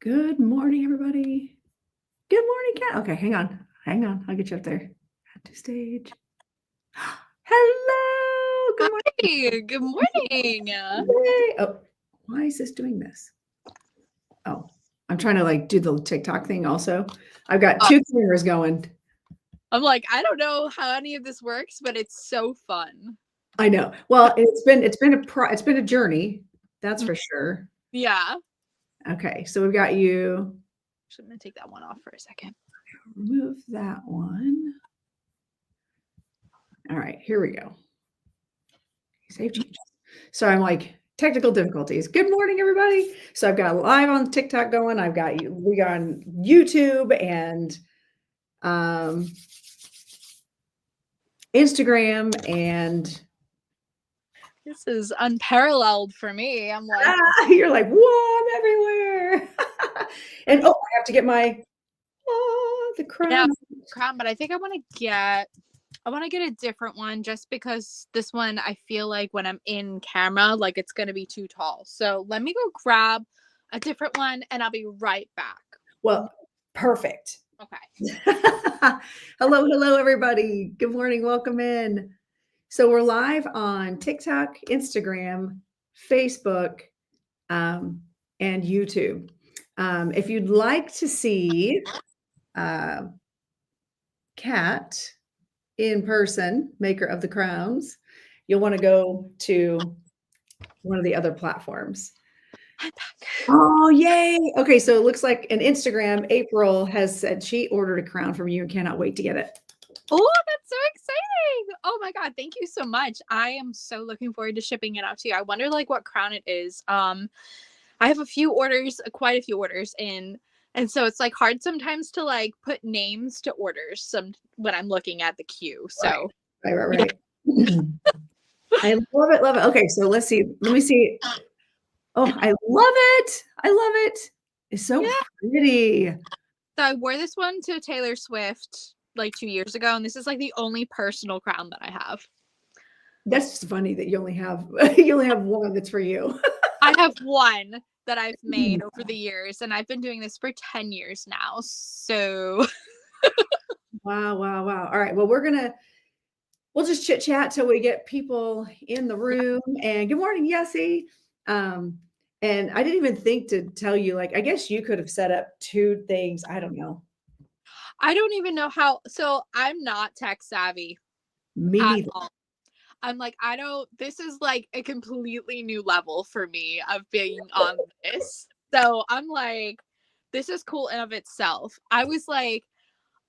Good morning, everybody. Good morning, Kat. Okay, hang on. Hang on. I'll get you up there. Add to stage. Hello. Good morning. Hi, good morning. Yay. Oh, why is this doing this? Oh, I'm trying to do the TikTok thing also. I've got two cameras going. I'm like, I don't know how any of this works, but it's so fun. I know. Well, it's been a journey, that's for sure. Yeah. Okay, so we've got you. Actually, I'm gonna take that one off for a second. Remove that one. All right, here we go. Save changes. So I'm like, technical difficulties. Good morning, everybody. So I've got live on TikTok going. We got on YouTube and Instagram, and this is unparalleled for me. I'm like, you're like, whoa, I'm everywhere. And I have to get my the crown. yeah, crown, but I think I want to get a different one just because this one I feel like when I'm in camera, like it's gonna be too tall. So let me go grab a different one and I'll be right back. Well, perfect. Okay. Hello, everybody. Good morning. Welcome in. So we're live on TikTok, Instagram, Facebook, and YouTube. If you'd like to see Kat in person, maker of the crowns, you'll want to go to one of the other platforms. I'm back. Oh, yay. Okay, so it looks like an Instagram, April has said she ordered a crown from you and cannot wait to get it. Oh, that's so exciting. Oh my God. Thank you so much. I am so looking forward to shipping it out to you. I wonder what crown it is. I have quite a few orders in. And so it's hard sometimes to put names to orders when I'm looking at the queue. So Right. I love it. Okay, so let's see. Let me see. Oh, I love it. It's so pretty. So I wore this one to Taylor Swift 2 years ago, and this is the only personal crown that I have. That's just funny that you only have one that's for you. I have one that I've made over the years, and I've been doing this for 10 years now. So Wow. All right. Well, we'll just chit chat till we get people in the room. And good morning, Yessie. And I didn't even think to tell you, I guess you could have set up two things. I don't know. I don't even know how. So I'm not tech savvy. Me neither. All. I'm this is a completely new level for me of being on this. So I'm this is cool in of itself. I was I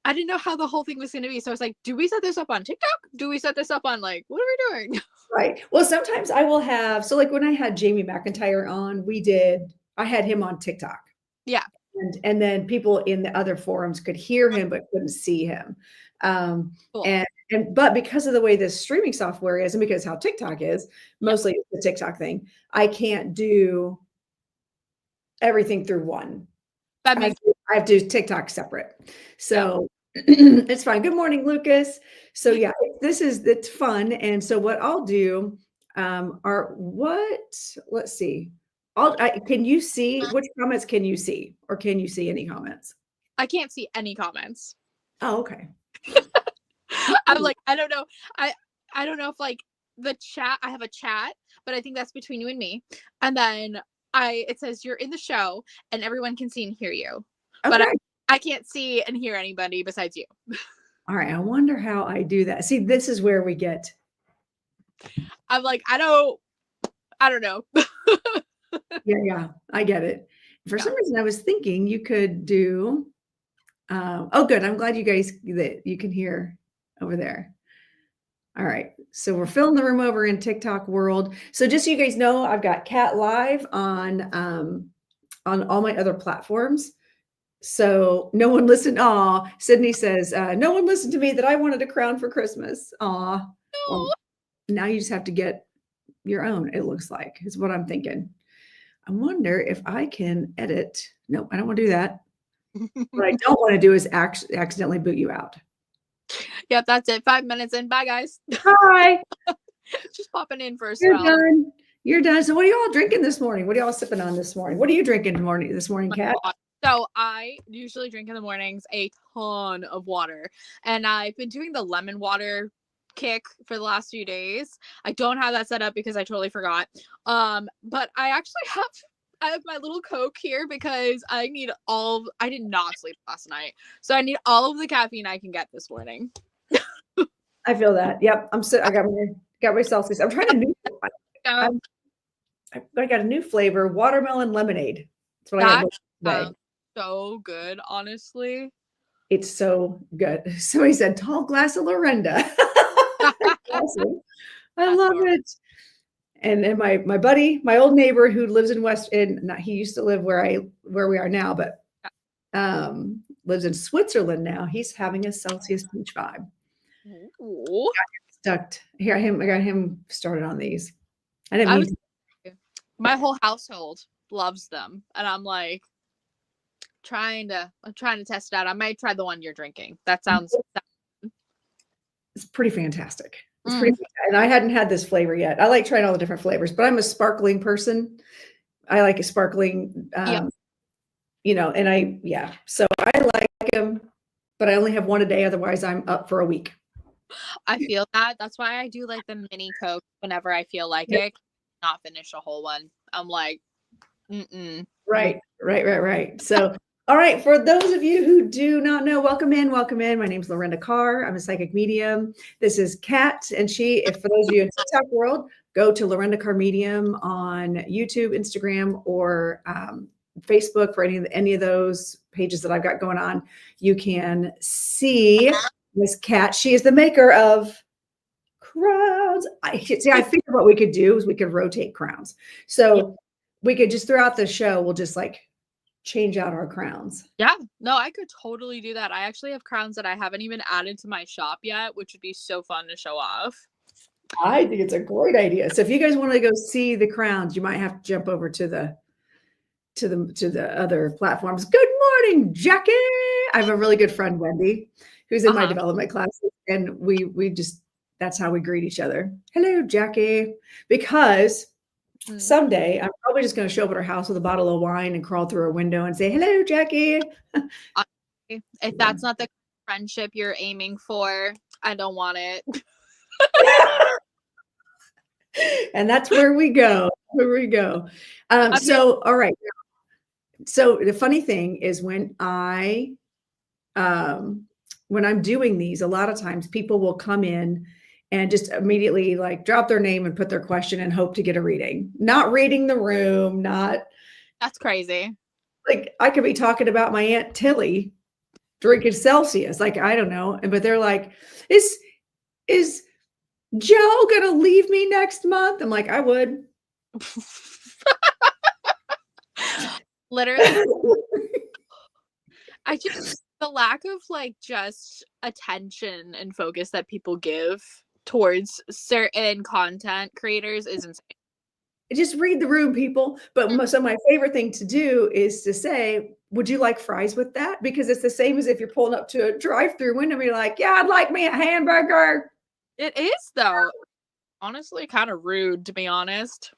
didn't know how the whole thing was going to be. So I was do we set this up on TikTok? Do we set this up on what are we doing? Right. Well, sometimes I will have, so when I had Jamie McIntyre on, I had him on TikTok. Yeah. And then people in the other forums could hear him, but couldn't see him. Cool. But because of the way this streaming software is, and because how TikTok is, mostly the TikTok thing, I can't do everything through one. I have to do TikTok separate. So it's fine. Good morning, Lucas. So yeah, it's fun. And so what I'll do let's see. Can you see which comments can you see, or can you see any comments? I can't see any comments. Oh, okay. I'm I don't know. I don't know if the chat, I have a chat, but I think that's between you and me. And then it says you're in the show and everyone can see and hear you. Okay. But I can't see and hear anybody besides you. All right. I wonder how I do that. See, this is where we get. I'm I don't know. Yeah. I get it. For some reason, I was thinking you could do. Oh, good. I'm glad that you can hear over there. All right. So we're filling the room over in TikTok world. So just so you guys know, I've got Kat live on all my other platforms. So no one listened. Aw, Sydney says, no one listened to me that I wanted a crown for Christmas. Aw. Well, now you just have to get your own, it looks like, is what I'm thinking. I wonder if I can edit. Nope, I don't want to do that. What I don't want to do is accidentally boot you out. Yep, that's it. 5 minutes in. Bye, guys. Hi. Just popping in for a spell. You're done. So what are you all drinking this morning? What are y'all sipping on this morning? What are you drinking this morning, Kat? So I usually drink in the mornings a ton of water, and I've been doing the lemon water kick for the last few days. I don't have that set up because I totally forgot. But I have my little Coke here because I did not sleep last night. So I need all of the caffeine I can get this morning. I feel that. Yep. I got myself this. I'm trying a new Um, I got a new flavor, watermelon lemonade. That's what I that had today. so good, honestly. It's so good. Somebody said tall glass of Lorenda. Awesome. I That's love adorable. it. And then my buddy, my old neighbor who lives in not he used to live where we are now, but lives in Switzerland now. He's having a Celsius peach vibe. Ooh. I got him started on these. I didn't I mean was My whole household loves them, and I'm like I'm trying to test it out. I might try the one you're drinking. That sounds it's pretty fantastic. It's pretty, and I hadn't had this flavor yet. I like trying all the different flavors, but I'm a sparkling person. I like a sparkling, yeah. so I like them, but I only have one a day. Otherwise, I'm up for a week. I feel that. That's why I do like the mini Coke whenever I feel like Yep. it. Not finish a whole one. I'm like, Right. So, all right, for those of you who do not know, welcome in. My name's Lorenda Carr. I'm a psychic medium. This is Kat, and for those of you in TikTok world, go to Lorenda Carr Medium on YouTube, Instagram, or Facebook for any of those pages that I've got going on. You can see Miss Kat. She is the maker of crowns. I figured what we could do is we could rotate crowns. So we could just throughout the show, we'll just like change out our crowns. Yeah, no, I could totally do that. I actually have crowns that I haven't even added to my shop yet, which would be so fun to show off. I think it's a great idea. So if you guys want to go see the crowns, you might have to jump over to the other platforms. Good morning, Jackie. I have a really good friend, Wendy, who's in my development classes, and we just that's how we greet each other. Hello, Jackie, because someday I'm probably just going to show up at her house with a bottle of wine and crawl through her window and say, "Hello, Jackie." If that's not the friendship you're aiming for, I don't want it. And that's where we go. So, all right. So the funny thing is when I'm doing these, a lot of times people will come in and just immediately like drop their name and put their question and hope to get a reading, not reading the room, That's crazy. Like I could be talking about my Aunt Tilly drinking Celsius. Like, I don't know. But they're like, is Joe going to leave me next month? I'm like, I would. Literally. The lack of like just attention and focus that people give towards certain content creators is insane. Just read the room, people. But so my favorite thing to do is to say, would you like fries with that? Because it's the same as if you're pulling up to a drive-through window and you're like, yeah, I'd like me a hamburger. It is though. Honestly, kind of rude to be honest.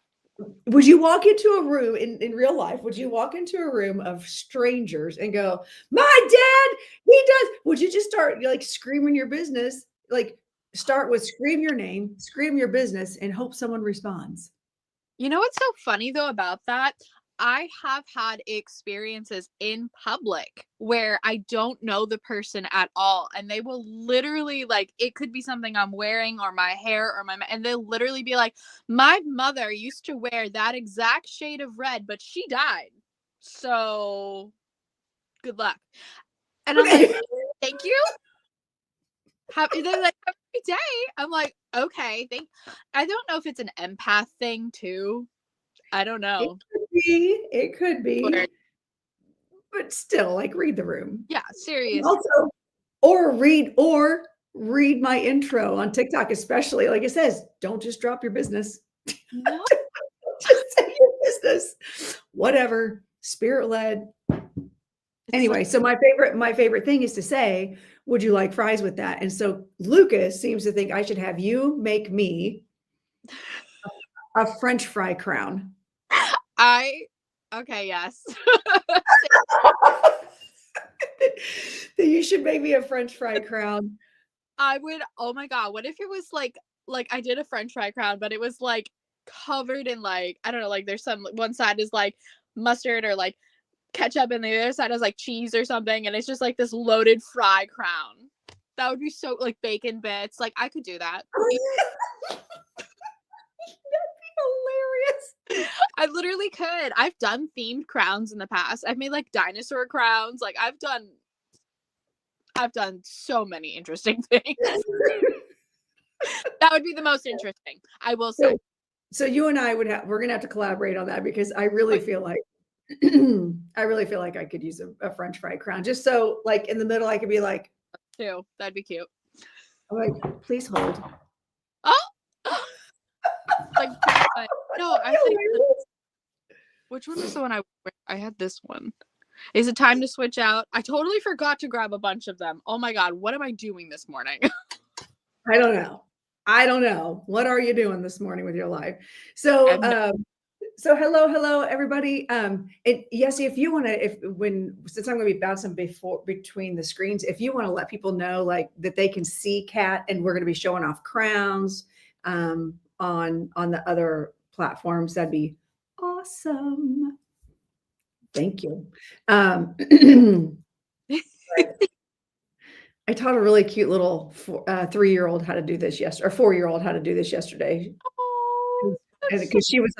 Would you walk into a room in real life? Would you walk into a room of strangers and go, my dad, he does? Would you just start like screaming your business? Like start with scream your name, scream your business, and hope someone responds. You know what's so funny though about that? I have had experiences in public where I don't know the person at all. And they will literally like, it could be something I'm wearing or my hair or and they'll literally be like, my mother used to wear that exact shade of red, but she died. So good luck. And I'm like, thank you. They're like, have a great day. I'm like, okay, I don't know if it's an empath thing too. I don't know. It could be. But still, like read the room. Yeah, seriously. Also, or read my intro on TikTok, especially. Like it says, don't just drop your business. No. Just say your business. Whatever. Spirit led. Anyway, so my favorite thing is to say, would you like fries with that? And so Lucas seems to think I should have you make me a French fry crown. Okay, yes. Then you should make me a French fry crown. I would oh my god, what if it was like I did a french fry crown, but it was like covered in like I don't know, like there's some one side is like mustard or like ketchup and the other side is like cheese or something and it's just like this loaded fry crown. That would be so like bacon bits. Like I could do that. Hilarious. I literally could. I've done themed crowns in the past. I've made like dinosaur crowns. Like I've done so many interesting things. That would be the most interesting, I will say. So you and I we're gonna have to collaborate on that because I really Like, feel like I really feel like I could use a French fry crown. Just so like in the middle, I could be like, too. That'd be cute. I'm like, please hold. Oh, like no, I think which one was the one I had this one. Is it time to switch out? I totally forgot to grab a bunch of them. Oh my god, what am I doing this morning? I don't know. I don't know. What are you doing this morning with your life? So, so hello, everybody. And Yessie, if you want to, since I'm going to be bouncing between the screens, if you want to let people know like that they can see Kat, and we're going to be showing off crowns on the other platforms, that'd be awesome. Thank you. I taught a really cute little 3-year-old how to do this yesterday, or 4-year-old how to do this yesterday. Oh, Because she was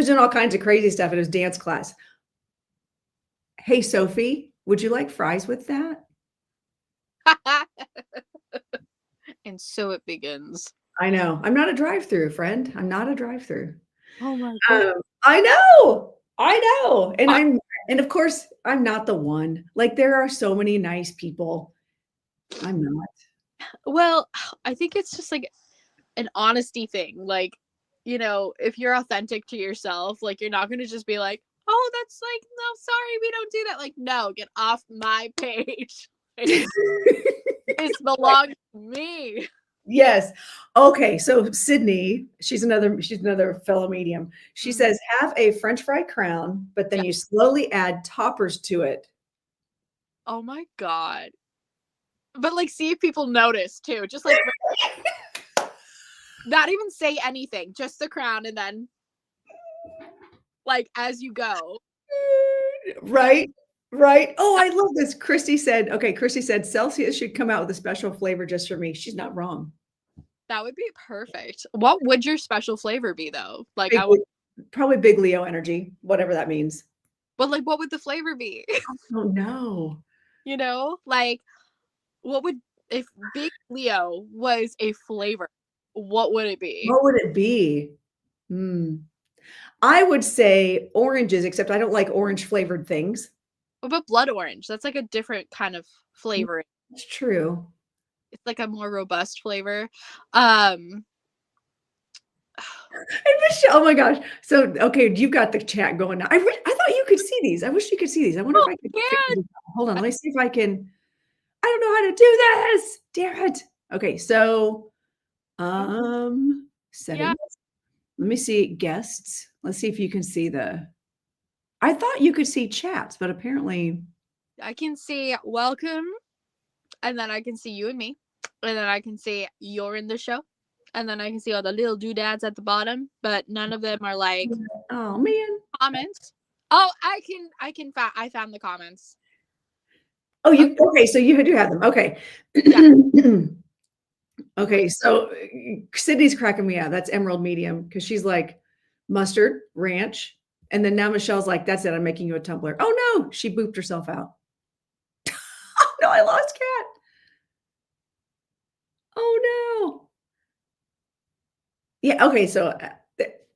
doing all kinds of crazy stuff at his dance class. Hey, Sophie, would you like fries with that? and so it begins. I know. I'm not a drive-through, friend. I'm not a drive-through. Oh my god. I know. I know. And of course, I'm not the one. Like there are so many nice people. I'm not. Well, I think it's just like an honesty thing. Like, you know, if you're authentic to yourself, like you're not gonna just be like, oh, that's like, no, sorry, we don't do that. Like, no, get off my page. This belongs to me. Yes. Okay. So Sydney, she's another fellow medium. She says, have a French fry crown, but then you slowly add toppers to it. Oh my god. But like see if people notice too. Just like not even say anything, just the crown and then like as you go. Right. Right. Oh, I love this. Christy said Celsius should come out with a special flavor just for me. She's not wrong. That would be perfect. What would your special flavor be though? Like probably big Leo energy, whatever that means. But like what would the flavor be? I don't know. You know, like what would if big Leo was a flavor, what would it be? What would it be? I would say oranges, except I don't like orange flavored things. What about blood orange? That's like a different kind of flavor. It's true. It's like a more robust flavor. Michelle, oh my gosh. So, okay, you've got the chat going now. I thought you could see these. I wish you could see these. I wonder if I could. Hold on. Let me see if I can. I don't know how to do this. Damn it. Okay. So, settings. Yeah. Let me see guests. Let's see if you can see I thought you could see chats, but apparently. I can see welcome, and then I can see you and me, and then I can see you're in the show, and then I can see all the little doodads at the bottom, but none of them are like, oh man, comments. Oh, I found the comments. Oh, okay? So you do have them. Okay. Yeah. Okay. So Sydney's cracking me out. That's Emerald Medium because she's like mustard ranch, and then now Michelle's like, "That's it. I'm making you a tumbler." Oh no, she booped herself out. No, I lost Kat. Oh no. Yeah. Okay. So,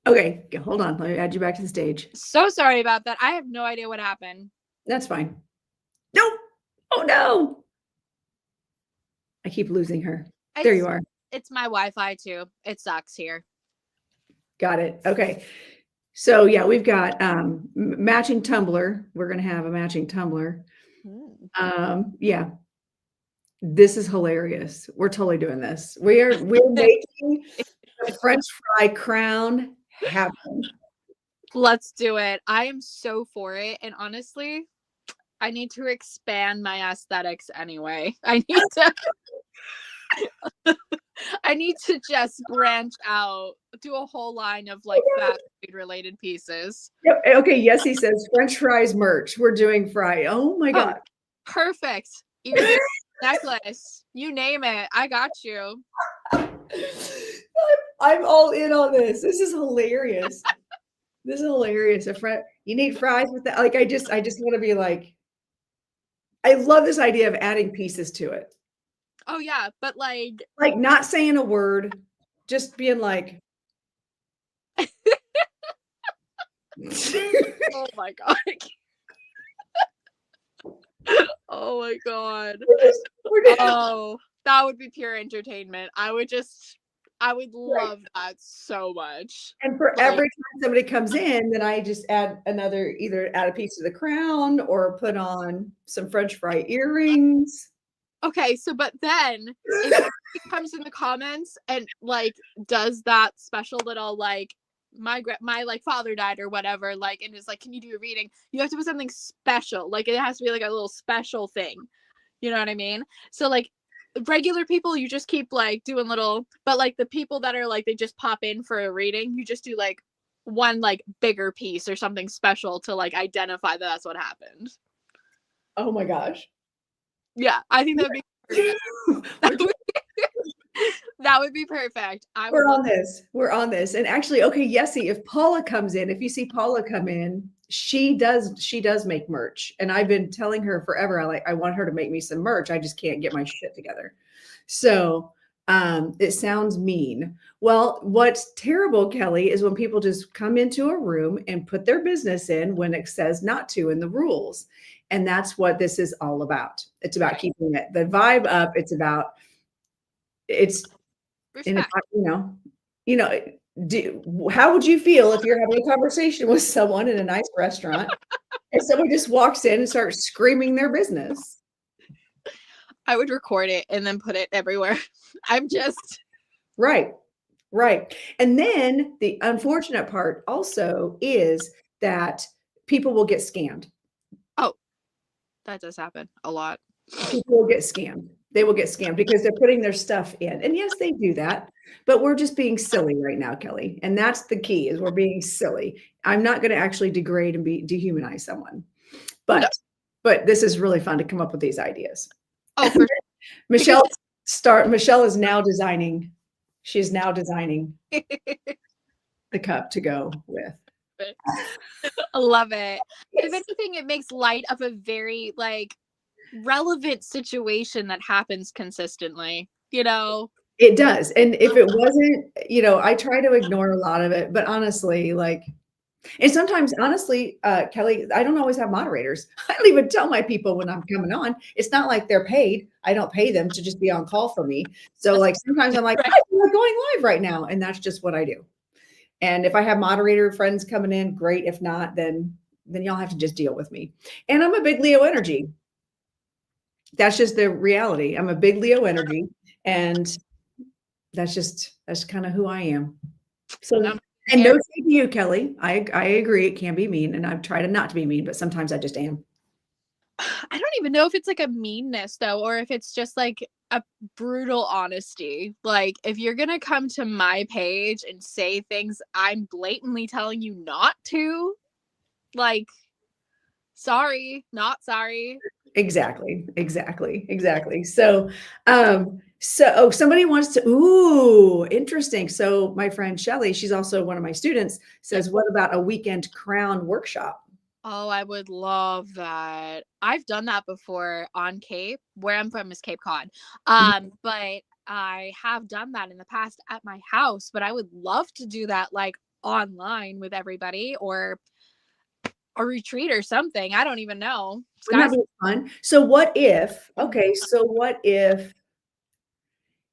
okay. Hold on. Let me add you back to the stage. So sorry about that. I have no idea what happened. That's fine. Nope. Oh no. I keep losing her. There you are. It's my Wi-Fi too. It sucks here. Got it. Okay. So yeah, we've got matching tumbler. We're going to have a matching tumbler. Yeah. This is hilarious. We're totally doing this. We're making the French fry crown happen. Let's do it. I am so for it. And honestly, I need to expand my aesthetics anyway. I need to just branch out, do a whole line of like fast food related pieces. Yep. Okay. Yes, he says French fries merch. We're doing fry. Oh my Oh, God. perfect. Earring, necklace, you name it. I got you. I'm all in on this. This is hilarious. This is hilarious. You need fries with that. Like I just want to be like, I love this idea of adding pieces to it. Oh yeah, but like Like not saying a word, just being like, oh my god. Oh my god. we're just Oh, that would be pure entertainment. I would right. love that so much. And for Like, every time somebody comes in, then I just either add a piece of the crown or put on some French fry earrings. okay, so but then if he comes in the comments and like does that special little like my like father died or whatever, like, and is like, can you do a reading? You have to put something special. Like it has to be like a little special thing. You know what I mean? So like regular people, you just keep like doing little, but like the people that are like they just pop in for a reading, you just do like one like bigger piece or something special to like identify that that's what happened. Oh my gosh. Yeah, I think that would be perfect. We're That would be perfect. I would We're love. on this. We're on this. And actually, okay, Yessie, if Paula comes in, if you see Paula come in, she does make merch. And I've been telling her forever, I want her to make me some merch. I just can't get my shit together. So it sounds mean. Well, what's terrible, Kelly, is when people just come into a room and put their business in when it says not to in the rules. And that's what this is all about. It's about Right. keeping the vibe up. It's and if Respect. I, you know, how would you feel if you're having a conversation with someone in a nice restaurant and someone just walks in and starts screaming their business? I would record it and then put it everywhere. I'm just Right, right. And then the unfortunate part also is that people will get scammed. oh, that does happen a lot. People will get scammed. They will get scammed because they're putting their stuff in. And yes, they do that, but we're just being silly right now, Kelly. And that's the key is we're being silly. I'm not going to actually degrade and dehumanize someone. No. But this is really fun to come up with these ideas. Oh, for Michelle Michelle is now designing. She's now designing sure. the cup to go with. I love it. If Yes. anything, it makes light of a very like relevant situation that happens consistently. You know? It does. And if it wasn't, I try to ignore a lot of it, but honestly, like, and sometimes, honestly, Kelly, I don't always have moderators. I don't even tell my people when I'm coming on. It's not like they're paid. I don't pay them to just be on call for me. So, like, sometimes I'm like, Right. I'm going live right now. And that's just what I do. And if I have moderator friends coming in, great. If not, then y'all have to just deal with me. And I'm a big Leo energy. That's just the reality. I'm a big Leo energy. And that's kind of who I am. So, and no shade to you, Kelly. I agree. It can be mean, and I've tried not to be mean, but sometimes I just am. I don't even know if it's like a meanness though, or if it's just like a brutal honesty. Like, if you're gonna come to my page and say things I'm blatantly telling you not to, like, sorry, not sorry. Exactly. So somebody wants to, ooh, interesting. So my friend Shelly, she's also one of my students, Yep. says, what about a weekend crown workshop? Oh, I would love that. I've done that before on Cape. Where I'm from is Cape Cod. But I have done that in the past at my house, but I would love to do that like online with everybody or a retreat or something. I don't even know. Wouldn't Sky's that be fun? So what if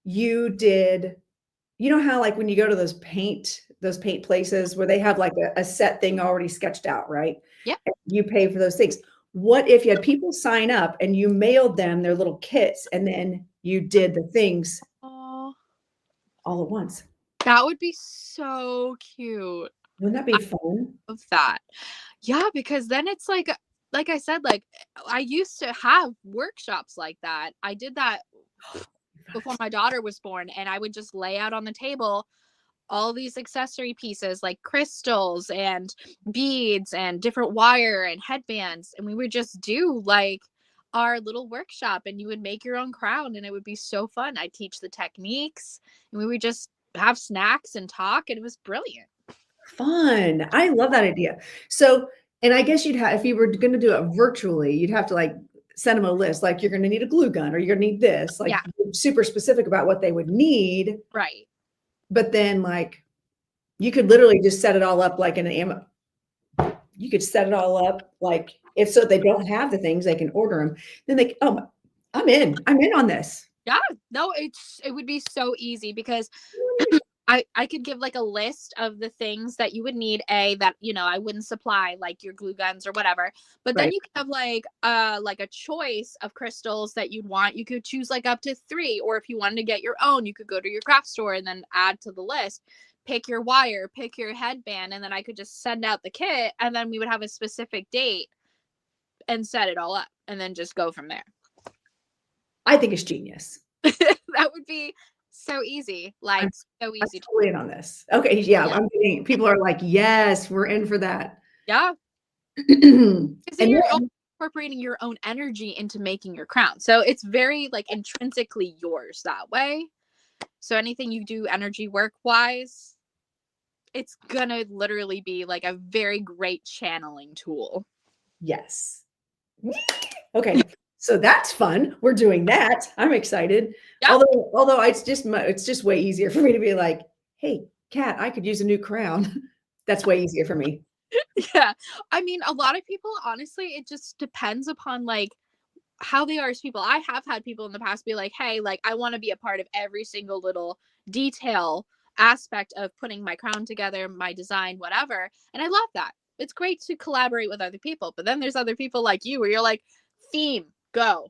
you did, how like when you go to those paint places where they have like a set thing already sketched out, right? Yep. You pay for those things. What if you had people sign up and you mailed them their little kits and then you did the things Oh, all at once? that would be so cute. Wouldn't that be fun? Of that. Yeah, because then it's like I said, like I used to have workshops like that. I did that before my daughter was born, and I would just lay out on the table all these accessory pieces like crystals and beads and different wire and headbands, and we would just do like our little workshop, and you would make your own crown, and it would be so fun. I'd teach the techniques, and we would just have snacks and talk, and it was brilliant. Fun. I love that idea. So, and I guess you'd have, if you were going to do it virtually, you'd have to like send them a list, like you're going to need a glue gun or you're going to need this, like Yeah, super specific about what they would need. right. But then like you could literally just set it all up like in an you could set it all up like if so they don't have the things, they can order them. Then they, oh, I'm in on this. Yeah, no, it would be so easy because I could give like a list of the things that you would need that I wouldn't supply like your glue guns or whatever. But then Right. you could have like a choice of crystals that you'd want. You could choose like up to 3, or if you wanted to get your own, you could go to your craft store and then add to the list. Pick your wire, pick your headband, and then I could just send out the kit, and then we would have a specific date and set it all up and then just go from there. I think it's genius. That would be so easy. Like I'm, so I'm easy. totally in on this. Okay. Yeah. Yeah. I'm getting, people are like, yes, we're in for that. Yeah. And Because then you're then, incorporating your own energy into making your crown. So it's very like intrinsically yours that way. So anything you do energy work wise, it's gonna literally be like a very great channeling tool. yes. Okay. So that's fun. We're doing that. I'm excited. Yeah. Although it's just way easier for me to be like, hey, Kat, I could use a new crown. That's way easier for me. Yeah. I mean, a lot of people, honestly, it just depends upon like how they are as people. I have had people in the past be like, hey, like I want to be a part of every single little detail aspect of putting my crown together, my design, whatever. And I love that. It's great to collaborate with other people. But then there's other people like you where you're like, theme, go.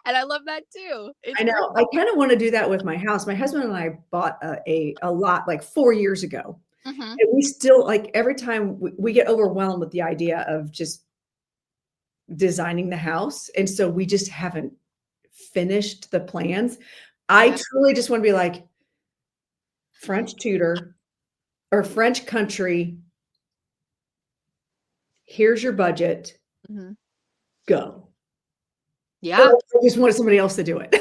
And I love that too. It's I know. I kind of want to do that with my house. My husband and I bought a lot like 4 years ago. hmm And we still like every time we get overwhelmed with the idea of just designing the house. And so we just haven't finished the plans. I Yeah. truly just want to be like French Tudor or French country. Here's your budget. hmm Go. Yeah. I just wanted somebody else to do it.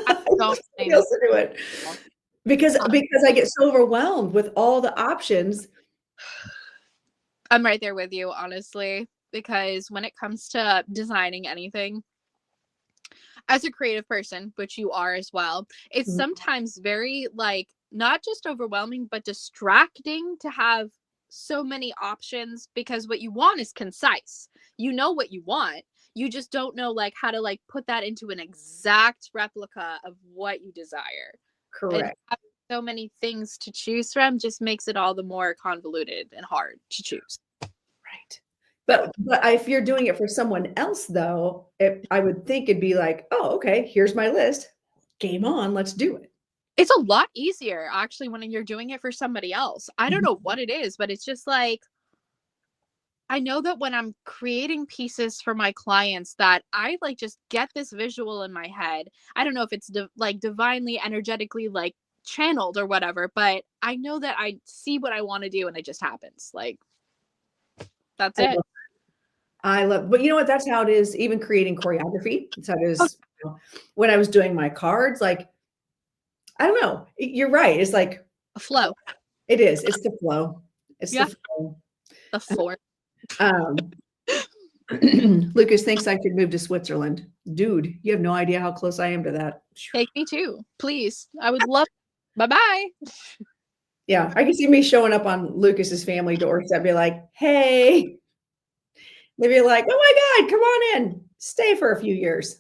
I'm I so want somebody else to do it because I get so overwhelmed with all the options. I'm right there with you, honestly, because when it comes to designing anything, as a creative person, which you are as well, it's Mhm. sometimes very like not just overwhelming, but distracting to have so many options because what you want is concise. You know what you want. You just don't know like how to like put that into an exact replica of what you desire. And Correct. having so many things to choose from just makes it all the more convoluted and hard to choose. Right. Yep. But if you're doing it for someone else, though, I would think it'd be like, oh, okay, here's my list. Game on, let's do it. It's a lot easier actually when you're doing it for somebody else. I don't Mhm. know what it is, but it's just like I know that when I'm creating pieces for my clients that I like just get this visual in my head. I don't know if it's like divinely energetically like channeled or whatever, but I know that I see what I want to do and it just happens. Like that's I it. love, but you know what? That's how it is. Even creating choreography. That's how it Oh, is. When I was doing my cards, like I don't know. You're right. It's like a flow. it is. It's the flow. It's the Yeah, flow. the floor. Um, Lucas thinks I should move to Switzerland. Dude, you have no idea how close I am to that. Take me too, please. I would love. Bye bye. Yeah, I can see me showing up on Lucas's family doorstep, be like, "Hey," they'd be like, "Oh my God, come on in, stay for a few years."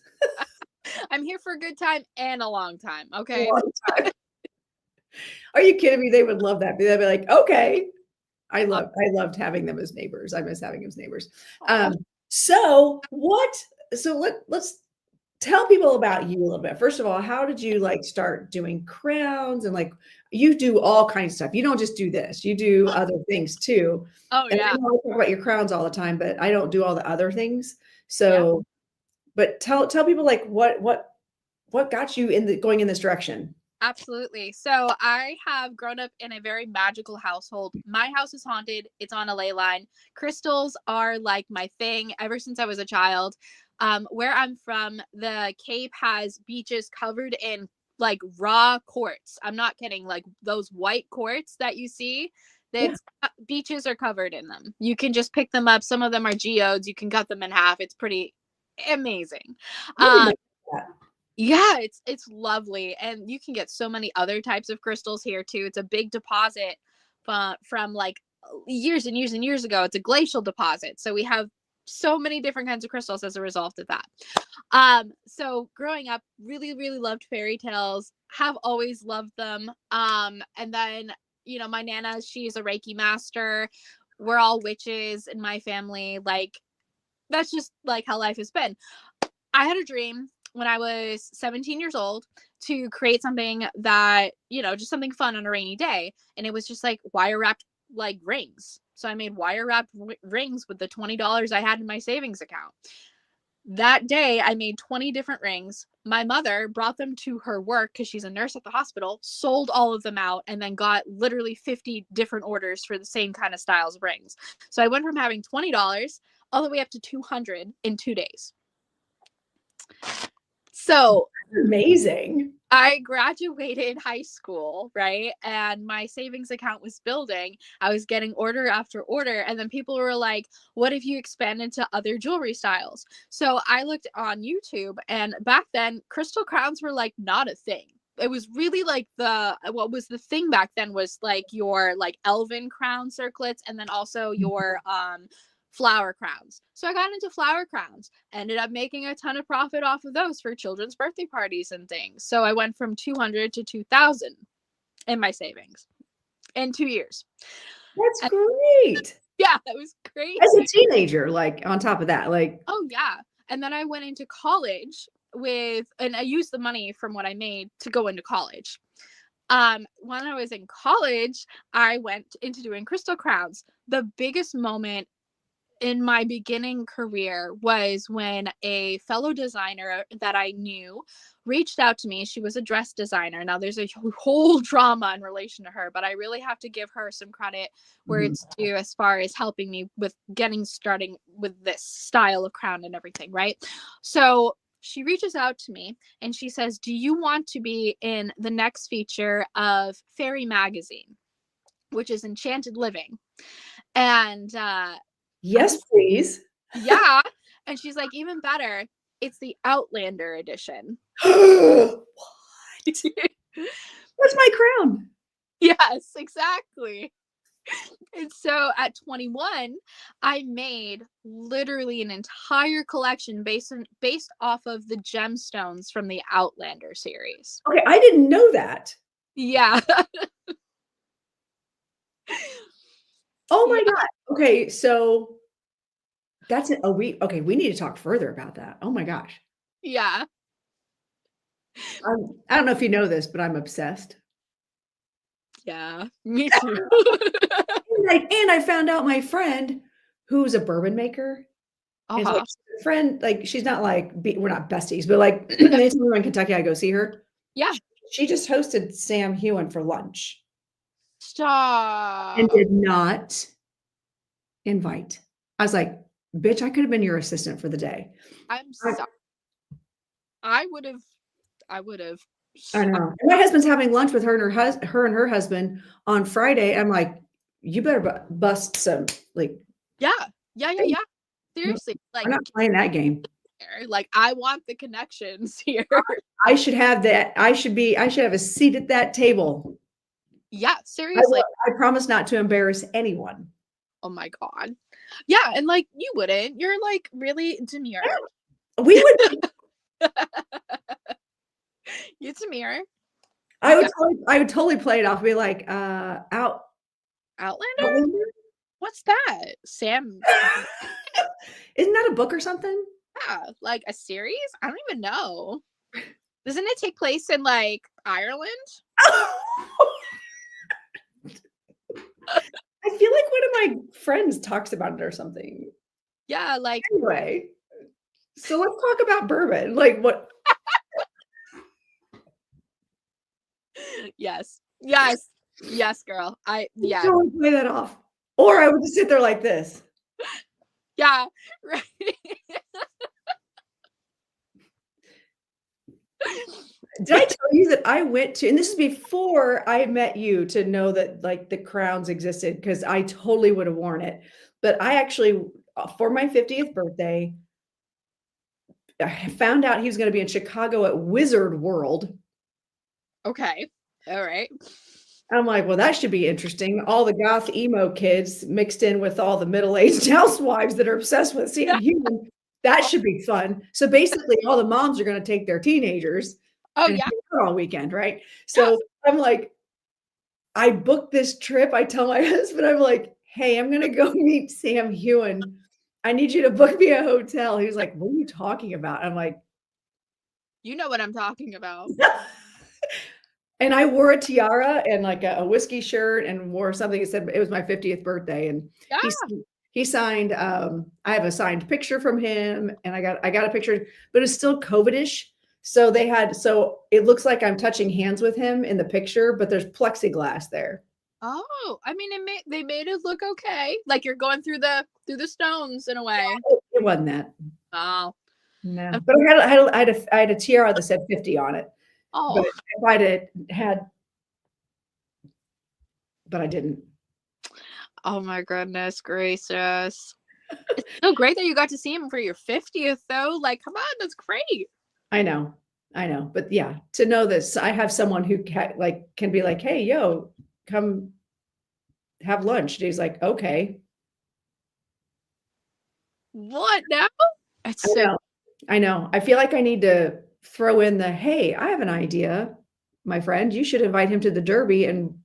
I'm here for a good time and a long time. A Okay. long time. Are you kidding me? They would love that. They'd be like, "Okay." I loved having them as neighbors. I miss having them as neighbors. Aw. Um, so what? So let's tell people about you a little bit. First of all, how did you like start doing crowns and like you do all kinds of stuff. You don't just do this, you do other things too. Oh And I yeah. know I talk about your crowns all the time, but I don't do all the other things. Yeah. So, but tell people like what got you in the going in this direction? Absolutely. So I have grown up in a very magical household. My house is haunted. It's on a ley line. Crystals are like my thing ever since I was a child. Where I'm from, the Cape has beaches covered in like raw quartz. I'm not kidding. Like those white quartz that you see, Yeah. that's beaches are covered in them. You can just pick them up. Some of them are geodes. You can cut them in half. It's pretty amazing. I didn't Um, know that. yeah, it's lovely, and you can get so many other types of crystals here too. It's a big deposit from like years and years and years ago. It's a glacial deposit, so we have so many different kinds of crystals as a result of that. So growing up, really loved fairy tales. Have always loved them. And then my nana, she's a Reiki master. We're all witches in my family. Like that's just like how life has been. I had a dream when I was 17 years old to create something that, just something fun on a rainy day. And it was just like wire wrapped like rings. So I made wire wrapped rings with the $20 I had in my savings account. That day, I made 20 different rings. My mother brought them to her work because she's a nurse at the hospital, sold all of them out, and then got literally 50 different orders for the same kind of styles of rings. So I went from having $20 all the way up to 200 in 2 days. So Amazing. I graduated high school, right? And my savings account was building. I was getting order after order. And then people were like, what if you expand into other jewelry styles? So I looked on YouTube, and back then, crystal crowns were like not a thing. It was really like what was the thing back then was like your like elven crown circlets, and then also your flower crowns. So I got into flower crowns, ended up making a ton of profit off of those for children's birthday parties and things. So I went from 200 to 2000 in my savings in 2 years. That's And great. yeah, it was As a crazy. teenager, like on top of that, like Oh yeah. And then I went into college and I used the money from what I made to go into college. When I was in college, I went into doing crystal crowns. The biggest moment in my beginning career was when a fellow designer that I knew reached out to me. She was a dress designer. Now, there's a whole drama in relation to her, but I really have to give her some credit where mhm. it's due as far as helping me with getting starting with this style of crown and everything, right? So she reaches out to me and she says, do you want to be in the next feature of Fairy Magazine, which is Enchanted Living? And I Yes, was please. yeah. And she's like, even better, it's the Outlander edition. What's my crown? Yes, exactly. And so at 21, I made literally an entire collection based off of the gemstones from the Outlander series. Okay, I didn't know that. Yeah. Oh my Yeah. god. Okay, so that's it. Oh, we need to talk further about that. Oh my gosh. Yeah. I don't know if you know this, but I'm obsessed. Yeah. Me too. And I found out my friend who's a bourbon maker is like Uh-huh. a friend, like she's not like we're not besties, but like anytime we're in Kentucky, I go see her. Yeah. She just hosted Sam Hewen for lunch and Stop. did not invite. I was like, bitch, I could have been your assistant for the day. I'm I, sorry. I would have. I would have. I know. And my husband's having lunch with her and her husband on Friday. I'm like, you better bust some like. Yeah. Yeah. Yeah. Hey, Yeah. Seriously. we're Like, not playing that game. like I want the connections here. I should have that. I should have a seat at that table. Yeah. I will. Seriously. I promise not to embarrass anyone. Oh my God. Yeah. And like, you wouldn't. You're like really demure. We would. You're demure. I You would. got I would totally play it off. Be like, Outlander? Outlander? What's that? Sam. Isn't that a book or something? Yeah, like a series? I don't even know. Doesn't it take place in like Ireland? I feel like one of my friends talks about it or something. Yeah, like Anyway, so let's talk about bourbon. Like what yes. Yes. Yes, girl. I yes. totally play that off. Or I would just sit there like this. Yeah. Right. Did I tell you that I went to, and this is before I met you to know that like the crowns existed because I totally would have worn it. But I actually, for my 50th birthday, I found out he was going to be in Chicago at Wizard World. Okay. All right. I'm like, well, that should be interesting. All the goth emo kids mixed in with all the middle-aged housewives that are obsessed with Yeah. Sam Heughan. That should be fun. So basically, all the moms are going to take their teenagers Oh and yeah. hang out all weekend, right? Yes. So I'm like, I booked this trip. I tell my husband, I'm like, hey, I'm going to go meet Sam Heughan. I need you to book me a hotel. He was like, what are you talking about? I'm like, You know what I'm talking about. and I wore a tiara and like a whiskey shirt and wore something that said it was my 50th birthday. And Yeah. he signed, I have a signed picture from him and I got a picture, but it's still COVID-ish. So so it looks like I'm touching hands with him in the picture, but there's plexiglass there. Oh, I mean, they made it look okay. Like you're going through the stones in a way. It wasn't that. Oh. No, but I had a tiara that said 50 on it. But Oh. if I'd had, but I didn't. Oh my goodness gracious. It's so great that you got to see him for your 50th though. Like, come on, that's great. I know, but yeah, to know this, I have someone who can be like, "Hey, yo, come have lunch." And he's like, "Okay." What now? It's I so know, I know. I feel like I need to throw in the, "Hey, I have an idea, my friend. You should invite him to the Derby, and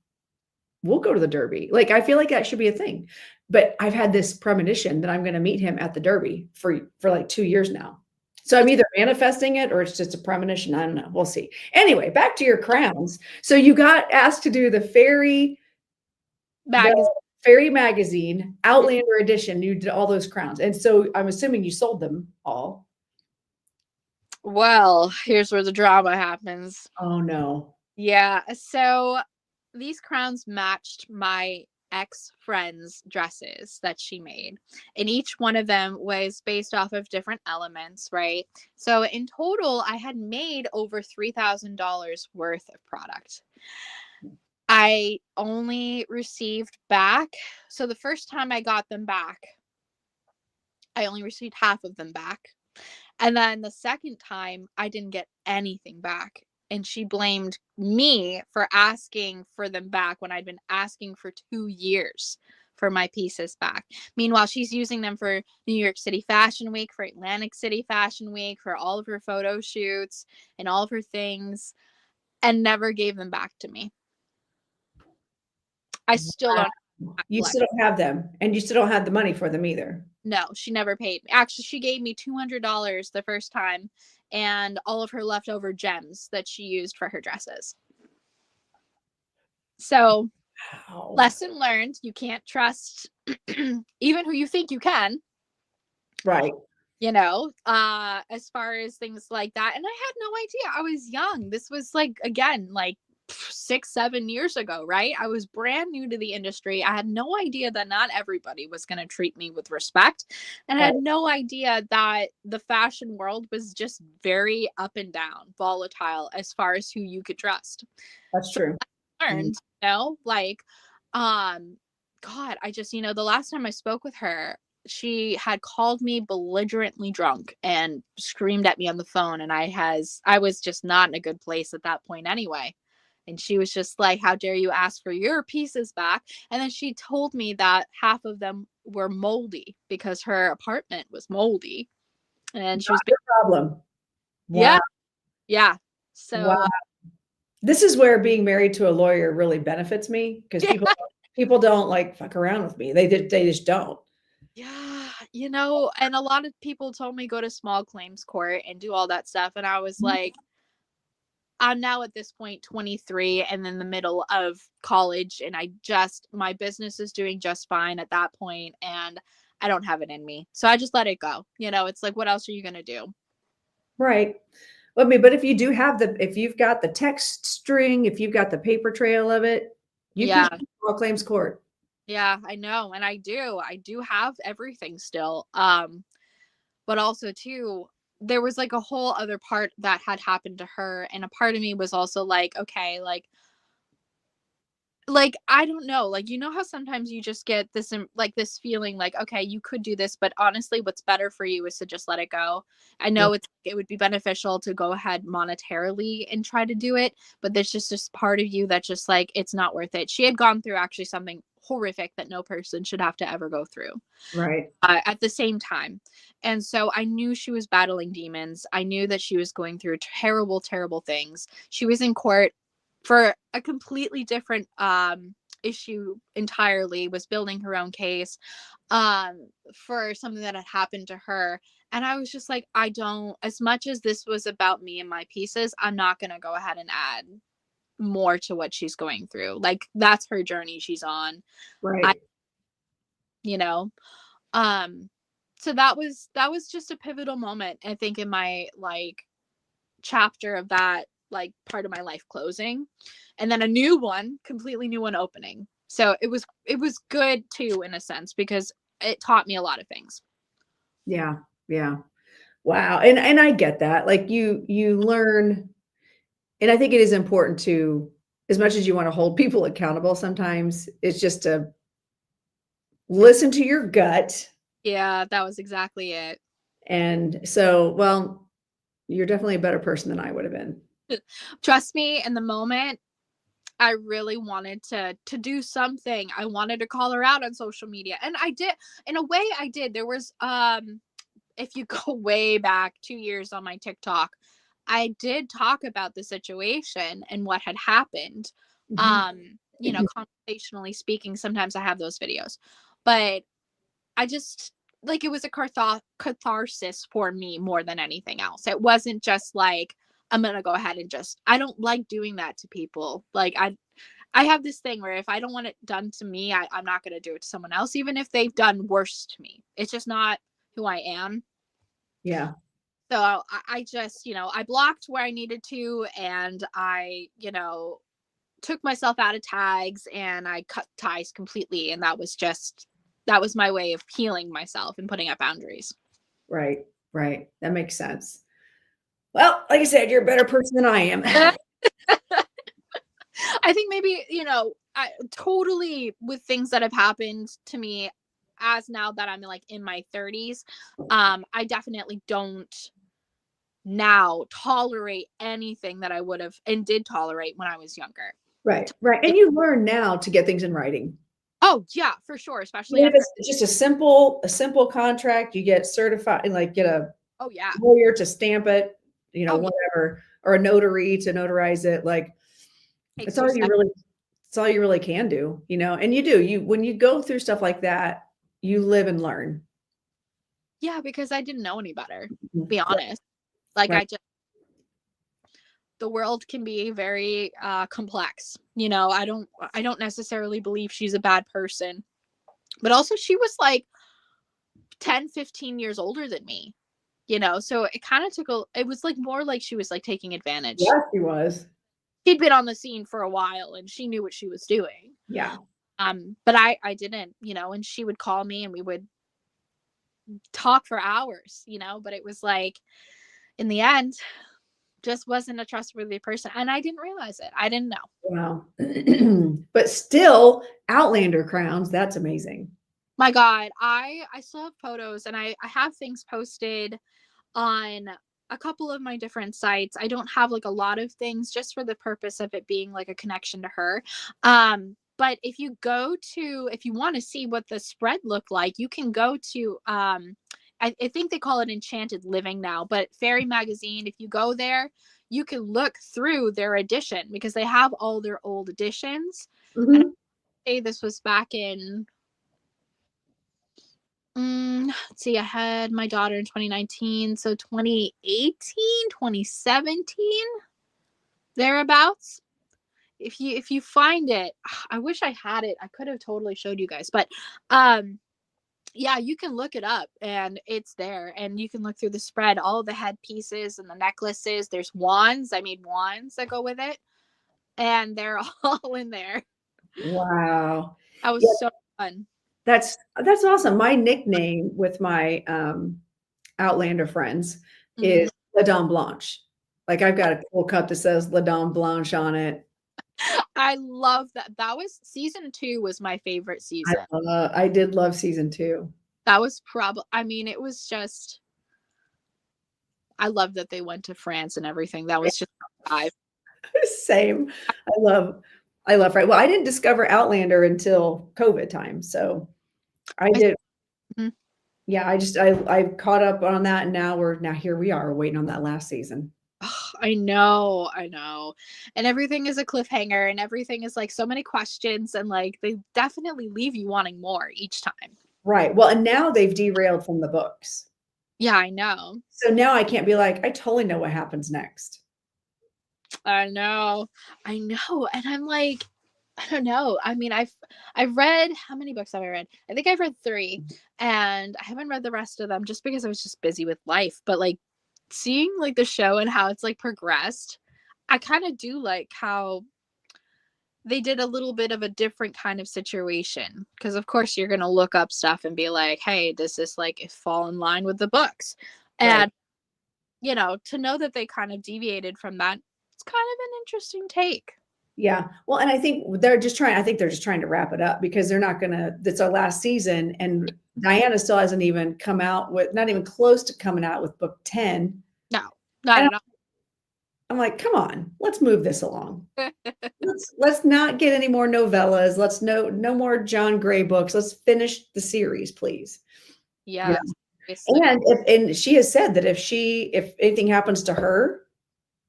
we'll go to the Derby." Like, I feel like that should be a thing. But I've had this premonition that I'm going to meet him at the Derby for like 2 years now. So I'm either manifesting it or it's just a premonition. I don't know. We'll see. Anyway, back to your crowns. So you got asked to do magazine. the Fairy Magazine Outlander edition. You did all those crowns. And so I'm assuming you sold them all. Well, here's where the drama happens. Oh no. Yeah, so these crowns matched my ex-friend's dresses that she made. And each one of them was based off of different elements, right? So in total, I had made over $3,000 worth of product. I only received back. So the first time I got them back, I only received half of them back. And then the second time, I didn't get anything back. And she blamed me for asking for them back when I'd been asking for 2 years for my pieces back. Meanwhile, she's using them for New York City Fashion Week, for Atlantic City Fashion Week, for all of her photo shoots and all of her things, and never gave them back to me. I still don't have You collection. still don't have them, and you still don't have the money for them either. No, she never paid me. Actually, she gave me $200 the first time and all of her leftover gems that she used for her dresses. So, Wow. lesson learned, you can't trust even who you think you can, Right. as far as things like that. And I had no idea. I was young. This was like, again, like 6-7 years ago, right? I was brand new to the industry. I had no idea that not everybody was going to treat me with respect, and I had no idea that the fashion world was just very up and down, volatile as far as who you could trust. That's true. I learned, like God, I just, the last time I spoke with her, she had called me belligerently drunk and screamed at me on the phone, and I was just not in a good place at that point anyway. And she was just like, how dare you ask for your pieces back? And then she told me that half of them were moldy because her apartment was moldy. And she was Not your problem. yeah. Wow. Yeah. So Wow. This is where being married to a lawyer really benefits me because people don't like fuck around with me. They just don't. yeah, and a lot of people told me go to small claims court and do all that stuff. And I was like, I'm now at this point 23 and in the middle of college, and my business is doing just fine at that point, and I don't have it in me. So I just let it go. It's like, what else are you going to do? Right. I mean, but if you've got the text string, if you've got the paper trail of it, you can Yeah. file claims court. Yeah, I know. And I do. I do have everything still. But also too, there was like a whole other part that had happened to her, and a part of me was also like, okay, like I don't know, like how sometimes you just get this like this feeling like, okay, you could do this, but honestly what's better for you is to just let it go. I Yeah. know it would be beneficial to go ahead monetarily and try to do it, but there's just this part of you that's just like, it's not worth it. She had gone through actually something horrific that no person should have to ever go through, Right. at the same time. And so I knew she was battling demons. I knew that she was going through terrible, terrible things. She was in court for a completely different issue entirely, was building her own case for something that had happened to her. And I was just like, I don't, as much as this was about me and my pieces, I'm not going to go ahead and add more to what she's going through. Like, that's her journey she's on. I, Right. you know, um, so that was just a pivotal moment, I think, in my like chapter of that like part of my life closing, and then a new one, completely new one, opening. So it was good too, in a sense, because it taught me a lot of things. Yeah. Yeah. Wow. And I get that. Like you learn, and I think it is important to, as much as you want to hold people accountable, sometimes it's just to listen to your gut. Yeah, that was exactly it. And so, well, you're definitely a better person than I would have been. Trust me, in the moment I really wanted to do something. I wanted to call her out on social media, and I did. In a way I did. There was if you go way back 2 years on my TikTok, I did talk about the situation and what had happened. Mhm. Conversationally speaking, sometimes I have those videos, but I just, like, it was a catharsis for me more than anything else. It wasn't just like, I'm gonna go ahead and just, I don't like doing that to people. Like, I have this thing where if I don't want it done to me, I'm not gonna do it to someone else, even if they've done worse to me. It's just not who I am. Yeah. So I just, I blocked where I needed to, and I, took myself out of tags, and I cut ties completely. And that was my way of healing myself and putting up boundaries. Right. Right. That makes sense. Well, like I said, you're a better person than I am. I think maybe, I totally, with things that have happened to me, as now that I'm like in my 30s, I definitely don't now tolerate anything that I would have and did tolerate when I was younger. Right. Right. And you learn now to get things in writing. Oh yeah, for sure, especially Even if after. it's just a simple contract, you get certified and like get a Oh yeah. lawyer to stamp it, Oh yeah. whatever, or a notary to notarize it. Like Takes it's two all you seconds. really, it's all you really can do. And you do, when you go through stuff like that, you live and learn. Yeah, because I didn't know any better, to Mhm. be honest. Like, Right. the world can be very complex. I don't necessarily believe she's a bad person, but also she was like 10, 15 years older than me. So it kind of it was like more like she was like taking advantage. Yes, he was. She'd been on the scene for a while and she knew what she was doing. Yeah. But I didn't, and she would call me and we would talk for hours, but it was like, in the end, just wasn't a trustworthy person, and I didn't realize it. I didn't know. Wow. But still, Outlander crowns, that's amazing. My God, I still have photos, and I have things posted on a couple of my different sites. I don't have like a lot of things, just for the purpose of it being like a connection to her. But if you want to see what the spread looked like, you can go to I think they call it Enchanted Living now, but Fairy Magazine, if you go there, you can look through their edition because they have all their old editions. And Mhm. I say this was back in Let's see, I had my daughter in 2019, so 2018, 2017, thereabouts. If you find it, I wish I had it. I could have totally showed you guys, but um yeah, you can look it up and it's there, and you can look through the spread, all the headpieces and the necklaces. There's wands. I made wands that go with it, and they're all in there. Wow. That was Yeah, so fun. that's awesome. My nickname with my Outlander friends Mhm. is La Dame Blanche. Like I've got a cool cup that says La Dame Blanche on it. I love that. That was season 2 was my favorite season. I did love season 2. That was probably, I mean, it was just, I love that they went to France and everything. That was just my vibe. Same. I love right. Well, I didn't discover Outlander until COVID time. So I I, did. mhm. Yeah, I caught up on that and now here we are waiting on that last season. I know, I know. And everything is a cliffhanger and everything is like so many questions, and like they definitely leave you wanting more each time. Right. Well, and now they've derailed from the books. Yeah, I know. So now I can't be like, I totally know what happens next. I know. I know. And I'm like, I don't know. I mean, I've read, how many books have I read? I think I've read 3, and I haven't read the rest of them just because I was just busy with life. But like seeing like the show and how it's like progressed, I kind of do like how they did a little bit of a different kind of situation, because of course you're going to look up stuff and be like, hey, does this like fall in line with the books? Right. And to know that they kind of deviated from that, it's kind of an interesting take. Yeah. Well, and I think they're just trying to wrap it up because they're not gonna, it's our last season and Diana still hasn't even come out with, not even close to coming out with book 10. No, not And at I'm like, come on, let's move this along. all. Let's not get any more novellas. Let's no more John Gray books. Let's finish the series, please. You Yes, know. obviously. And she has said that if anything happens to her,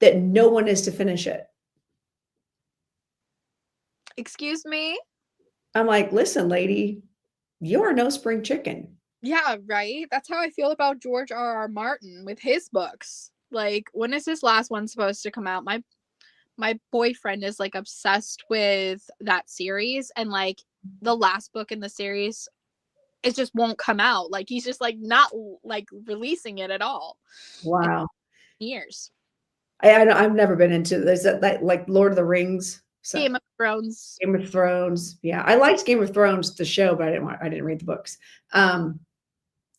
that no one is to finish it. Excuse me. I'm like, listen, lady, you are no spring chicken. Yeah, right. That's how I feel about George R. R. Martin with his books. Like, when is his last one supposed to come out? My boyfriend is like obsessed with that series, and like the last book in the series, it just won't come out. Like he's just like not like releasing it at all. It's Wow. years. I've never been into this. That like Lord of the Rings, so Game of Thrones. Game of Thrones. Yeah, I liked Game of Thrones, the show, but I didn't read the books.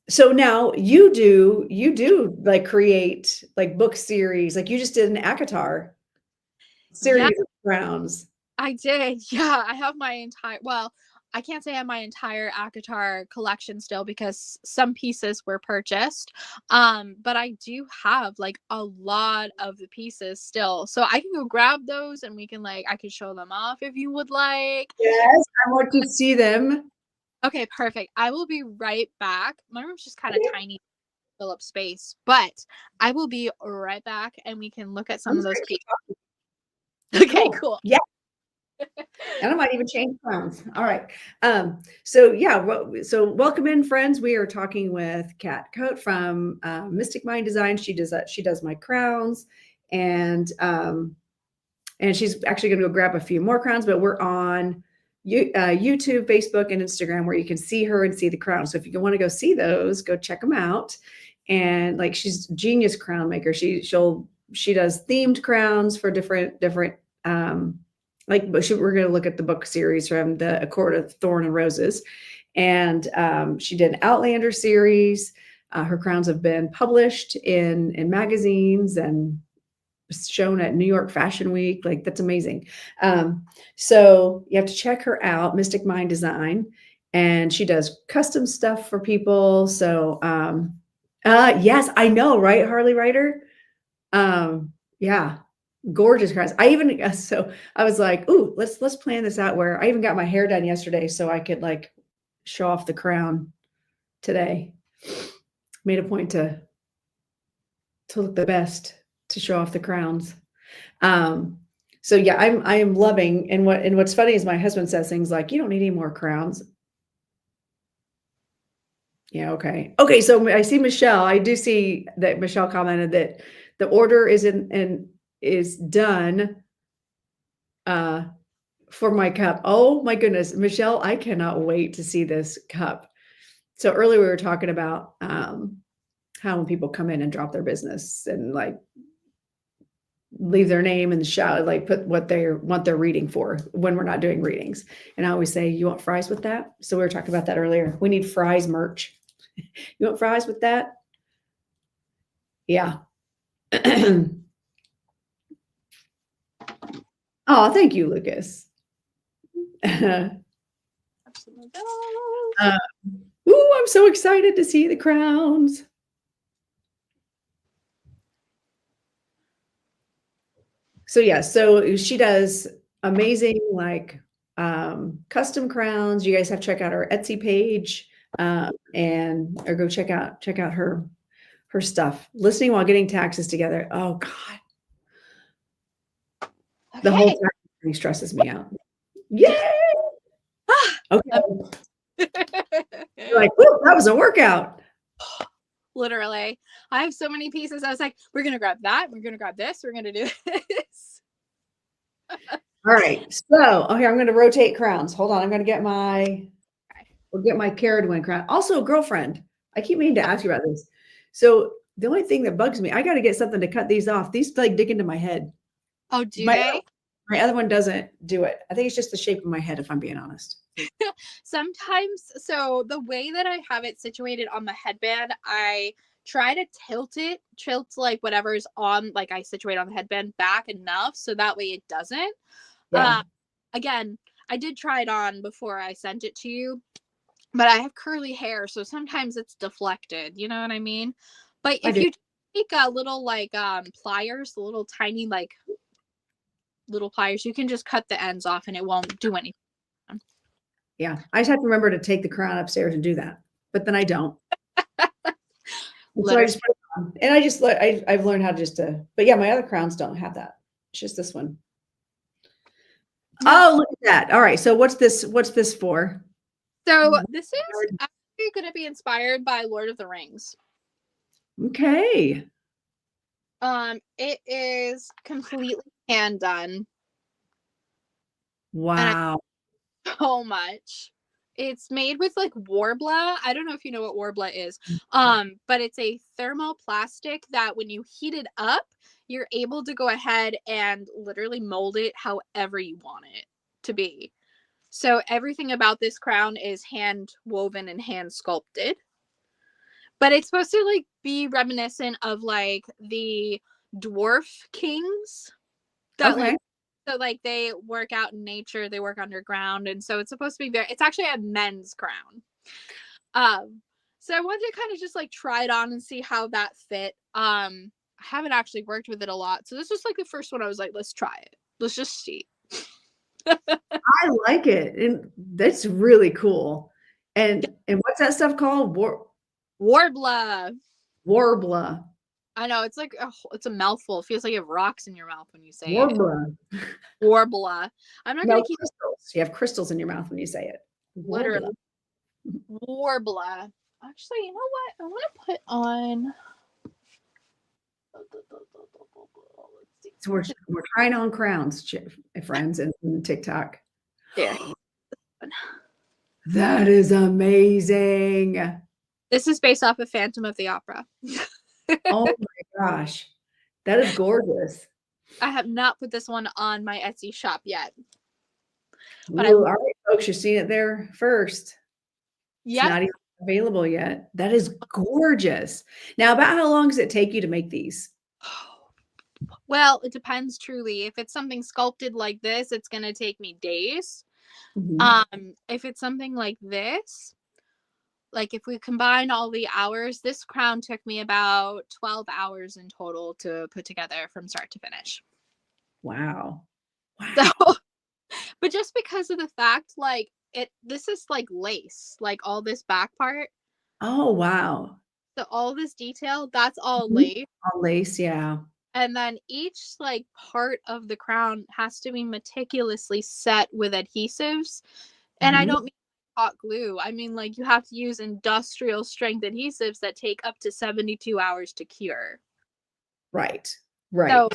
So now you do like create like book series, like you just did an ACOTAR Yeah, series of crowns. I did. Yeah, I have my entire, well, I can't say I have my entire ACOTAR collection still because some pieces were purchased. But I do have like a lot of the pieces still. So I can go grab those and we can like I can show them off if you would like. Yes, I want to see them. Okay, perfect. I will be right back. My room's just kind of tiny, fill up space, but I will be right back and we can look at some I'm of those sorry. pieces. Okay, Cool. cool. Yeah. And I might even change crowns. All right. So yeah, so welcome in, friends. We are talking with Kat Cote from Mystic Myne Design. She does that. She does my crowns, and she's actually going to go grab a few more crowns. But we're on YouTube, Facebook, and Instagram where you can see her and see the crowns. So if you want to go see those, go check them out. And like she's a genius crown maker. She does themed crowns for different we're going to look at the book series from the A Court of Thorn and Roses, and she did an Outlander series. Her crowns have been published in magazines and shown at New York Fashion Week. Like that's amazing. So you have to check her out, Mystic Myne Design, and she does custom stuff for people. So yes, I know, right, Harley Ryder? Yeah, gorgeous crowns. I even so I was like, "Ooh, let's plan this out." Where I even got my hair done yesterday so I could like show off the crown today. Made a point to look the best to show off the crowns. So yeah, I am loving, and what's funny is my husband says things like, "You don't need any more crowns." Yeah, okay. Okay, so I see Michelle. I do see that Michelle commented that the order is in and is done uh for my cup. Oh my goodness, Michelle, I cannot wait to see this cup. So earlier we were talking about how when people come in and drop their business and like leave their name in the shout, like put what they want their reading for when we're not doing readings. And I always say, you want fries with that? So we were talking about that earlier. We need fries merch. You want fries with that? Yeah. Oh, thank you, Lucas. Absolutely. Ooh, I'm so excited to see the crowns. So yeah, so she does amazing like custom crowns. You guys have to check out our Etsy page and or go check out her stuff. Listening while getting taxes together. Oh God, the whole Okay. tax thing stresses me out. Yay! Okay, you're like, whoop, that was a workout. Literally. I have so many pieces. I was like, we're going to grab that. We're going to grab this. We're going to do this. All right. So, oh, here I'm going to rotate crowns. Hold on. I'm going to get my, we'll get my carrot win crown. Also, girlfriend, I keep meaning to ask you about this. So the only thing that bugs me, I got to get something to cut these off. These like dig into my head. Oh, do My, they? my other one doesn't do it. I think it's just the shape of my head, if I'm being honest. Sometimes, so the way that I have it situated on the headband, I try to tilt like whatever's on, like I situate on the headband back enough so that way it doesn't. Yeah. Again, I did try it on before I sent it to you, but I have curly hair, so sometimes it's deflected. You know what I mean? But I if do. you take a little like pliers, the little tiny like little pliers, you can just cut the ends off and it won't do anything. Yeah. I just have to remember to take the crown upstairs and do that. But then I don't. And so I Literally. just put it on. And I just I've learned how to just but yeah, my other crowns don't have that. It's just this one. Yeah. Oh, look at that. All right. So what's this for? So this is actually going to be inspired by Lord of the Rings. Okay. It is completely hand done. And Wow. I so much. It's made with like Warbla. I don't know if you know what Warbla is. But it's a thermoplastic that when you heat it up, you're able to go ahead and literally mold it however you want it to be. So everything about this crown is hand woven and hand sculpted. But it's supposed to like be reminiscent of like the dwarf kings that Okay. like they work out in nature, they work underground, and so it's supposed to be very, it's actually a men's crown. So I wanted to kind of just like try it on and see how that fit. I haven't actually worked with it a lot, so this was like the first one I was like, let's try it, let's just see. I like it. And that's really cool. And what's that stuff called? Warbler. Warbler. I know it's like it's a mouthful. It feels like you have rocks in your mouth when you say it. Warbler. Warbler. I'm not No gonna keep crystals. You have crystals in your mouth when you say it. Warbler. literally Warbler. Actually, you know what? I want to put on. Let's see. So we're trying on crowns, friends, in TikTok. There. That is amazing. This is based off of Phantom of the Opera. Oh my gosh. That is gorgeous. I have not put this one on my Etsy shop yet. But Ooh, all right, folks, you're seeing it there first. It's yep. not even available yet. That is gorgeous. Now, about how long does it take you to make these? Well, it depends truly. If it's something sculpted like this, it's gonna take me days. If it's something like this, like if we combine all the hours, this crown took me about 12 hours in total to put together from start to finish. Wow. So, but just because of the fact, like this is like lace, like all this back part. Oh, wow. So all this detail, that's all Mhm. lace. All lace, yeah. And then each like part of the crown has to be meticulously set with adhesives. And I Mhm. don't mean hot glue. I mean, like, you have to use industrial strength adhesives that take up to 72 hours to cure. Right. So, Right.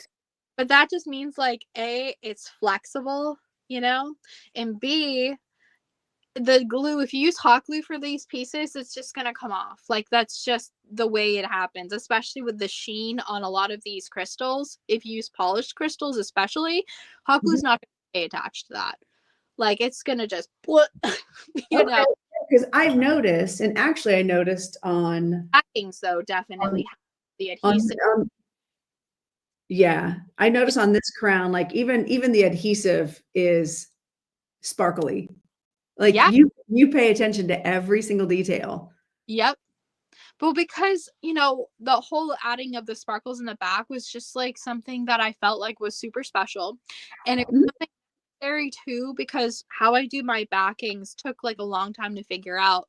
but that just means like A, it's flexible, you know, and B, the glue, if you use hot glue for these pieces, it's just gonna come off. Like that's just the way it happens, especially with the sheen on a lot of these crystals. If you use polished crystals, especially, hot Mhm. glue's not gonna stay attached to that. Like it's gonna just, you Okay. know, Because I've noticed, and actually I noticed backings though definitely on have the on, adhesive. yeah, I noticed on this crown, like even the adhesive is sparkly. Like Yeah, you pay attention to every single detail. yep. But because, you know, the whole adding of the sparkles in the back was just like something that I felt like was super special. And it was Mhm. something necessary too, because how I do my backings took like a long time to figure out.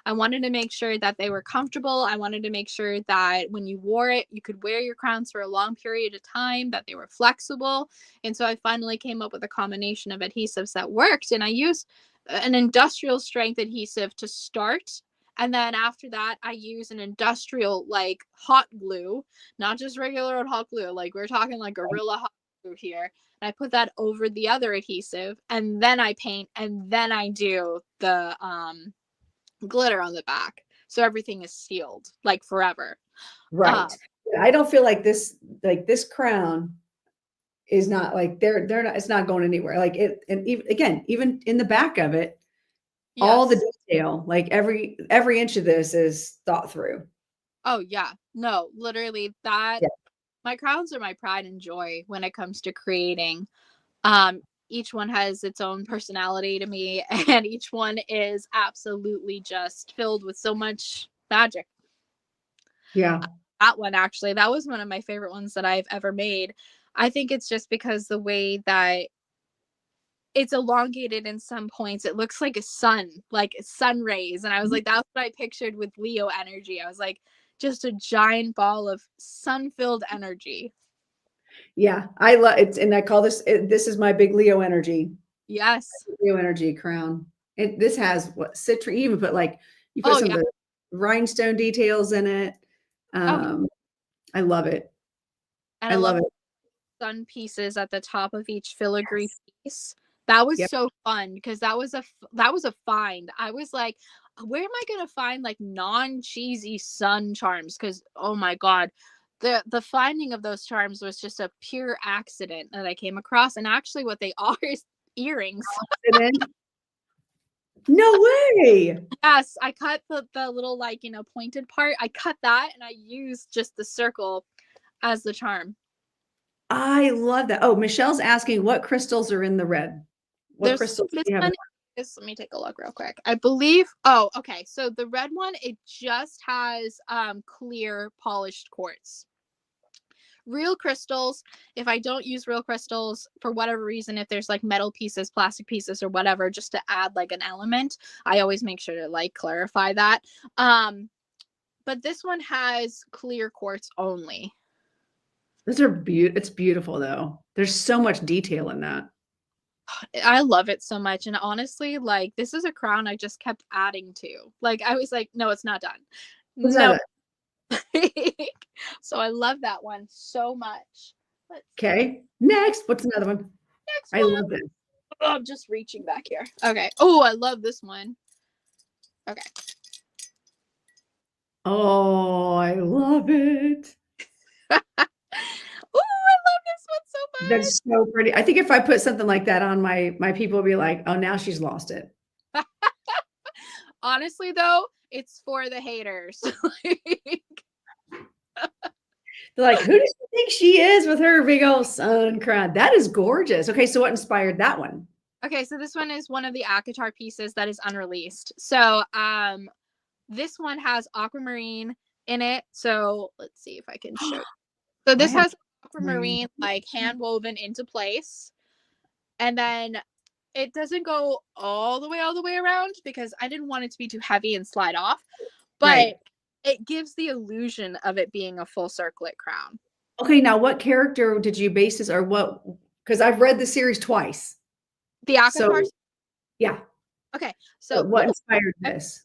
I wanted to make sure that they were comfortable. I wanted to make sure that when you wore it, you could wear your crowns for a long period of time, that they were flexible. And so I finally came up with a combination of adhesives that worked. And I used an industrial strength adhesive to start, and then after that, I use an industrial like hot glue, not just regular old hot glue. Like we're talking like Gorilla hot glue here. And I put that over the other adhesive, and then I paint, and then I do the glitter on the back. So everything is sealed like forever. Right. I don't feel like this crown is not like they're not, it's not going anywhere. Like it, and even again, even in the back of it, all the Yes. detail, like every inch of this is thought through. Oh yeah. No, literally that, Yeah. my crowns are my pride and joy when it comes to creating. Um, each one has its own personality to me, and each one is absolutely just filled with so much magic. Yeah. That one, actually, that was one of my favorite ones that I've ever made. I think it's just because the way that it's elongated in some points, it looks like a sun, like sun rays. And I was Mhm. like, that's what I pictured with Leo energy. I was like, just a giant ball of sun filled energy. Yeah. I love it. And I call this is my big Leo energy. Yes. Leo energy crown. This has what citrus, you even put like, you put Oh, some of yeah. the rhinestone details in it. Oh, Um, I love it. and I I love love it. sun pieces at the top of each filigree Yes. piece. That was Yep. so fun because that was a find. I was like, where am I gonna find like non-cheesy sun charms? Because oh my god, the finding of those charms was just a pure accident that I came across. And actually, what they are is earrings. Accident. No way. Yes, I cut the little like pointed part. I cut that and I used just the circle as the charm. I love that. Oh, Michelle's asking what crystals are in the red. What There's crystals do this you have in one is, let me take a look real quick. I believe, oh, okay. So the red one, it just has clear polished quartz. Real crystals, if I don't use real crystals for whatever reason, if there's like metal pieces, plastic pieces or whatever, just to add like an element, I always make sure to like clarify that. But this one has clear quartz only. those are beautiful. It's beautiful though. There's so much detail in that. I love it so much. And honestly, like this is a crown I just kept adding to. Like I was like, no, it's not done. What's that? No. So I love that one so much. Let's see. Okay. Next. What's another one? Next I one. love this. Oh, I'm just reaching back here. Okay. Oh, I love this one. Okay. Oh, I love it. Oh, I love this one so That's so pretty. I think if I put something like that on my people will be like, oh, now she's lost it. much. Honestly, though, it's for the haters. Like, They're like, who does she think she is with her big old sun crown? That is gorgeous. Okay, so what inspired that one? okay, so this one is one of the Akatar pieces that is unreleased. So, this one has aquamarine in it. So let's see if I can show. So I this have has green. aquamarine like hand woven into place. And then it doesn't go all the way around because I didn't want it to be too heavy and slide off, but Right. it gives the illusion of it being a full circlet crown. Okay, now what character did you base this or what? Because I've read the series twice. The So Akatar, yeah. Okay, so What inspired this?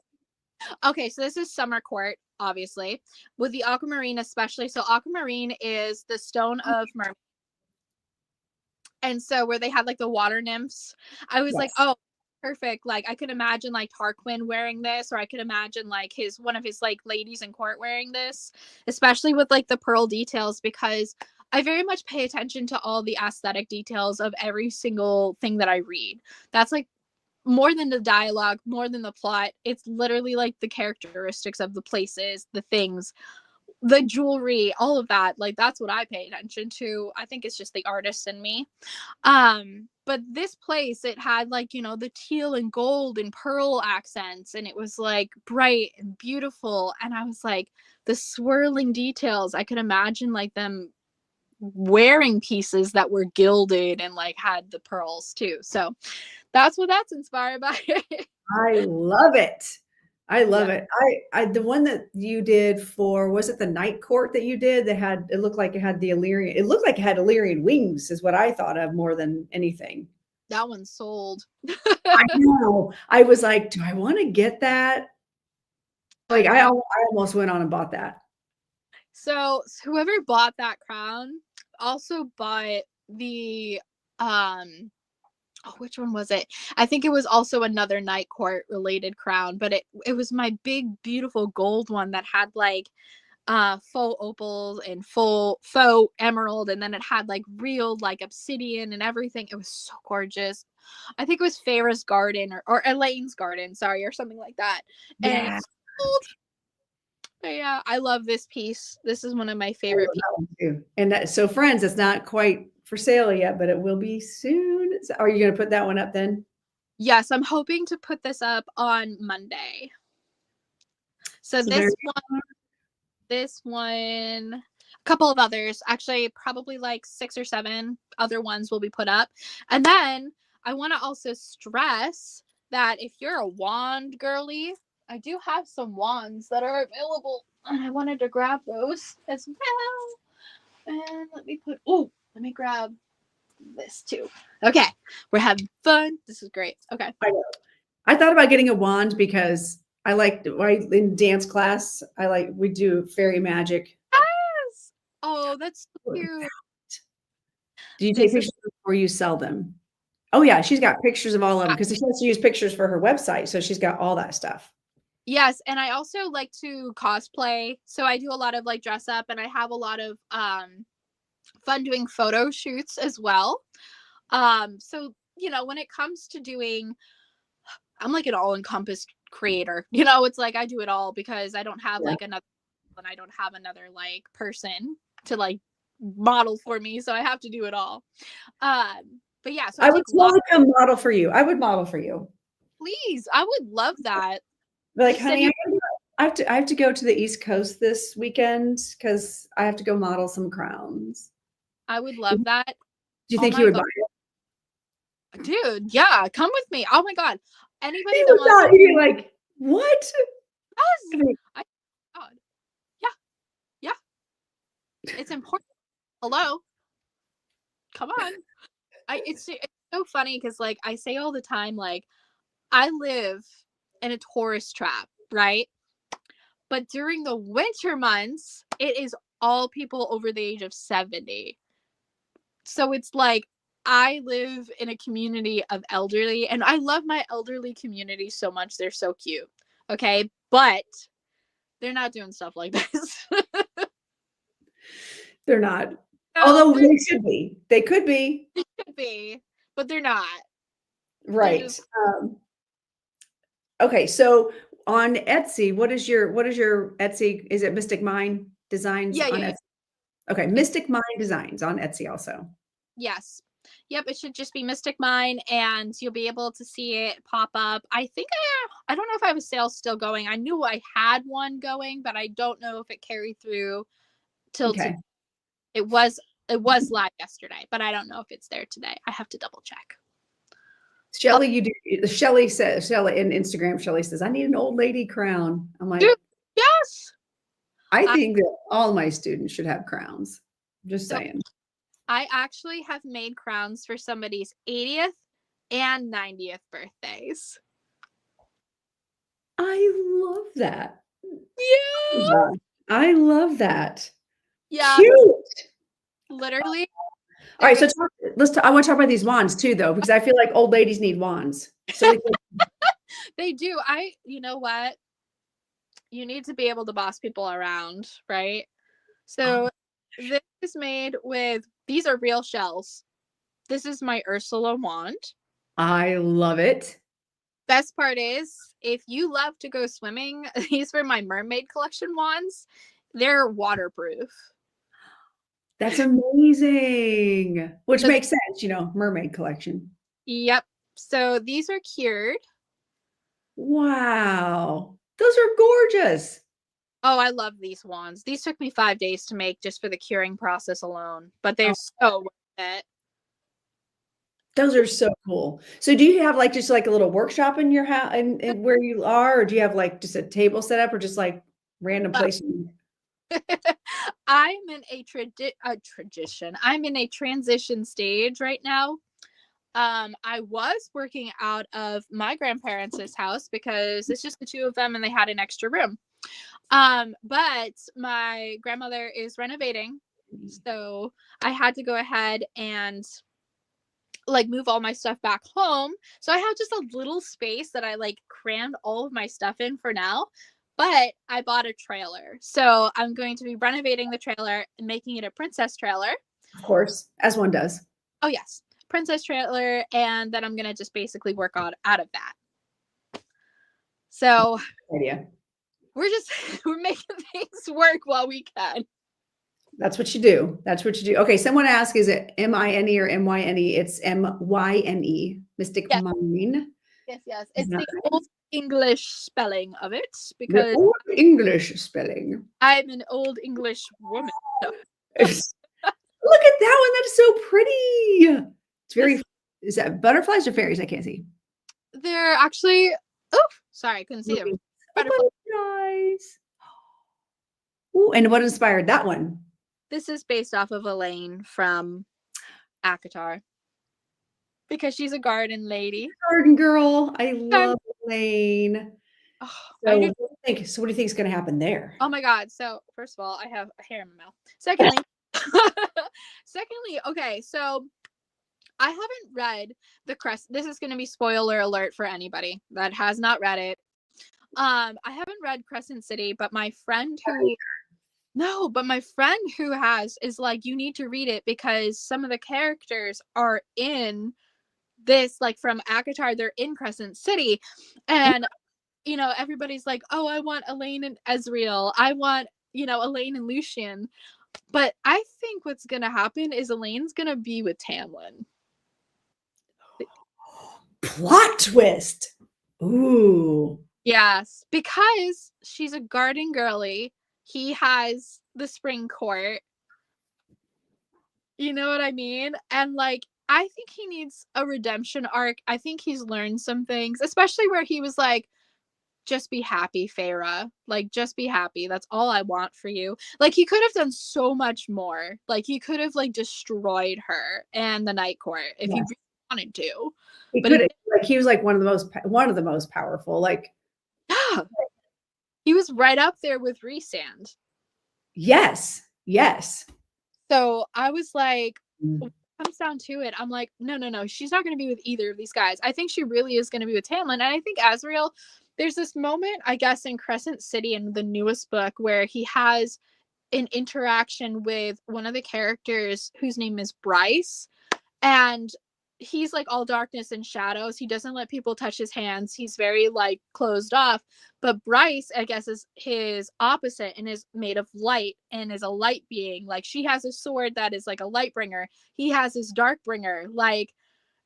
okay, so this is summer court, obviously, with the aquamarine especially. So aquamarine is the stone of mermaid, and so where they had like the water nymphs, I was like, Yes. oh, perfect. Like I could imagine like Tarquin wearing this, or I could imagine like his one of his like ladies in court wearing this, especially with like the pearl details, because I very much pay attention to all the aesthetic details of every single thing that I read. That's like more than the dialogue, more than the plot. It's literally like the characteristics of the places, the things, the jewelry, all of that. Like that's what I pay attention to. I think it's just the artist in me. But this place, it had like, you know, the teal and gold and pearl accents, and it was like bright and beautiful. And I was like, the swirling details, I could imagine like them wearing pieces that were gilded and like had the pearls too. So that's what that's inspired by. I love it. I love Yeah, it. The one that you did for, was it the night court that you did that had, it looked like it had the Illyrian, it looked like it had Illyrian wings is what I thought of more than anything. that one's sold. I know. I was like, do I want to get that? Like I know. I almost went on and bought that. So whoever bought that crown also bought the oh, which one was it? I think it was also another night court related crown, but it was my big beautiful gold one that had like faux opals and full faux emerald, and then it had like real like obsidian and everything. It was so gorgeous. I think it was Farah's garden, or Elaine's garden, sorry, or something like that. And Yeah. yeah, I love this piece. This is one of my I love favorite pieces. that one too. And that, so friends, it's not quite for sale yet, but it will be soon. Are you going to put that one up then? Yes, I'm hoping to put this up on Monday. So So there, this one, a couple of others, actually probably like 6 or 7 other ones will be put up. And then I want to also stress that if you're a wand girly, I do have some wands that are available, and I wanted to grab those as well. And let me grab this too. Okay, we're having fun. This is great. Okay. I know. I thought about getting a wand because in dance class, we do fairy magic. Yes. Oh, that's so cute. Do you take This is pictures before you sell them? Oh yeah, she's got pictures of all of them because she has to use pictures for her website, so she's got all that stuff. yes, and I also like to cosplay. So I do a lot of like dress up, and I have a lot of fun doing photo shoots as well. So you know, when it comes to doing, I'm like an all-encompassed creator. You know, it's like I do it all because I don't have Yeah. like another, and I don't have another like person to like model for me, so I have to do it all. But yeah, so I I would take lots. totally come model for you. I would model for you. Please, I would love that. Be like, Just send honey, me. I have to go to the East Coast this weekend because I have to go model some crowns. I would Do love that. you Oh think you my would god, buy it? dude, yeah, come with me. Oh my god, He anybody that was wants to, not, you'd be like, what? I yes, mean, I god, yeah, yeah, it's important. Hello, come on. It's so funny because like I say all the time, like I live in a tourist trap, right? But during the winter months, it is all people over the age of 70. So it's like I live in a community of elderly, and I love my elderly community so much. They're so cute. Okay. But they're not doing stuff like this. they're not. No, Although they they should be. They could be. could be, but they're not. They're Right. just, Okay, so on Etsy, what is your Etsy? Is it Mystic Mind Designs yeah, on yeah, yeah. Etsy? Okay, It's, Mystic Mind Designs on Etsy also. yes. Yep, it should just be Mystic Mine, and you'll be able to see it pop up. I think I don't know if I have a sale still going. I knew I had one going, but I don't know if it carried through till Okay. today. It was live yesterday, but I don't know if it's there today. I have to double check. Oh, Shelly, you do. Shelly in Instagram, Shelly says, I need an old lady crown. I'm dude, like, yes. I I, think that all my students should have crowns. Just so saying. I actually have made crowns for somebody's 80th and 90th birthdays. I love that. Yeah. Yeah. I love that. Yeah, Cute. literally, All they're right, gonna so I want to talk about these wands too, though, because I feel like old ladies need wands. So like, they do. You know what? You need to be able to boss people around, right? So this is made with these are real shells. This is my Ursula wand. I love it. Best part is, if you love to go swimming, these were my mermaid collection wands. They're waterproof. That's amazing. Which So, makes sense, mermaid collection. yep. So these are cured. Wow. Those are gorgeous. Oh, I love these wands. These took me 5 days to make just for the curing process alone, but they're Oh, so worth it. those are so cool. So do you have like just like a little workshop in your house and where you are, or do you have like just a table set up or just like random place? I'm in a tradition. I'm in a transition stage right now. I was working out of my grandparents' house because it's just the two of them and they had an extra room. But my grandmother is renovating, so I had to go ahead and like move all my stuff back home. So I have just a little space that I like crammed all of my stuff in for now. But I bought a trailer. So I'm going to be renovating the trailer and making it a princess trailer. Of course, as one does. Oh yes, princess trailer, and then I'm going to just basically work out of that. So Idea. we're making things work while we can. That's what you do. That's what you do. Okay, someone asked, is it Mine or Myne? It's Myne, Mystic Yes, Mine. yes, yes. Is It's that the right? old English spelling of it The because old English spelling. I'm an old English woman. So Look at that one. That is so pretty. It's this very, is that butterflies or fairies? I can't see. they're actually oh sorry, I couldn't see them. Oh, Butterfly. butterflies. Ooh, and what inspired that one? This is based off of Elaine from Akatar because she's a garden lady. Garden girl. I Um, love Elaine. oh, So I do. what do you think? So what do you think is going to happen there? Oh my god. So first of all, I have a hair in my mouth. Secondly, secondly, okay, so I haven't read the Crest. This is going to be spoiler alert for anybody that has not read it. I haven't read Crescent City, but my friend who no, but my friend who has is like, you need to read it because some of the characters are in this, like from Akatar, they're in Crescent City. And, everybody's like, oh, I want Elaine and Ezreal. I want, Elaine and Lucian. But I think what's going to happen is Elaine's going to be with Tamlin. Plot twist. Ooh. Yes, because she's a garden girly. He has the spring court. You know what I mean? And like, I think he needs a redemption arc. I think he's learned some things, especially where he was like, just be happy, Feyre. Like, just be happy. That's all I want for you. Like, he could have done so much more. Like, he could have like destroyed her and the Night Court if he Yeah. really wanted to. He But he, could have, like, he was like one of the most powerful. Like, yeah, he was right up there with Rhysand. yes, yes. So I was like, Mm. when it comes down to it, I'm like, no, no, no, she's not going to be with either of these guys. I think she really is going to be with Tamlin. And I think Azriel, there's this moment, I guess, in Crescent City in the newest book where he has an interaction with one of the characters whose name is Bryce. And he's like all darkness and shadows. He doesn't let people touch his hands. He's very like closed off. But Bryce, I guess, is his opposite and is made of light and is a light being. Like she has a sword that is like a light bringer. He has his dark bringer. Like,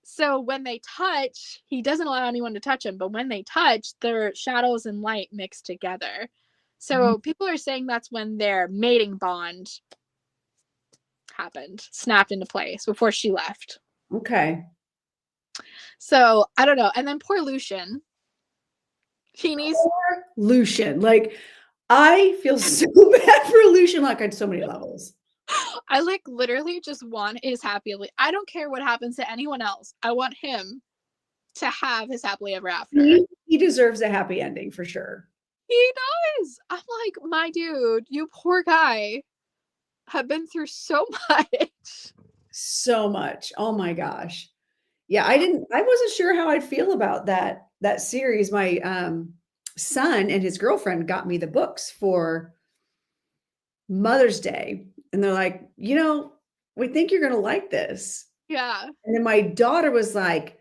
so when they touch, he doesn't allow anyone to touch him. But when they touch, their shadows and light mix together. So people are saying that's when their mating bond happened, snapped into place before she left. Okay. So I don't know. And then poor Lucian. He needs Poor Lucian. Like, I feel so bad for Lucian, like on so many levels. I like literally just want his happy. I don't care what happens to anyone else. I want him to have his happily ever after. He deserves a happy ending for sure. He does. I'm like, my dude, you poor guy, have been through so much. So much. Oh my gosh. Yeah, I wasn't sure how I'd feel about that series. My son and his girlfriend got me the books for Mother's Day, and they're like, we think you're gonna like this. Yeah. And then my daughter was like,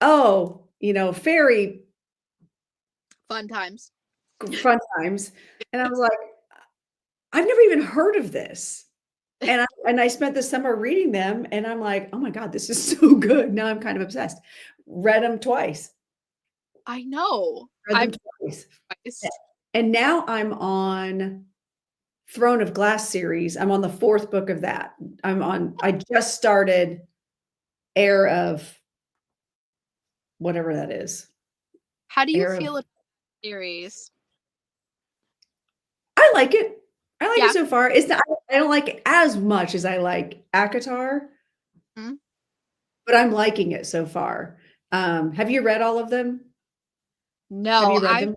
oh, fairy Fun times. fun times. And I was like, I've never even heard of this. And I spent the summer reading them, and I'm like, oh my God, this is so good. Now I'm kind of obsessed. Read them twice. I know. Read them twice. Twice. And now I'm on Throne of Glass series. I'm on the 4th book of that. I just started Heir of whatever that is. How do you Heir feel of about the series? I like it. I like Yeah. it so far. It's not I don't like it as much as I like ACOTAR, Mhm. but I'm liking it so far. Have you read all of them? Have No, you read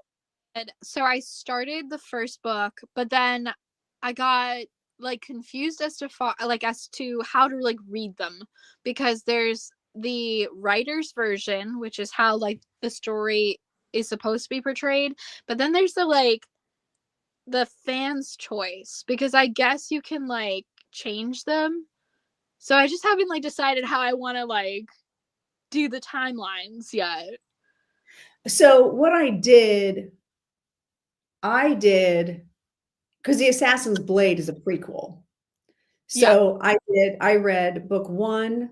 them? so I started the first book, but then I got like confused as to how to like read them because there's the writer's version, which is how like the story is supposed to be portrayed, but then there's the fans' choice because I guess you can like change them. So I just haven't like decided how I want to like do the timelines yet. So what I did because The Assassin's Blade is a prequel. Yeah. So I read book 1,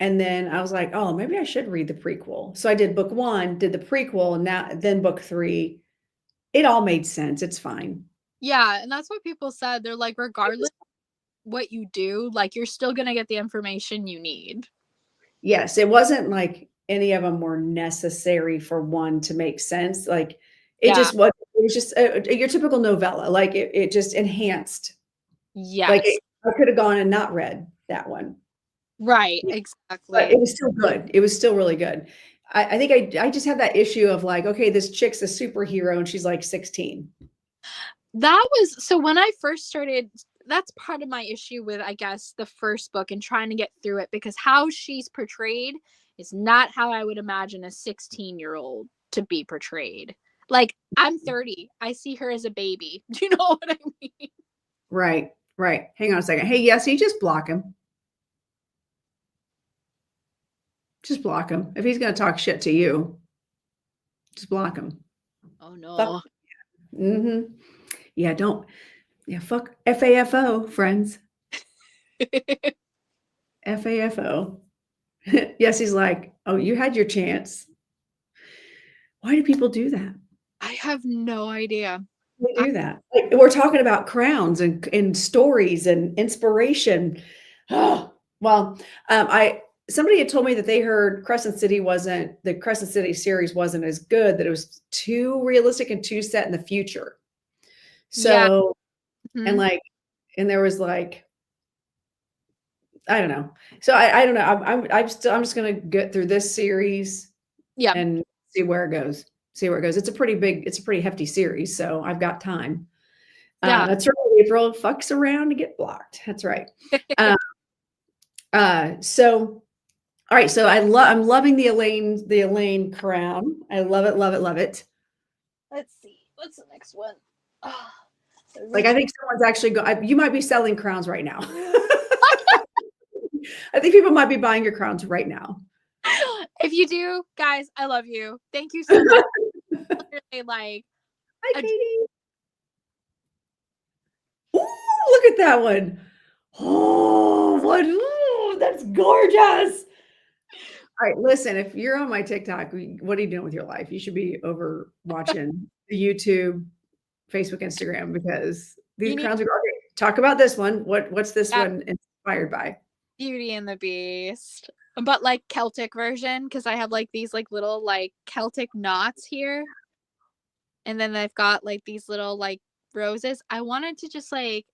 and then I was like, "Oh, maybe I should read the prequel." So I did book 1, did the prequel, and then book 3. It all made sense. It's fine. Yeah, and that's what people said. They're like, regardless what you do, like you're still gonna get the information you need. Yes, it wasn't like any of them were necessary for one to make sense. Like Yeah. it was just your typical novella. Like it just enhanced. Like Yes. I could have gone and not read that one. Right. But it Exactly. was still good. It was still really good. I think I just have that issue of like, okay, this chick's a superhero and she's like 16. That was so when I first started. That's part of my issue with, I guess, the first book and trying to get through it because how she's portrayed is not how I would imagine a 16-year-old to be portrayed. Like, I'm 30. I see her as a baby. Do you know what I mean? Right, right. Hang on a second. Hey, yes, you just block him. Just block him. If he's gonna talk shit to you, just block him. Oh Fuck. no. Mm-hmm. Yeah, don't. Yeah, fuck FAFO, friends. FAFO. Yes, he's like, oh, you had your chance. Why do people do that? I have no idea. They I, do that. Like, we're talking about crowns and stories and inspiration. Oh, well, I somebody had told me that they heard the Crescent City series wasn't as good, that it was too realistic and too set in the future. yeah. So, and Mhm. like, and there was like, I don't know. So I don't know. I'm just gonna get through this series Yeah. and see where it goes. See where it goes. It's a pretty hefty series, so I've got time. Yeah. That's right. April fucks around to get blocked. That's right. Uh, so all right. So I'm loving the Elaine crown. I love it, love it, love it. Let's see. What's the next one? Oh, the Like I rich. think someone's actually you might be selling crowns right now. I think people might be buying your crowns right now. If you do, guys, I love you. Thank you so much. Literally, like, Hi, a, Katie. Ooh, look at that one. Oh, what? Ooh, that's gorgeous. All right, listen, if you're on my TikTok, what are you doing with your life? You should be over watching the YouTube, Facebook, Instagram, because these you need crowns are okay. Talk about this one. What's this that one inspired by? Beauty and the Beast, but like Celtic version because I have like these like little like Celtic knots here, and then I've got like these little like roses. I wanted to just like,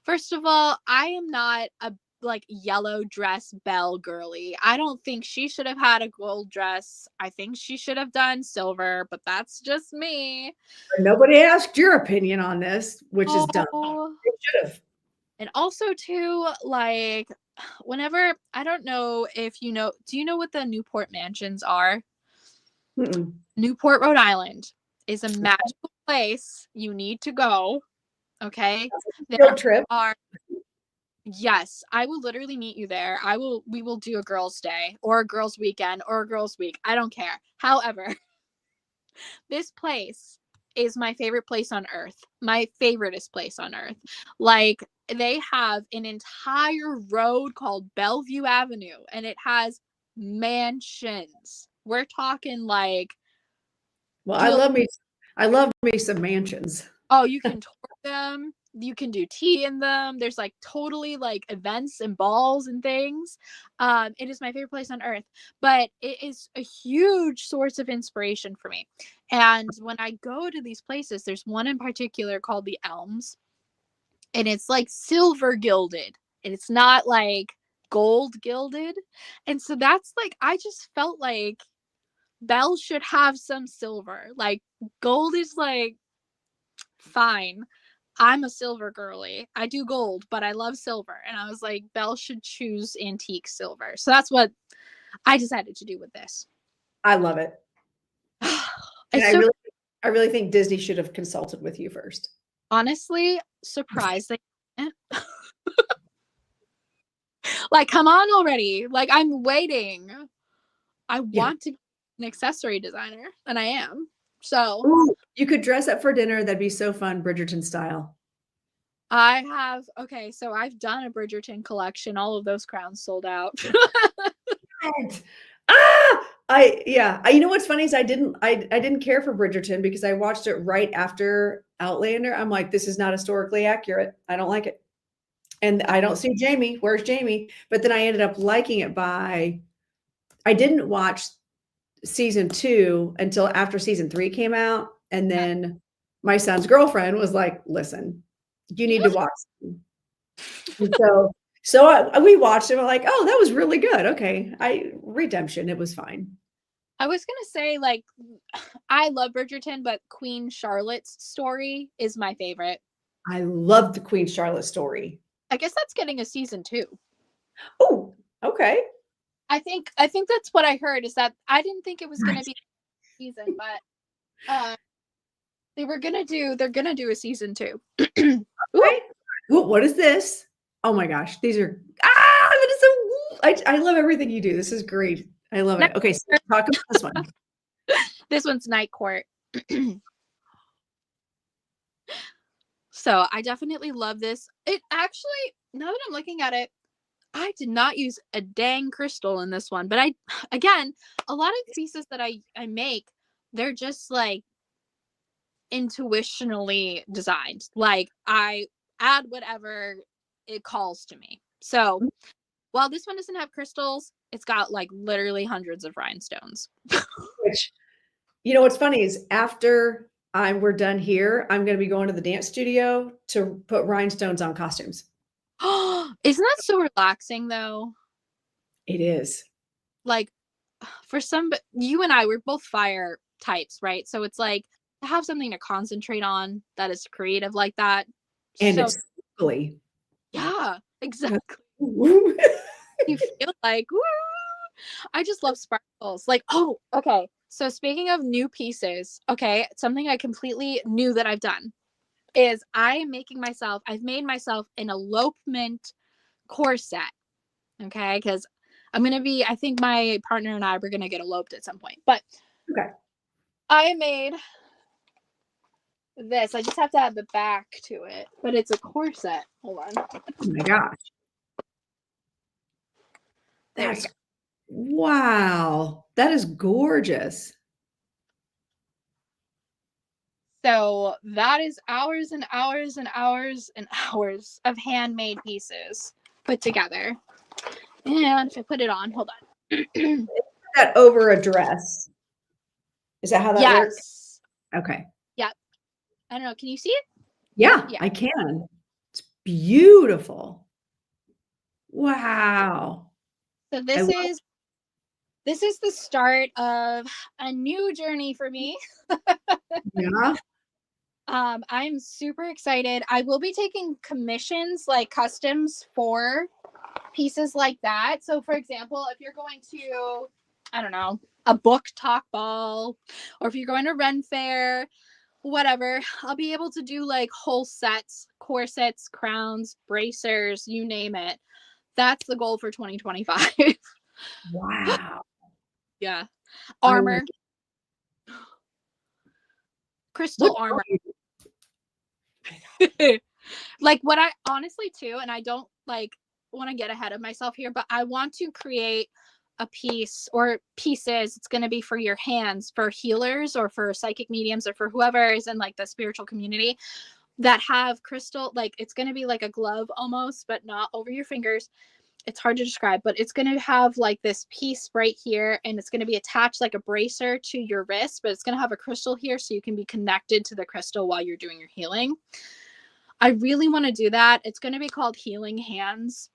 first of all, I am not a like yellow dress Belle girly. I don't think she should have had a gold dress. I think she should have done silver, but that's just me. Nobody asked your opinion on this, which is dumb. Oh, They should have. and also too, like whenever I don't know if you know, do you know what the Newport mansions are? Mm-mm. Newport, Rhode Island is a magical place you need to go. Okay. Field There trip. are, yes, I will literally meet you there. We will do a girls' day or a girls' weekend or a girls' week. I don't care. However, this place is my favorite place on earth. My favoriteest place on earth. Like, they have an entire road called Bellevue Avenue, and it has mansions. We're talking like, Well, you'll, I love me some mansions. oh, you can tour them. You can do tea in them. There's like totally like events and balls and things. It is my favorite place on earth, but it is a huge source of inspiration for me. And when I go to these places, there's one in particular called the Elms, and it's like silver gilded, and it's not like gold gilded. And so that's like, I just felt like Belle should have some silver. Like, gold is like fine. I'm a silver girly. I do gold, but I love silver. And I was like, Belle should choose antique silver. So that's what I decided to do with this. I love it. And It's so I really think Disney should have consulted with you first. honestly surprised that like, come on already. Like, I'm waiting. I Yeah. want to be an accessory designer, and I am. So Ooh, you could dress up for dinner. That'd be so fun, Bridgerton style. I have, okay, so I've done a Bridgerton collection. All of those crowns sold out. Ah, you know what's funny is I didn't care for Bridgerton because I watched it right after Outlander. I'm like, this is not historically accurate. I don't like it. And I don't see Jamie. Where's Jamie? But then I ended up liking it I didn't watch season 2 until after season 3 came out. And then my son's girlfriend was like, listen, you need to watch. And we watched it. We're like, oh, that was really good. Okay. Redemption. It was fine. I was gonna say, like, I love Bridgerton, but Queen Charlotte's story is my favorite. I love the Queen Charlotte story. I guess that's getting a season 2. Oh, okay. I think that's what I heard, is that I didn't think it was gonna be a season, but they're gonna do a season 2. Okay. Ooh, what is this? Oh my gosh, these are that is so. I love everything you do. This is great. I love it. Okay, so talk about this one. This one's Night Court. So I definitely love this. It actually, now that I'm looking at it, I did not use a dang crystal in this one, but again, a lot of pieces that I make, they're just like intuitionally designed. Like, I add whatever it calls to me. So while this one doesn't have crystals, it's got like literally hundreds of rhinestones. Which, you know, what's funny is after we're done here, I'm going to be going to the dance studio to put rhinestones on costumes. Isn't that so relaxing though? It is. Like, for you and I, we're both fire types, right? So it's like to have something to concentrate on that is creative like that. And So it's silly. yeah, exactly. Woo. You feel like, woo! I just love sparkles. Like, oh, okay. So speaking of new pieces, okay, something I completely new that I've done is I've made myself an elopement corset. Okay, because I think my partner and I were gonna get eloped at some point. But Okay. I made this. I just have to add the back to it, but it's a corset. Hold on. Oh my gosh. That's wow. That is gorgeous. So that is hours and hours and hours and hours of handmade pieces put together. And if I put it on, hold on. That over a dress. Is that how that works? Yes. Okay. Yep. I don't know. Can you see it? Yeah, Yeah. I can. It's beautiful. Wow. So I love this is the start of a new journey for me. yeah. I'm super excited. I will be taking commissions, like customs for pieces like that. So, for example, if you're going to, I don't know, a book talk ball, or if you're going to Ren Fair, whatever, I'll be able to do like whole sets, corsets, crowns, bracers, you name it. That's the goal for 2025. Wow. Yeah. I like Armor, what crystal are armor. you Like what I honestly too, and I don't like want to get ahead of myself here, but I want to create a piece or pieces. It's going to be for your hands, for healers or for psychic mediums or for whoever is in like the spiritual community that have crystal, like it's going to be like a glove almost, but not over your fingers. It's hard to describe, but it's going to have like this piece right here, and it's going to be attached like a bracer to your wrist, but it's going to have a crystal here so you can be connected to the crystal while you're doing your healing. I really want to do that. It's going to be called Healing Hands.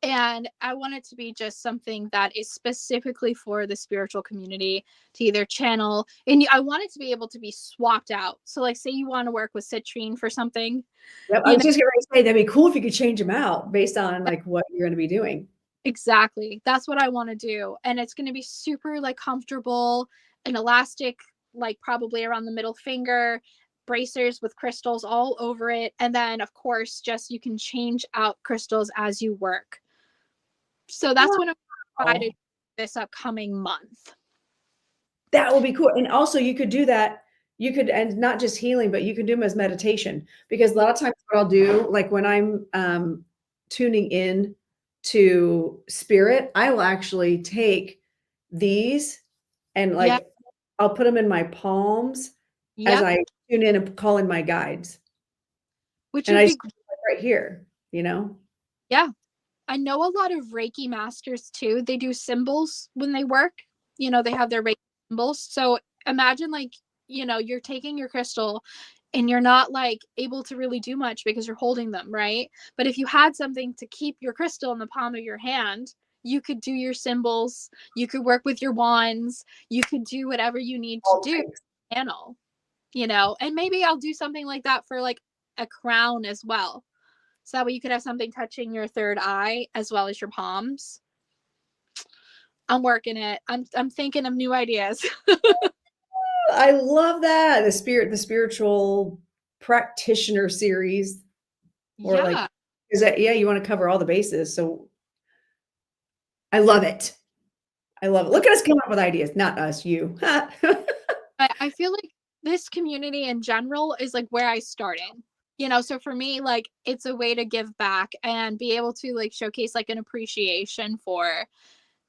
And I want it to be just something that is specifically for the spiritual community to either channel. And I want it to be able to be swapped out. So, like, say you want to work with citrine for something, Yep, I you was know, just gonna say that'd be cool if you could change them out based on, like, what you're gonna be doing. exactly. That's what I want to do. And it's going to be super like comfortable and elastic, like probably around the middle finger, bracers with crystals all over it. And then, of course, just you can change out crystals as you work. So that's what I'm going to try to do Wow. this upcoming month. That would be cool, and also you could do that you could and not just healing, but you can do them as meditation, because a lot of times what I'll do, like, when I'm, tuning in to spirit, I will actually take these and, Yeah. like, I'll put them in my palms as Yep. I tune in and call in my guides, Which and would I be, just like right here, you know? yeah. I know a lot of Reiki masters too. They do symbols when they work. You know, they have their Reiki symbols. So imagine like, you're taking your crystal and you're not like able to really do much because you're holding them, right? But if you had something to keep your crystal in the palm of your hand, you could do your symbols, you could work with your wands, you could do whatever you need to All do, things. channel, and maybe I'll do something like that for like a crown as well. So that way you could have something touching your third eye as well as your palms. I'm working it. I'm thinking of new ideas. I love that, the spiritual practitioner series, or, like, Yeah. is that yeah, you wanna cover all the bases, so I love it. I love it. Look at us coming up with ideas, not us, you. I feel like this community in general is like where I started. So for me, like it's a way to give back and be able to like showcase like an appreciation for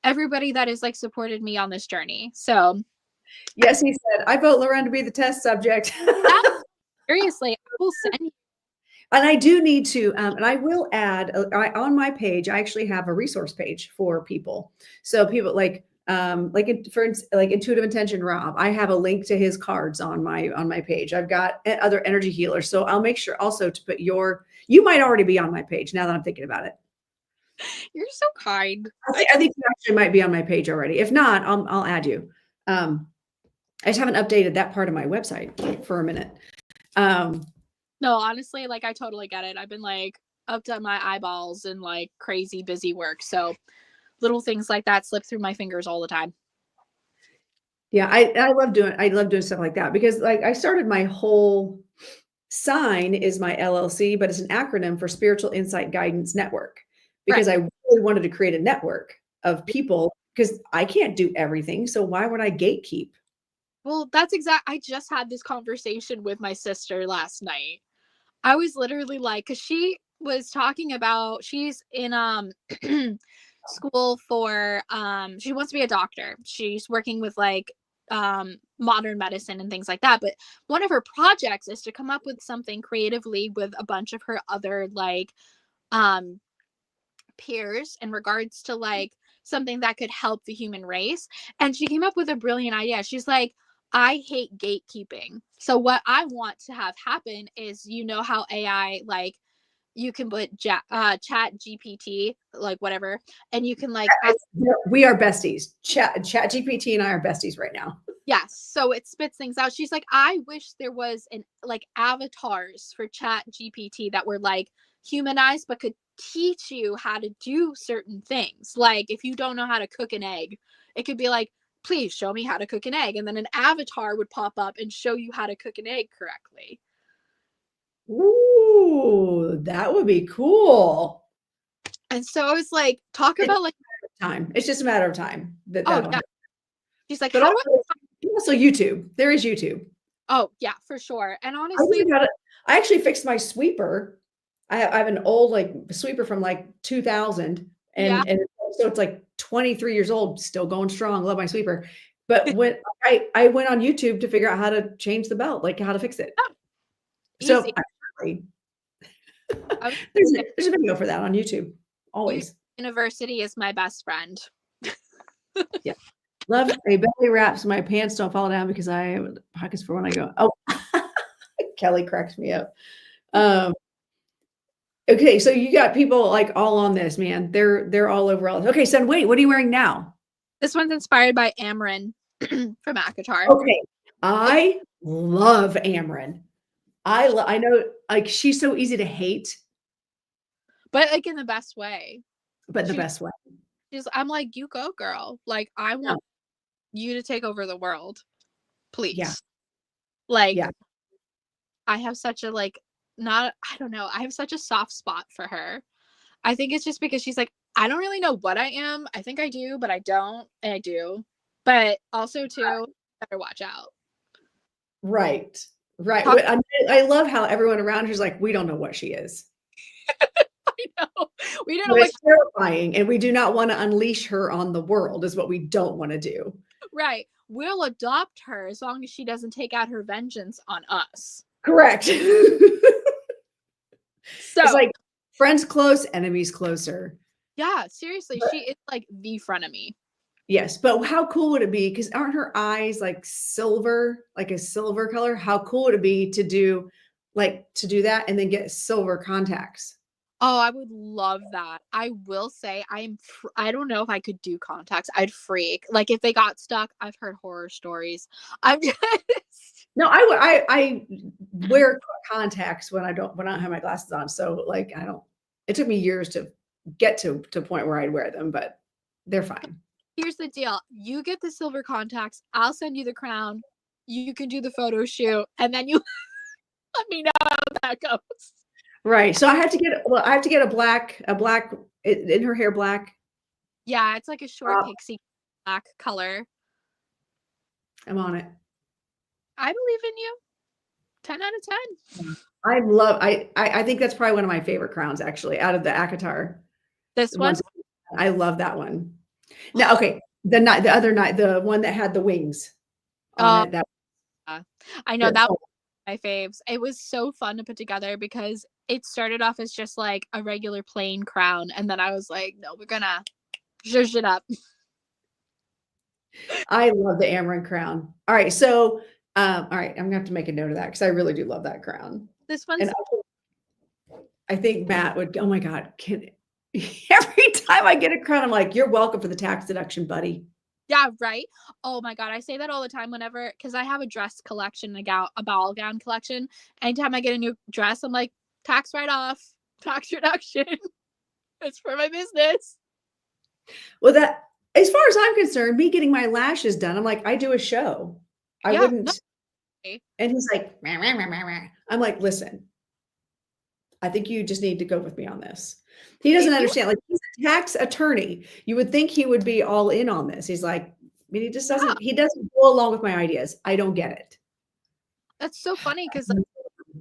everybody that has like supported me on this journey. So Yes, he said, "I vote Lauren to be the test subject." that seriously, I will send you. And I do need to, and I will add, on my page, I actually have a resource page for people. So people like Intuitive Intention Rob, I have a link to his cards on my page. I've got other energy healers. So I'll make sure also to put you might already be on my page now that I'm thinking about it. You're so kind. I think you actually might be on my page already. If not, I'll add you. Um, I just haven't updated that part of my website for a minute. Um, No, honestly, like I totally get it. I've been like up to my eyeballs in like crazy busy work. So little things like that slip through my fingers all the time. yeah, I love doing stuff like that, because like I started my whole sign is my LLC, but it's an acronym for Spiritual Insight Guidance Network, Right. because I really wanted to create a network of people, because I can't do everything. So why would I gatekeep? Well, I just had this conversation with my sister last night. I was literally like, cuz she was talking about she's in school for she wants to be a doctor. She's working with like modern medicine and things like that, but one of her projects is to come up with something creatively with a bunch of her other like um peers in regards to like something that could help the human race. And she came up with a brilliant idea. She's like, I hate gatekeeping. So what I want to have happen is how AI like you can put chat GPT, like whatever, and you can like We are besties. Chat GPT and I are besties right now. yes, so it spits things out. She's like, I wish there was an like avatars for chat GPT that were like humanized but could teach you how to do certain things. Like if you don't know how to cook an egg, it could be like, please show me how to cook an egg, and then an avatar would pop up and show you how to cook an egg correctly. Ooh, that would be cool. And so I was like, talk about like Time. It's just a matter of time that oh that'll yeah. happen. She's like, But how do I also YouTube. There is YouTube. oh yeah, for sure. And I honestly, even got it. I actually fixed my sweeper. I have an old like sweeper from like 2000, yeah. and so it's like 23 years old, still going strong. Love my sweeper. But when I went on YouTube to figure out how to change the belt, like how to fix it. Easy. So actually, I was there's a video for that on YouTube. Always. University is my best friend. Yeah. Love a belly wrap so my pants don't fall down because I have pockets for when I go. Oh, Kelly cracks me up. Okay, so you got people like all on this, man. They're all over all this. Okay, son, wait, what are you wearing now? This one's inspired by Amryn from Akatar. Okay, I love Amryn. I know like she's so easy to hate, But like in the best way. but in the She, best way. I'm like, you go, girl. Like I Yeah, want you to take over the world, please. yeah, Like yeah. I have such a like not I don't know, I have such a soft spot for her. I think it's just because she's like, I don't really know what I am. I think I do, but I don't, and I do. But also too, better watch out. Right, right. Talk, I love how everyone around her's like, we don't know what she is. I know. We don't know But what it's terrifying, and we do not want to unleash her on the world, is what we don't want to do. right. We'll adopt her as long as she doesn't take out her vengeance on us. Correct. So It's like friends close, enemies closer. yeah, seriously, she is like the frenemy. Yes, but how cool would it be? Because aren't her eyes like silver, like a silver color? How cool would it be to do that and then get silver contacts? Oh, I would love that. I will say I don't know if I could do contacts. I'd freak. Like if they got stuck, I've heard horror stories. I'm just No, I wear contacts when I don't have my glasses on. So like I don't. It took me years to get to a point where I'd wear them, but they're fine. here's the deal. You get the silver contacts. I'll send you the crown. You can do the photo shoot, and then you let me know how that goes. Right. So I have to get a black in her hair black. Yeah, it's like a short pixie black color. I'm on it. I believe in you. 10 out of 10. I think that's probably one of my favorite crowns actually out of the Akatar This one? ones. I love that one. Now, okay, the other night, the one that had the wings on it. That I know that was my faves. It was so fun to put together because it started off as just like a regular plain crown, and then I was like, no, we're gonna zhuzh it up. I love the Amaranth crown. All right, so all right, I'm gonna have to make a note of that because I really do love that crown. This one's And I think Matt would. Oh my God! Every time I get a crown, I'm like, "You're welcome for the tax deduction, buddy." yeah, right. Oh my God, I say that all the time whenever because I have a dress collection, a ball gown collection. Anytime I get a new dress, I'm like, tax write off, tax reduction. It's for my business. Well, that as far as I'm concerned, me getting my lashes done, I'm like, I do a show. I Yeah, wouldn't. no. And he's like, "Meh, meh, meh, meh, meh." I'm like, listen, I think you just need to go with me on this. He doesn't understand. Like he's a tax attorney. You would think he would be all in on this. He's like, but he just doesn't. He doesn't go along with my ideas. I don't get it. That's so funny because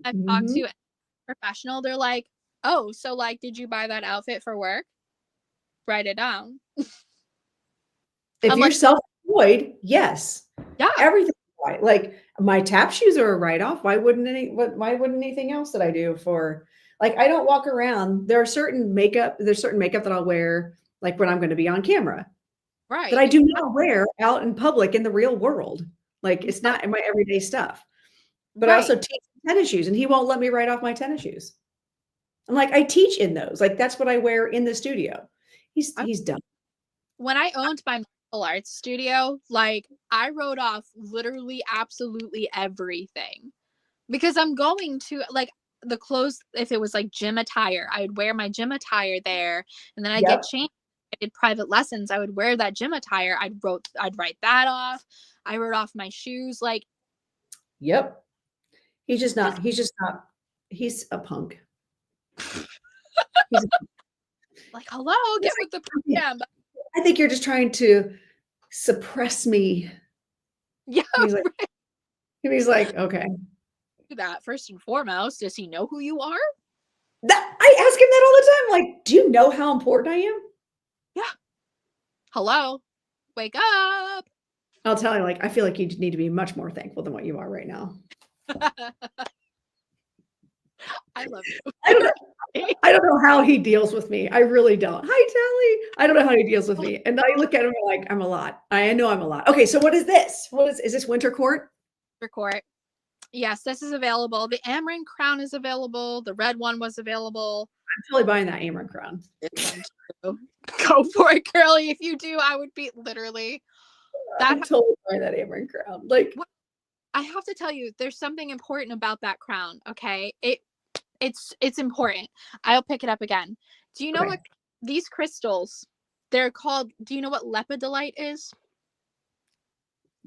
I've talked Mhm. to a professional. They're like, oh, so like, did you buy that outfit for work? Write it down. If I'm you're like, self-employed, yes, yeah, everything. Right. Like my tap shoes are a write-off. Why wouldn't anything else that I do for like I don't walk around. There's certain makeup that I'll wear like when I'm going to be on camera that right. I do not wear out in public in the real world. Like it's not in my everyday stuff. But I Right. also teach tennis shoes and he won't let me write off my tennis shoes. I'm like, I teach in those. Like that's what I wear in the studio. I He's dumb. when I owned my martial arts studio, like I wrote off literally absolutely everything because I'm going to like the clothes. If it was like gym attire, I would wear my gym attire there, and then I'd get Yep. changed. I did private lessons. I would wear that gym attire. I'd write that off. I wrote off my shoes. Like Yep. just He's just not, he's a punk. He's a, like hello, he's get with the like, program. But I think you're just trying to suppress me. yeah, And he's like, and he's like, okay. that first and foremost. Does he know who you are? I ask him that all the time. Like, do you know how important I am? Yeah. Hello, wake up. I'll tell you, like, I feel like you need to be much more thankful than what you are right now. I love I don't know. you. I don't know how he deals with me. I really don't. Hi, Tally. I don't know how he deals with me. And I look at him like I'm a lot. I know I'm a lot. Okay, so what is this? Is this winter court? Court. Yes, this is available. The Amarin crown is available. The red one was available. I'm totally buying that Amron crown. Go for it, girly. If you do, I would be literally that. I'm totally buying that Amron crown. Like, I have to tell you, there's something important about that crown. Okay, it's important. I'll pick it up again. Do you know okay. what these crystals? They're called. Do you know what lepidolite is?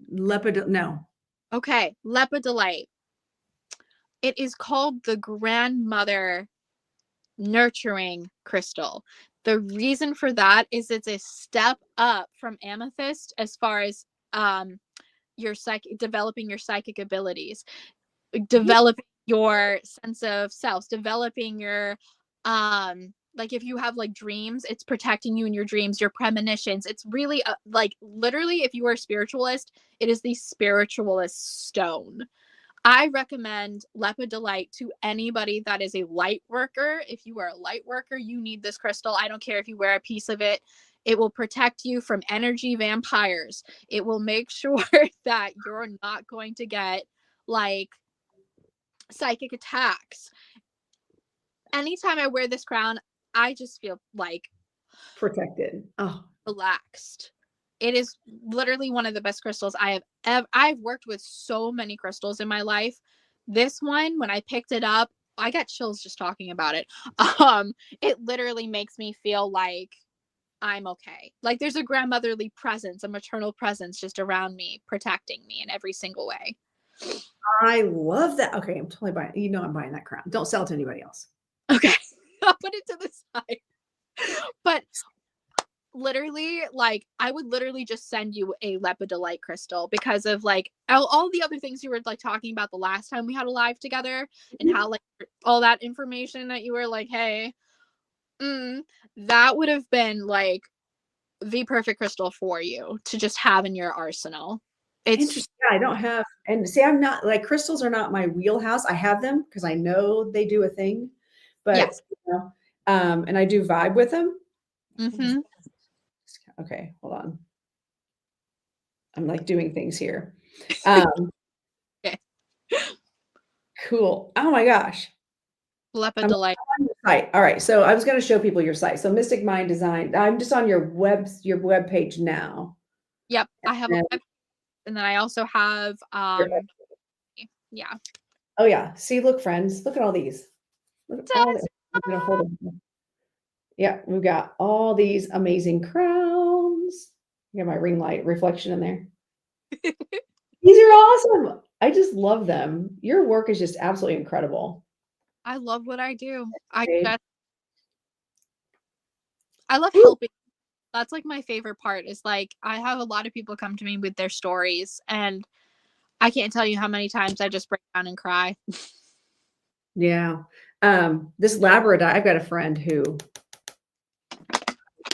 No. Okay, lepidolite. It is called the grandmother nurturing crystal. The reason for that is it's a step up from amethyst as far as your developing your psychic abilities, developing your sense of self, developing your like if you have like dreams, it's protecting you in your dreams, your premonitions. It's really like literally if you are a spiritualist, it is the spiritualist stone. I recommend lepidolite to anybody that is a light worker. If you are a light worker, you need this crystal. I don't care if you wear a piece of it. It will protect you from energy vampires. It will make sure that you're not going to get like psychic attacks. Anytime I wear this crown, I just feel like Protected. Oh, relaxed. It is literally one of the best crystals I have ever. I've worked with so many crystals in my life. This one, when I picked it up, I got chills just talking about it. It literally makes me feel like I'm okay. Like there's a grandmotherly presence, a maternal presence just around me, protecting me in every single way. I love that. Okay, I'm totally buying. You know, I'm buying that crown. Don't sell it to anybody else. Okay, I'll put it to the side. But literally, like I would literally just send you a lepidolite crystal because of like all the other things you were like talking about the last time we had a live together and how like all that information that you were like, hey, that would have been like the perfect crystal for you to just have in your arsenal. It's Interesting. Yeah, I don't have, and see, I'm not like crystals are not my wheelhouse. I have them because I know they do a thing, but yes. you know, and I do vibe with them. Mm-hmm. Okay, hold on. I'm like doing things here. Um, Okay. cool. Oh my gosh. I'm Lepidolite. on your site. All right. So I was going to show people your site. So Mystic Mind Design. I'm just on your web page now. Yep. I have a And web, and then I also have yeah. oh yeah. See, look, friends, look at all these. Look at all the, I'm gonna hold them. Yeah, we've got all these amazing crowns. I got my ring light reflection in there. These are awesome. I just love them. Your work is just absolutely incredible. I love what I do. Babe. I love Woo. helping. That's like my favorite part is like I have a lot of people come to me with their stories and I can't tell you how many times I just break down and cry. Yeah. This labradorite, I've got a friend who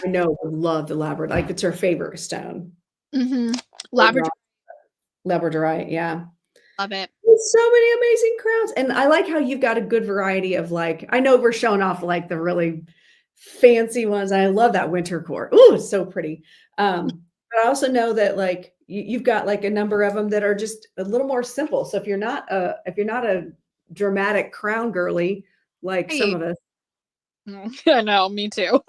I know would love the labradorite. Like it's her favorite stone. Mm-hmm. Labrador. Labradorite, yeah. Love it. There's so many amazing crowns. And I like how you've got a good variety of like, I know we're showing off like the really fancy ones. I love that winter core. Ooh, it's so pretty. But I also know that like you've got like a number of them that are just a little more simple. So if you're not a dramatic crown girly like some Hey, of us, I know, me too.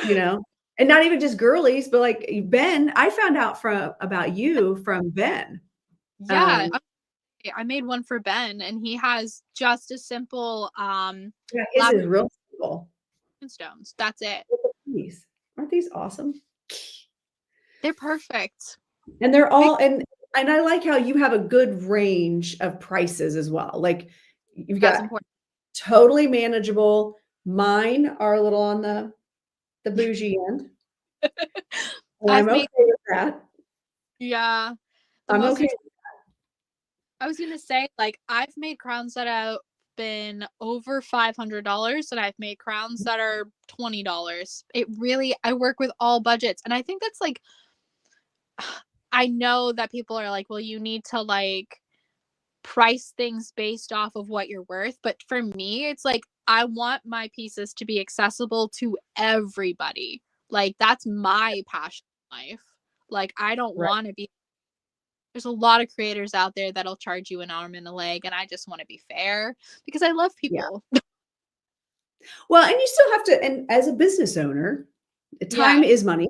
you know? And not even just girlies, but like Ben, I found out from about you from Ben. Yeah, Um, I made one for Ben, and he has just a simple yeah, his lab is real simple. stones. That's it. Look at these. Aren't these awesome? They're perfect. And they're Big all and I like how you have a good range of prices as well. Like you've That's got important. totally manageable. Mine are a little on the bougie end, and I've I'm made okay with that. yeah, the I'm most okay. I was gonna say, like, I've made crowns that have been over $500, and I've made crowns that are $20. It really I work with all budgets, and I think that's like I know that people are like, well, you need to like price things based off of what you're worth. But for me, it's like I want my pieces to be accessible to everybody. Like that's my passion in life. Like I don't Right. want to be there's a lot of creators out there that'll charge you an arm and a leg, and I just want to be fair because I love Yeah. people. Well, and you still have to, and as a business owner, time Yeah. is money,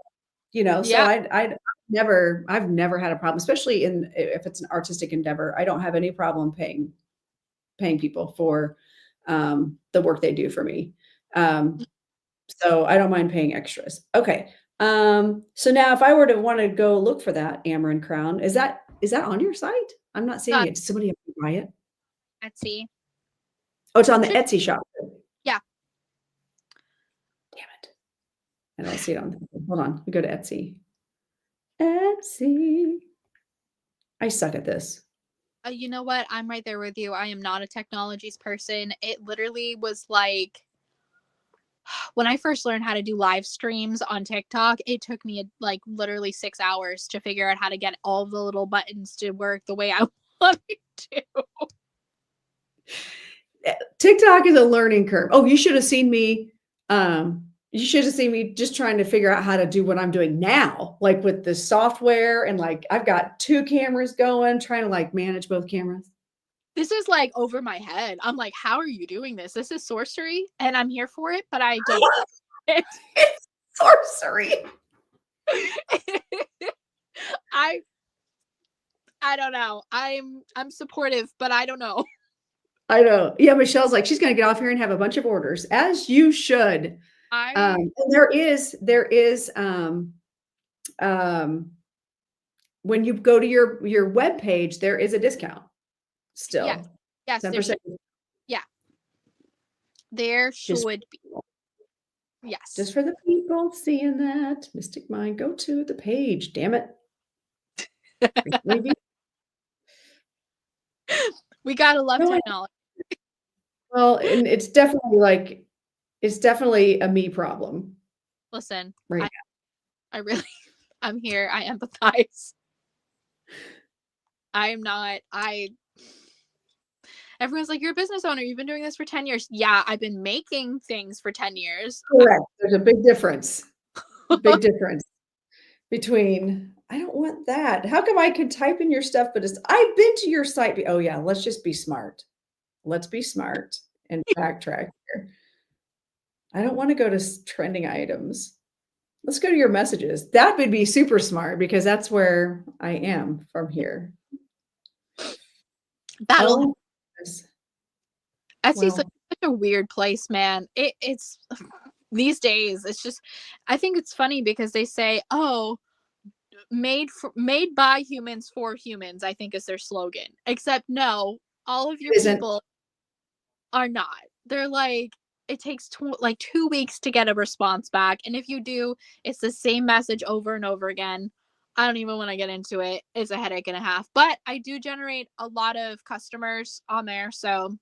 so Yeah. I've never had a problem, especially if it's an artistic endeavor. I don't have any problem paying people for the work they do for me. Um, so I don't mind paying extras. Okay. So now if I were to want to go look for that Amarin crown, is that on your site? I'm not seeing Uh, it. Did somebody have to buy it? Etsy. Oh, it's on the Should Etsy shop. Yeah. Damn it. I don't see it on there. Hold on. We go to Etsy. Etsy. I suck at this. You know what? I'm right there with you. I am not a technologies person. It literally was like when I first learned how to do live streams on TikTok, it took me like literally 6 hours to figure out how to get all the little buttons to work the way I wanted to. TikTok is a learning curve. Oh, you should have seen me just trying to figure out how to do what I'm doing now, like with the software and like I've got 2 cameras going, trying to like manage both cameras. This is like over my head. I'm like, how are you doing this? This is sorcery, and I'm here for it, but I don't. It's sorcery. I I don't know. I'm supportive, but I don't know. I know. Yeah, Michelle's like, she's gonna get off here and have a bunch of orders, as you should. I And um, when you go to your web page, there is a discount yes. still, Yes, there should 10%. yeah, there Just should be. Yes. just for the people seeing that, Mystic Mind, go to the page, damn it. Review. We gotta love No, technology. well, and it's definitely a me problem Listen, right I really I'm here. I empathize. I am not I everyone's like, "You're a business owner. You've been doing this for 10 years." Yeah, I've been making things for 10 years. now. Correct. There's a big difference. Big difference between I don't want that. How come I could type in your stuff, but I've been to your site. Oh yeah, let's just be smart. Let's be smart and backtrack here. I don't want to go to trending items. Let's go to your messages. That would be super smart because that's where I am from here. That'll Oh, yes. Etsy's Well, like such a weird place, man. It's these days, it's just I think it's funny because they say, "Oh, made by humans for humans," I think is their slogan. Except no, all of your it isn't. people are not. They're like it takes like 2 weeks to get a response back, and if you do, it's the same message over and over again. I don't even want to get into it. It's a headache and a half, but I do generate a lot of customers on there, so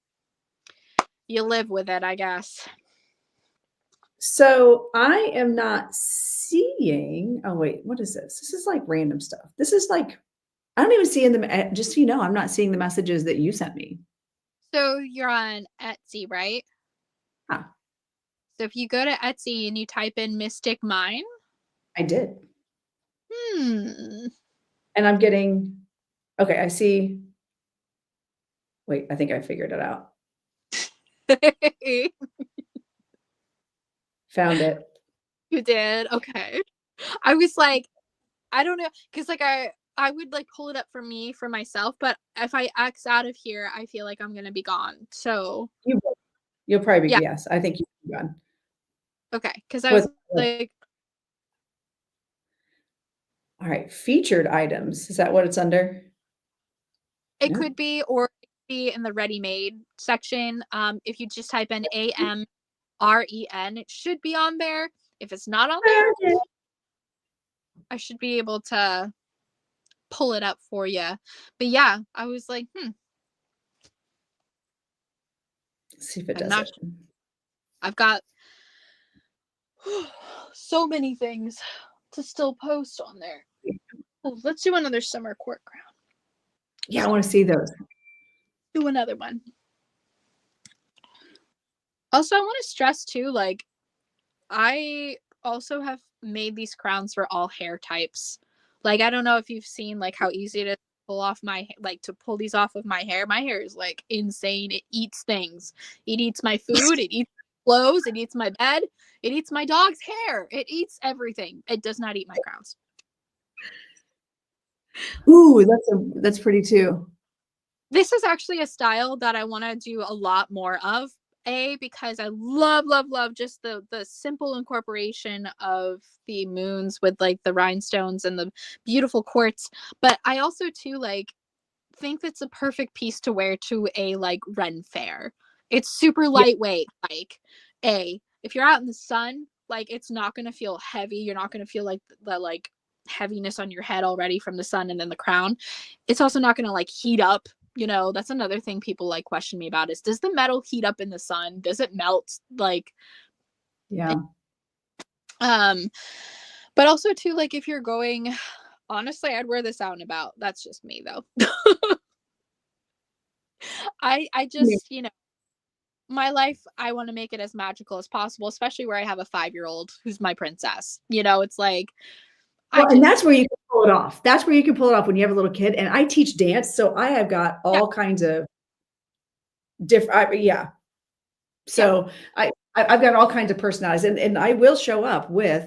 you live with it, I guess. So I am not seeing. Oh wait, what is this? This is like random stuff. This is like I don't even see in the. Just so you know, I'm not seeing the messages that you sent me. So you're on Etsy, right? Ah, So if you go to Etsy and you type in Mystic Mine, I did, hmm. and I'm getting. Okay, I see. Wait, I think I figured it out. Found it. You did? Okay. I was like, I don't know, because like I would like pull it up for me for myself, but if I X out of here, I feel like I'm gonna be gone. So You will. You'll probably yeah, be, yes, I think you'll be gone. okay. Because I With was like, all right, featured items. Is that what it's under? it No. could be, or it could be in the ready-made section. If you just type in AMREN, it should be on there. If it's not on there, I should be able to pull it up for you. But yeah, I was like, Let's see if it I'm does not it. sure. I've got so many things to still post on there. Oh, let's do another summer court crown. Yeah, I want to see those. Do another one. Also, I want to stress too, like, I also have made these crowns for all hair types. Like, I don't know if you've seen like how easy it is to pull off to pull these off of my hair. My hair is like insane. It eats things. It eats my food. It eats clothes. It eats my bed. It eats my dog's hair. It eats everything. It does not eat my crowns. Ooh, that's pretty too. This is actually a style that I want to do a lot more of. Because I love just the simple incorporation of the moons with like the rhinestones and the beautiful quartz. But I also too like think that's a perfect piece to wear to a like Ren fair. It's super Yeah, lightweight. Like if you're out in the sun, like it's not gonna feel heavy. You're not gonna feel like the like heaviness on your head already from the sun and then the crown. It's also not gonna like heat up. That's another thing people like question me about is, does the metal heat up in the sun? Does it melt? Like, yeah. um, but also too, like if you're going, honestly, I'd wear this out and about. That's just me though. I Yeah. just, my life, I want to make it as magical as possible, especially where I have a 5-year-old who's my princess. It's like I Well, and just that's where you can pull it off. That's where you can pull it off when you have a little kid. And I teach dance, so I have got yeah, all kinds of different. Yeah, yeah, so I've got all kinds of personalities, and I will show up with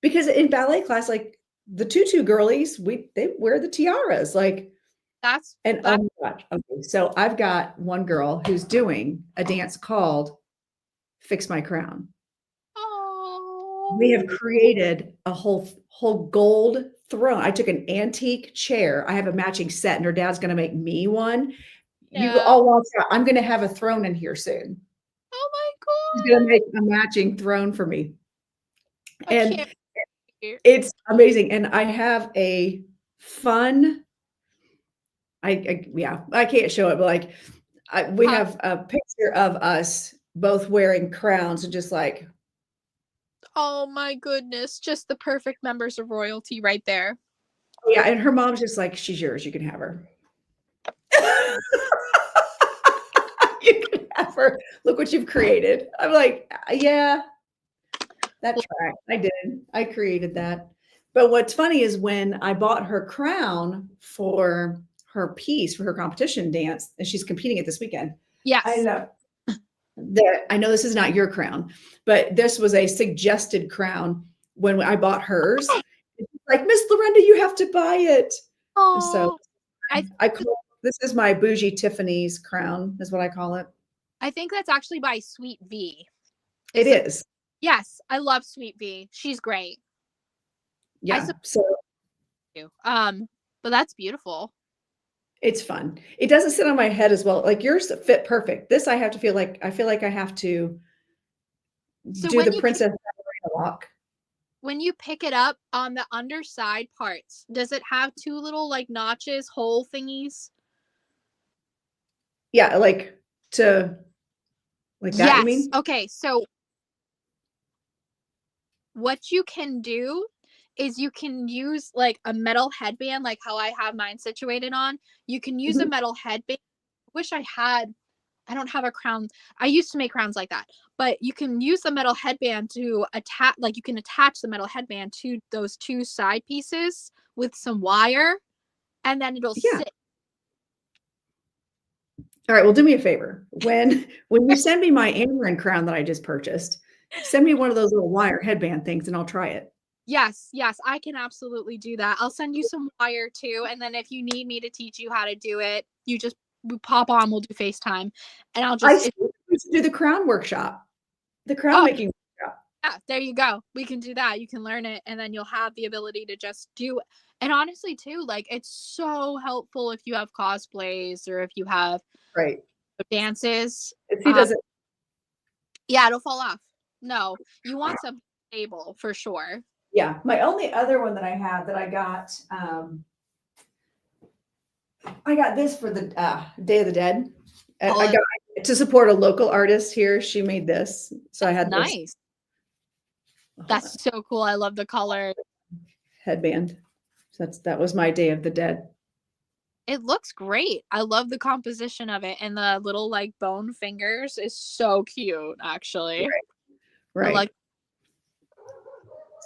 because in ballet class, like the tutu girlies, they wear the tiaras, like, that's and oh that. my gosh, okay. So I've got one girl who's doing a dance called "Fix My Crown." We have Oh, created a whole gold throne. I took an antique chair. I have a matching set, and her dad's going to make me one. You yeah. all walk out. I'm going to have a throne in here soon. Oh my She's going to god. make a matching throne for me. I And can't wait. it's amazing. And I have a fun, yeah, I can't show it, but like we Huh. have a picture of us both wearing crowns and just like, Oh my goodness. Just the perfect members of royalty right there. yeah. And her mom's just like, she's yours. You can have her. You can have her. Look what you've created. I'm like, yeah, that track. I did. I created that. But what's funny is when I bought her crown for her piece for her competition dance, and she's competing it this weekend. I Yes. ended up that I know this is not your crown, but this was a suggested crown when I bought hers. It's like, Miss Lorenda, you have to buy it. And so Oh, I th- I call this is my bougie Tiffany's crown, is what I call it. I think that's actually by Sweet V. It Is it? is. Yes, I love Sweet V. She's great. I Yeah. suppose So you. But that's beautiful. it's fun. It doesn't sit on my head as well. Like yours fit perfect. This I feel like I have to So do the Princess Ballerina walk. when you pick it up on the underside parts, does it have two little like notches, hole thingies? Yeah, like to like that, you Yes. mean? Okay, so what you can do is you can use like a metal headband, like how I have mine situated on. You can use a Mhm. metal headband. I wish I don't have a crown. I used to make crowns like that, but you can use the metal headband to attach, like you can attach the metal headband to those two side pieces with some wire, and then it'll Yeah. sit. All right, well, do me a favor. When you send me my Amarin crown that I just purchased, Send me one of those little wire headband things and I'll try it. Yes, yes, I can absolutely do that. I'll send you some wire too, and then if you need me to teach you how to do it, you just we pop on, we'll do FaceTime, and I'll I just think we should do the crown workshop, the crown oh, making workshop. yeah, there you go. We can do that. You can learn it, and then you'll have the ability to just do and honestly too, like, it's so helpful if you have cosplays or if you have Right. dances. If he doesn't Yeah, it'll fall off. No, you want something stable for sure. yeah, my only other one that I have that I got this for the Day of the Dead. I Oh, got to support a local artist here. She made this, so I that's had this. nice. Hold on, That's so cool. I love the color. headband. So that was my Day of the Dead. It looks great. I love the composition of it, and the little, like, bone fingers is so cute, actually. Right. I Right. like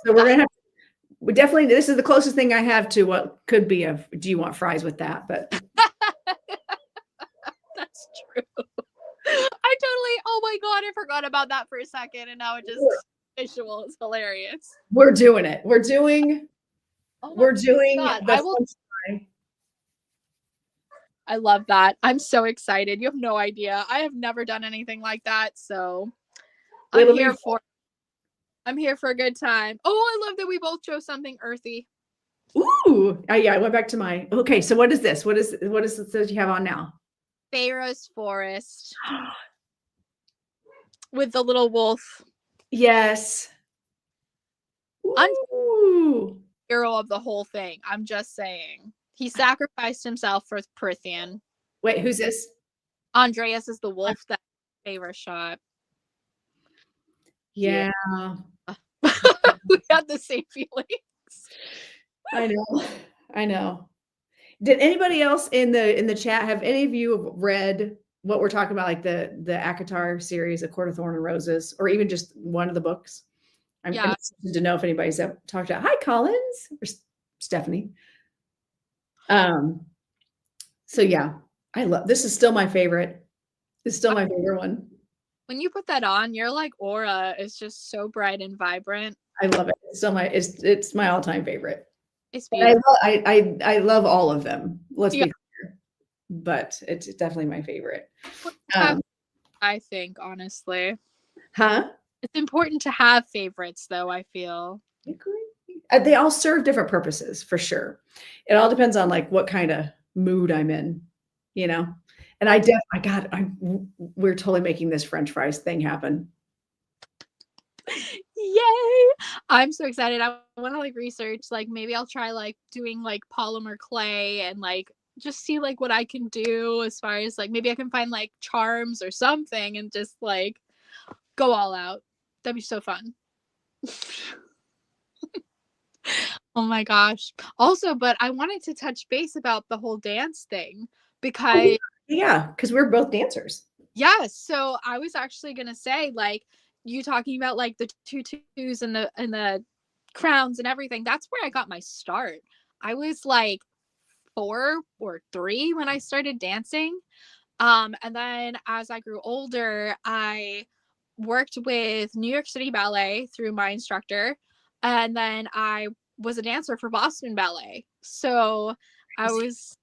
So we're that. gonna have we definitely this is the closest thing I have to what could be a do you want fries with that? But That's true. I totally oh my god, I forgot about that for a second, and now it just visual is hilarious. we're doing it. We're doing Oh my we're doing god, the French fry. I love that. I'm so excited. You have no idea. I have never done anything like that, so I'm It'll be here for I'm here for a good time. Oh, I love that we both chose something earthy. ooh. Yeah, I went back to my okay. So what is this? What is this that you have on now? Pharaoh's Forest with the little wolf. Yes. I'm Ooh. hero of the whole thing. I'm just saying. He sacrificed himself for Prithian. Wait, who's this? Andreas is the wolf that favorite shot. Yeah. Yeah, We had the same feelings. I know. I know. Did anybody else in the chat have any of you read what we're talking about, like the ACOTAR series, A Court of Thorn and Roses, or even just one of the books? I'm Yeah. interested to know if anybody's talked about. Hi, Collins or Stephanie. Um. So yeah, I love. This is still my favorite. It's still my favorite one. When you put that on, your like aura is just so bright and vibrant. I love it. It's still my it's my all time favorite. It's And I, beautiful. I love all of them. Let's Yeah. be clear, but it's definitely my favorite. I think honestly, Huh? it's important to have favorites, though. I feel. They all serve different purposes for sure. It all depends on like what kind of mood I'm in, you know. And I got we're totally making this French fries thing happen. Yay! I'm so excited. I want to like research, like maybe I'll try like doing like polymer clay and like just see like what I can do as far as like maybe I can find like charms or something and just like go all out. That'd be so fun. Oh my gosh. Also, but I wanted to touch base about the whole dance thing because Yeah, because we're both dancers. yeah, so I was actually gonna say, like, you talking about like the tutus and the crowns and everything, that's where I got my start. I was like 4 or 3 when I started dancing. And then as I grew older, I worked with New York City Ballet through my instructor, and then I was a dancer for Boston Ballet. So I was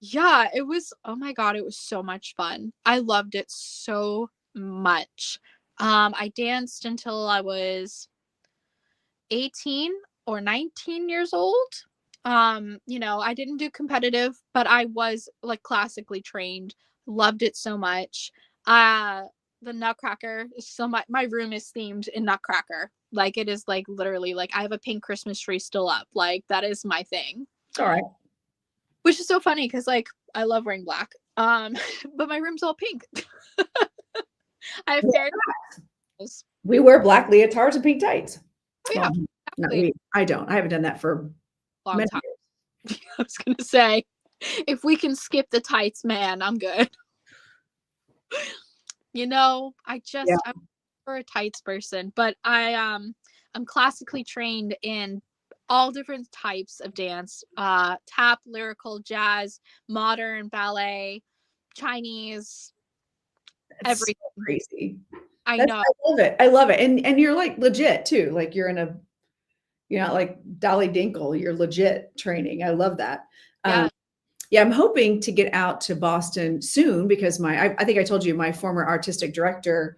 yeah, it was oh my god, it was so much fun. I loved it so much. I danced until I was 18 or 19 years old. I didn't do competitive, but I was like classically trained. Loved it so much. Uh the Nutcracker is so my room is themed in Nutcracker. Like it is like literally like I have a pink Christmas tree still up. Like that is my thing. All right. Which is so funny because like I love wearing black. But my room's all pink. I have fairy tales. We wear black leotards and pink tights. Oh yeah, Well, not exactly. we. I don't. I haven't done that for Long many time. years. I was gonna say, if we can skip the tights, man, I'm good. Yeah. I'm for a tights person, but I'm classically trained in all different types of dance, tap, lyrical, jazz, modern, ballet, Chinese, It's so everything. crazy. I That's know. I love it. I love it. And you're like legit too. Like you're not like Dolly Dinkle, you're legit training. I love that. Um, Yeah. yeah, I'm hoping to get out to Boston soon because I think I told you my former artistic director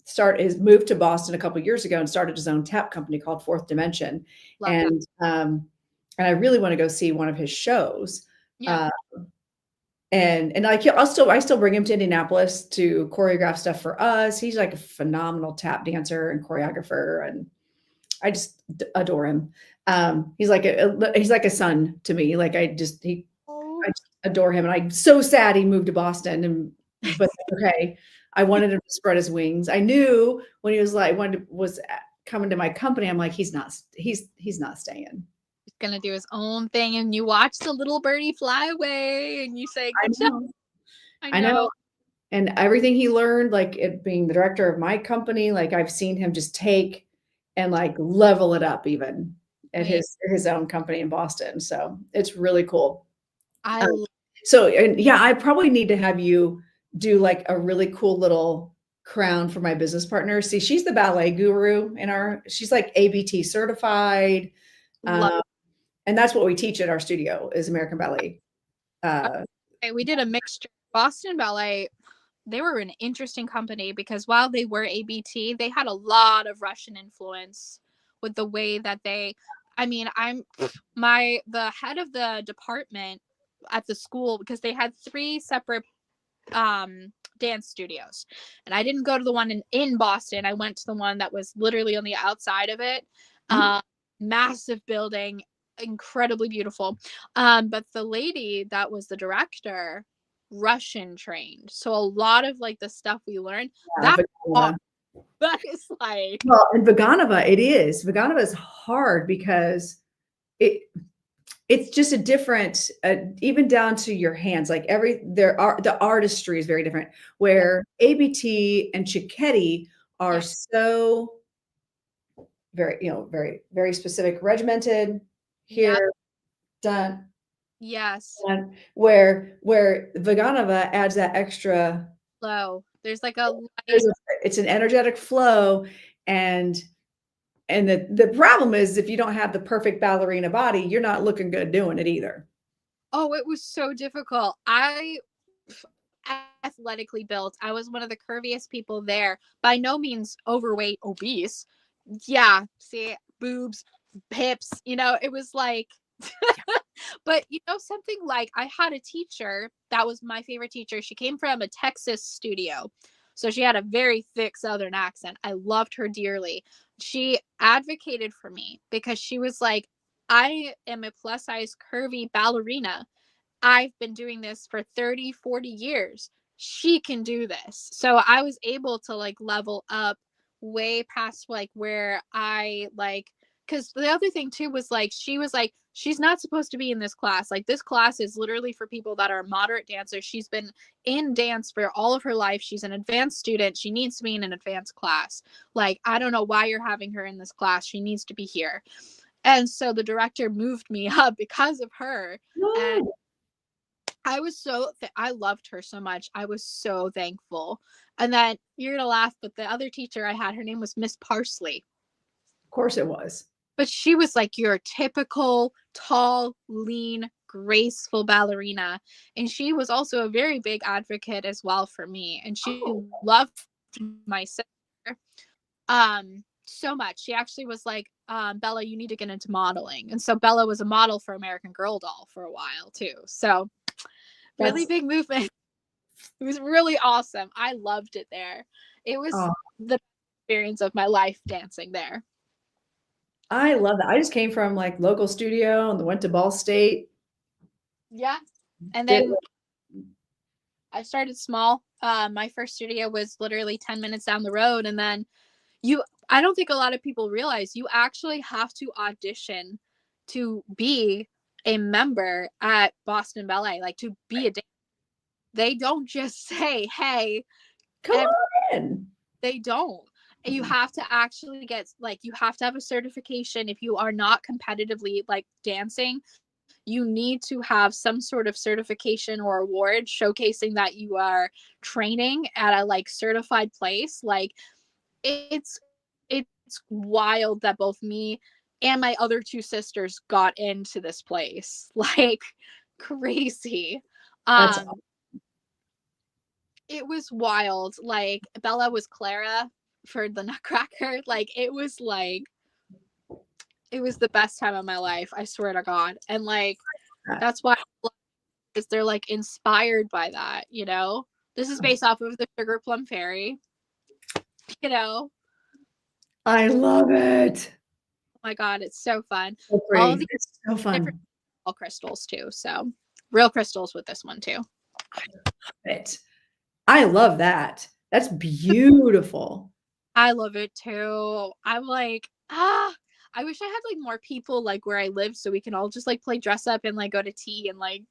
start is moved to Boston a couple years ago and started his own tap company called Fourth Dimension, Love that. and I really want to go see one of his shows. Yeah. Uh, and I still bring him to Indianapolis to choreograph stuff for us. He's like a phenomenal tap dancer and choreographer, and I just adore him. He's like a son to me. Like Oh, I just adore him, and I'm so sad he moved to Boston. But okay, I wanted him to spread his wings. I knew when he was like was coming to my company. I'm like, he's not staying. he's gonna do his own thing, and you watch the little birdie fly away, and you say, I "Good job." know, I I know, know. and everything he learned, like it being the director of my company, like I've seen him just take and like level it up even at Me. his own company in Boston. So it's really cool. I Um, l- so and yeah, I probably need to have you do like a really cool little crown for my business partner. See, she's the ballet guru she's like ABT certified. love. Um, and that's what we teach at our studio is American Ballet. Uh, Okay, we did a mixture. Boston Ballet, they were an interesting company because while they were ABT, they had a lot of Russian influence with the way that they. I mean, the head of the department at the school because they had three separate dance studios, and I didn't go to the one in Boston. I went to the one that was literally on the outside of it. mm, uh Massive building, incredibly beautiful. But the lady that was the director, Russian trained, so a lot of like the stuff we learned, yeah, that's hard. Vaganova. That is like, Well, and Vaganova, it is. Vaganova is hard because it it's just a different, even down to your hands. Like the artistry is very different. yeah, Where ABT and Cicchetti are yeah, so very, very, very specific, regimented. yeah, Here, done, yes. done. Where Vaganova adds that extra. Low, there's like a There's light. a, it's an energetic flow, and the problem is if you don't have the perfect ballerina body, you're not looking good doing it either. Oh, it was so difficult. Athletically built. I was one of the curviest people there. By no means overweight, obese. Yeah, see, boobs, hips, it was like, but something like I had a teacher that was my favorite teacher. She came from a Texas studio. So she had a very thick Southern accent. I loved her dearly. She advocated for me because she was like, I am a plus size curvy ballerina. I've been doing this for 30, 40 years. She can do this. So I was able to like level up way past like where I like, because the other thing too was like, she was like, she's not supposed to be in this class. Like, this class is literally for people that are moderate dancers. She's been in dance for all of her life. She's an advanced student. She needs to be in an advanced class. Like, I don't know why you're having her in this class. She needs to be here. And so the director moved me up because of her. And No, I loved her so much. I was so thankful. And then you're gonna laugh, but the other teacher I had, her name was Miss Parsley. of course it was. But she was like your typical tall, lean, graceful ballerina. And she was also a very big advocate as well for me. And she Oh, loved my sister so much. She actually was like, Bella, you need to get into modeling. And so Bella was a model for American Girl doll for a while too. So really that's big movement. It was really awesome. I loved it there. It was oh, the experience of my life dancing there. I love that. I just came from like local studio and went to Ball State. Yeah. And Did then I started small. My first studio was literally 10 minutes down the road. And then I don't think a lot of people realize you actually have to audition to be a member at Boston Ballet, like to be a dancer. They don't just say, hey, come every, on in. they don't. You have to actually get, like, you have to have a certification if you are not competitively like dancing. you need to have some sort of certification or award showcasing that you are training at a like certified place. Like it's it's wild that both me and my other two sisters got into this place. Like crazy. That's Um it was wild. Like Bella was Clara for the Nutcracker. Like it was the best time of my life. I swear to God. And like that. that's why is they're like inspired by that, you know? This is based off of the Sugar Plum Fairy, you know? I love it. Oh my God, it's so fun. So All of pretty. the It's so different fun. crystals too. So real crystals with this one too. It. I love that. That's beautiful. I love it too. I'm like, I wish I had like more people like where I live so we can all just like play dress up and like go to tea and like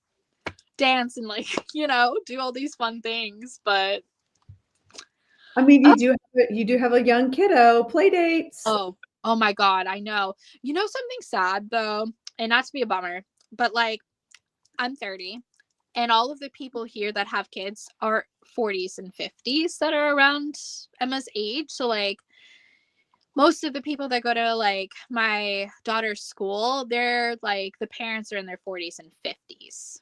dance and like, do all these fun things. But I mean, you do have a young kiddo, play dates. oh my God, I know. You know something sad though, and not to be a bummer, but like I'm 30 and all of the people here that have kids are 40s and 50s that are around Emma's age. So like most of the people that go to like my daughter's school, they're like the parents are in their 40s and 50s.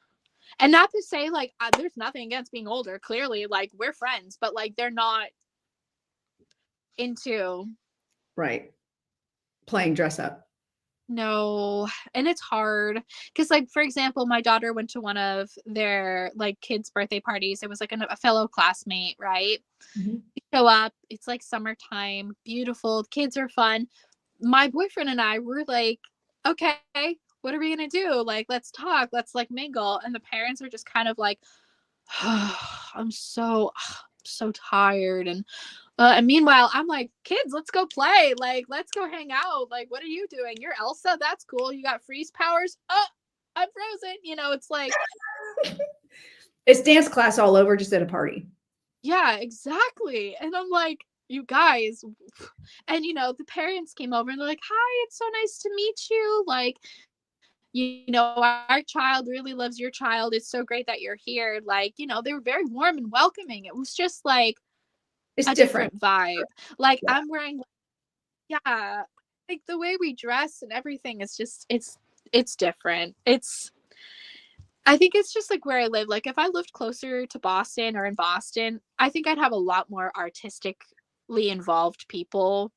And not to say like there's nothing against being older. Clearly, like we're friends, but like they're not into Right. Playing dress up. no. And it's hard because like for example, my daughter went to one of their like kids' birthday parties. It was like a fellow classmate, right? Mhm. Show up. It's like summertime, beautiful. Kids are fun. My boyfriend and I were like, okay, what are we gonna do? Like, let's talk, let's like mingle. And the parents are just kind of like, I'm so tired. And meanwhile, I'm like, kids, let's go play. Like, let's go hang out. Like, what are you doing? You're Elsa. That's cool. You got freeze powers. Oh, I'm frozen. It's like, It's dance class all over, just at a party. yeah, exactly. And I'm like, you guys. And the parents came over and they're like, hi, it's so nice to meet you. Like, our child really loves your child. It's so great that you're here. Like, they were very warm and welcoming. It was just like It's a different. different vibe. Like, Yeah. I'm wearing, yeah, like the way we dress and everything is just, it's different. I think it's just like where I live. Like, if I lived closer to Boston or in Boston, I think I'd have a lot more artistically involved people.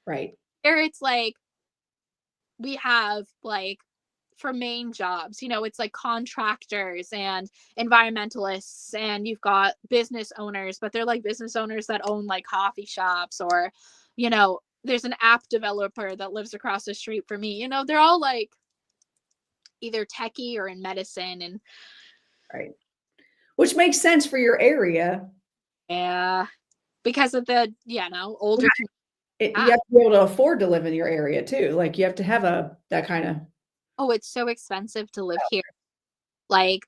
Right. Here, it's like, we have like for main jobs, it's like contractors and environmentalists, and you've got business owners, but they're like business owners that own like coffee shops, or there's an app developer that lives across the street from me. They're all like either techie or in medicine. And Right. Which makes sense for your area. yeah, because of the older community. You have to be able to afford to live in your area too. Like you have to have that kind of. Oh, it's so expensive to live here. Like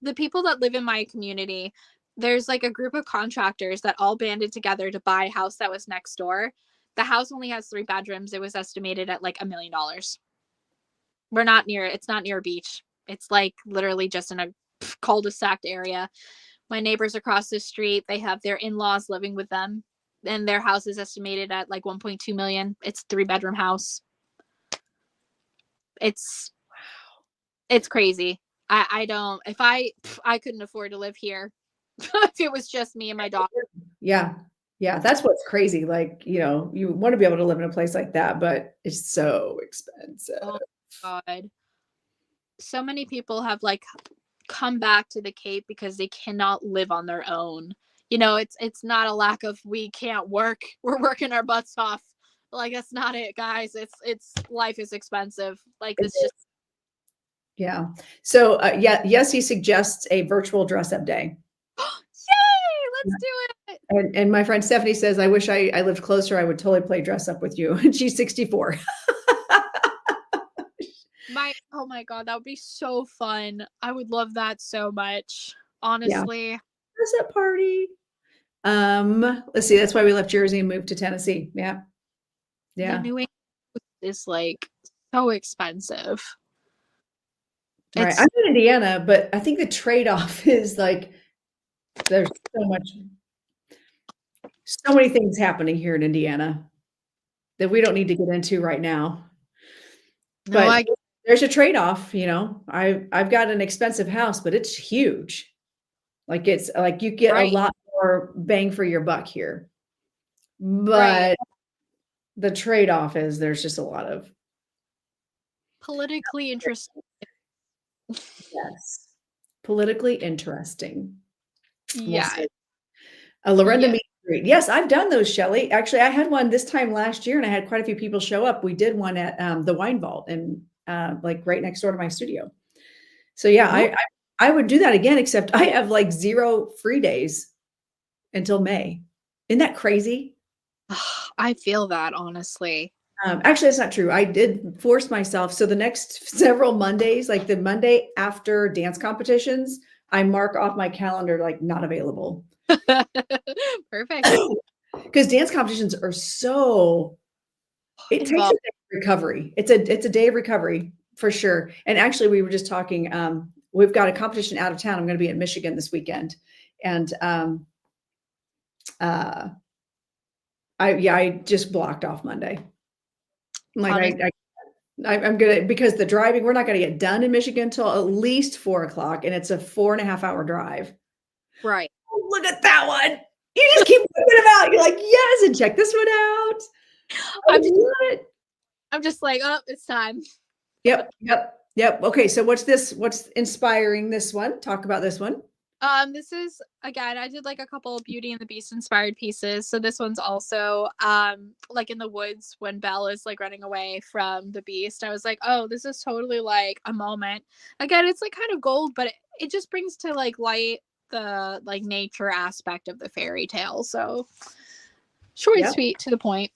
the people that live in my community, there's like a group of contractors that all banded together to buy a house that was next door. The house only has 3 bedrooms. It was estimated at like $1 million. It's not near a beach. It's like literally just in a cul-de-sac area. My neighbors across the street, they have their in-laws living with them, and their house is estimated at like 1.2 million. It's a 3-bedroom house. It's crazy. I don't, if I couldn't afford to live here if it was just me and my daughter. Yeah. Yeah. That's what's crazy. Like, you want to be able to live in a place like that, but it's so expensive. Oh God. So many people have like come back to the Cape because they cannot live on their own. It's not a lack of we can't work. We're working our butts off. Like that's not it, guys. It's life is expensive. Like it's just Yeah. So, yes, he suggests a virtual dress up day. yay, let's do it. And my friend Stephanie says, I wish I lived closer. I would totally play dress up with you. And she's 64. Oh my God, that would be so fun. I would love that so much. Yeah. Honestly. Dress up party. Let's see. That's why we left Jersey and moved to Tennessee. Yeah. The Yeah. New England is like so expensive. Right. It's I'm in Indiana, but I think the trade-off is like there's so many things happening here in Indiana that we don't need to get into right now. no, But I there's a trade-off, you know. I've got an expensive house, but it's huge. Like it's like you get a right, lot more bang for your buck here. right. But the trade-off is there's just a lot of Politically interesting. yes. Politically interesting. We'll Yeah, see. A Lorenda yeah. Meet and Greet. Yes, I've done those, Shelley. Actually, I had one this time last year, and I had quite a few people show up. We did one at, the Wine Vault and, like, right next door to my studio. So, yeah, Oh, I would do that again, except I have, like, 0 free days until May. Isn't that crazy? I feel that honestly. Actually, that's not true. I did force myself. So the next several Mondays, like the Monday after dance competitions, I mark off my calendar like not available. Perfect. Because dance competitions are so it takes a Involved. day of recovery. It's a day of recovery for sure. And actually, we were just talking. We've got a competition out of town. I'm going to be in Michigan this weekend, and uh, I just blocked off Monday. Like Honest, I'm gonna because the driving, we're not gonna get done in Michigan till at least 4 o'clock, and it's a 4.5 hour drive. right. Oh, look at that one. You just keep putting them out. You're like, yes, and check this one out. I I'm just love it. I'm just like, oh, it's time. Yep, yep, yep. Okay, so what's this? What's inspiring this one? Talk about this one. This is again, I did like a couple Beauty and the Beast inspired pieces. So this one's also like in the woods when Belle is like running away from the beast. I was like, oh, this is totally like a moment. Again, it's like kind of gold, but it just brings to like light the like nature aspect of the fairy tale. So short and Yep. sweet to the point.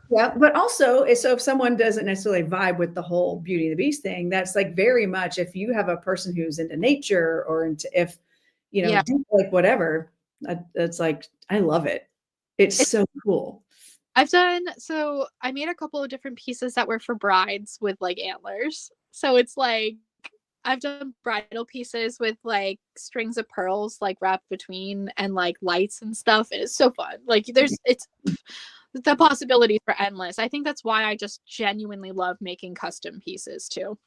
Yeah, but also, so if someone doesn't necessarily vibe with the whole Beauty and the Beast thing, that's like very much if you have a person who's into nature or into if Yeah. like whatever, it's like I love it. It's It's so cool. I've done so I made a couple of different pieces that were for brides with like antlers. So it's like I've done bridal pieces with like strings of pearls like wrapped between and like lights and stuff. And it's so fun. Like there's it's the possibilities are endless. I think that's why I just genuinely love making custom pieces too.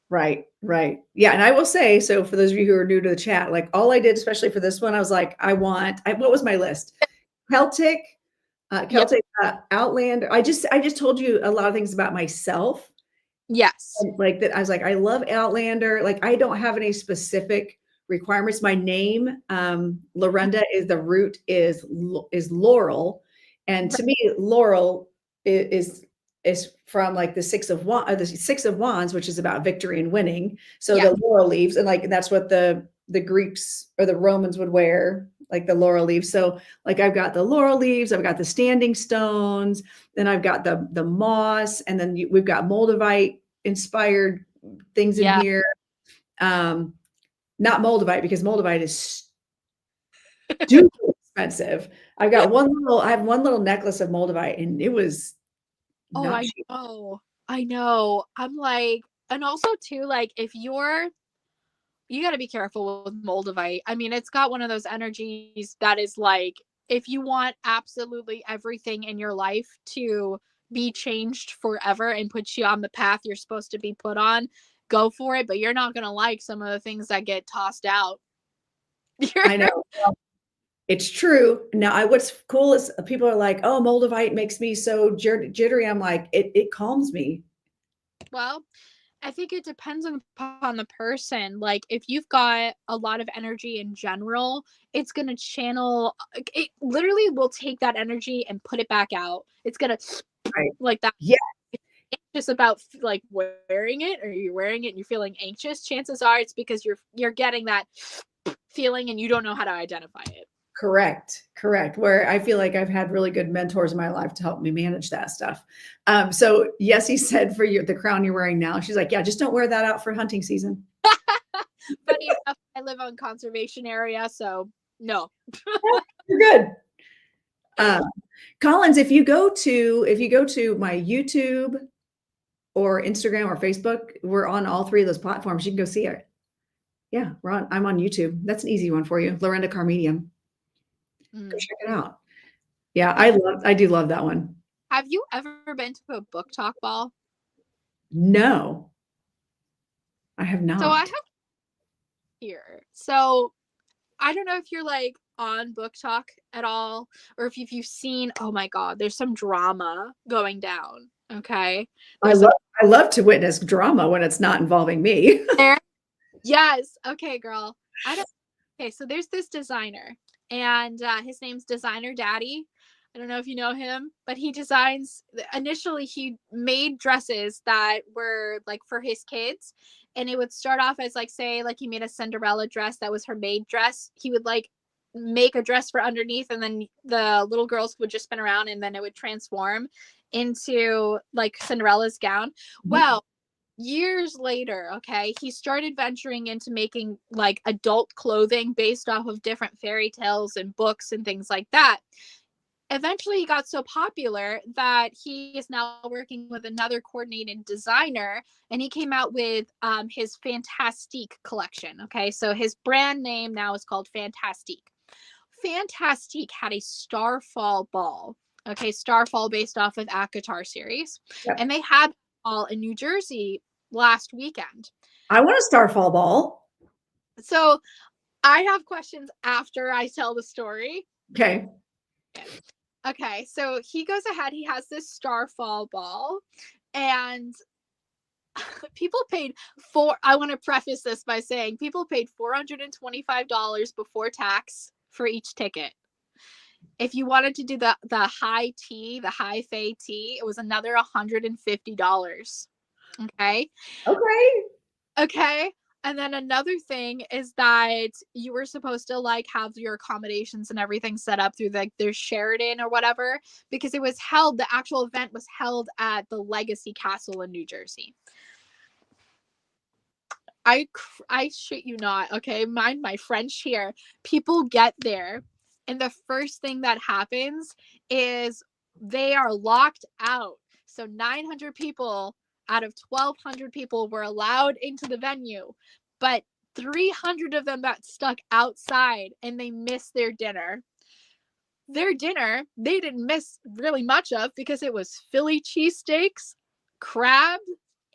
Right, right. Yeah, and I will say, so for those of you who are new to the chat, like all I did, especially for this one, I was like, what was my list? Celtic, Yep. Outlander. I just told you a lot of things about myself. Yes. Like that, I was like, I love Outlander. Like, I don't have any specific requirements. My name, Lorenda, is the root is Laurel, and to me, Laurel is from like the 6 of Wands, which is about victory and winning. So Yeah. the laurel leaves, and like that's what the Greeks or the Romans would wear, like the laurel leaves. So like I've got the laurel leaves, I've got the standing stones, then I've got the moss, and then we've got Moldavite inspired things in Yeah. here. Um, Not Moldavite because Moldavite is stupid expensive. I have one little necklace of Moldavite and it was Oh, not I cheap. know. I know. I'm like, and also too, like if you got to be careful with Moldavite. I mean, it's got one of those energies that is like, if you want absolutely everything in your life to be changed forever and put you on the path you're supposed to be put on, go for it. But you're not going to like some of the things that get tossed out. I know. Well, it's true. Now, what's cool is people are like, "Oh, Moldavite makes me so jittery." I'm like, it calms me. Well, I think it depends upon the person. Like, if you've got a lot of energy in general, it's going to channel, it literally will take that energy and put it back out. It's going to, Right. like that. Yeah, Just about like wearing it or you're wearing it and you're feeling anxious, chances are it's because you're getting that feeling and you don't know how to identify it. correct. Correct. Where I feel like I've had really good mentors in my life to help me manage that stuff. So yes, he said for you, the crown you're wearing now, she's like, yeah, just don't wear that out for hunting season. Funny enough, I live on conservation area, so no. You're good. Uh, Collins, if you go to my YouTube or Instagram or Facebook. We're on all three of those platforms. You can go see it. Yeah, I'm on YouTube. That's an easy one for you. Lorenda Carmedium. Go check it out. Yeah, I do love that one. Have you ever been to a book talk ball? No, I have So I not. have here. So I don't know if you're like on book talk at all, or if you've seen, oh my God, there's some drama going down. Okay. I There's love some I love to witness drama when it's not involving me. there. Yes. Okay, girl. I don't Okay, so there's this designer, and his name's Designer Daddy. I don't know if you know him, but he designs. Initially, he made dresses that were like for his kids, and it would start off as like, say, like he made a Cinderella dress that was her maid dress. He would like make a dress for underneath, and then the little girls would just spin around, and then it would transform into like Cinderella's gown. Well, years later, okay, he started venturing into making like adult clothing based off of different fairy tales and books and things like that. Eventually, he got so popular that he is now working with another coordinated designer, and he came out with his Fantastique collection. Okay, so his brand name now is called Fantastique. Fantastique had a Starfall ball. Okay, Starfall based off of ACOTAR series, Yep. and they had all in New Jersey last weekend. I want a Starfall ball. So I have questions after I tell the story. Okay. Okay, so he goes ahead, he has this Starfall ball, and people paid I want to preface this by saying people paid $425 before tax for each ticket. If you wanted to do the high tea, the high fae tea, it was another $150. Okay. Okay. Okay. And then another thing is that you were supposed to like have your accommodations and everything set up through like their Sheridan or whatever, because it was held, the actual event was held at the Legacy Castle in New Jersey. I shit you not, okay? Mind my French here. People get there, and the first thing that happens is they are locked out. So 900 people out of 1,200 people were allowed into the venue, but 300 of them got stuck outside and they missed their dinner. Their dinner, they didn't miss really much of because it was Philly cheesesteaks, crab,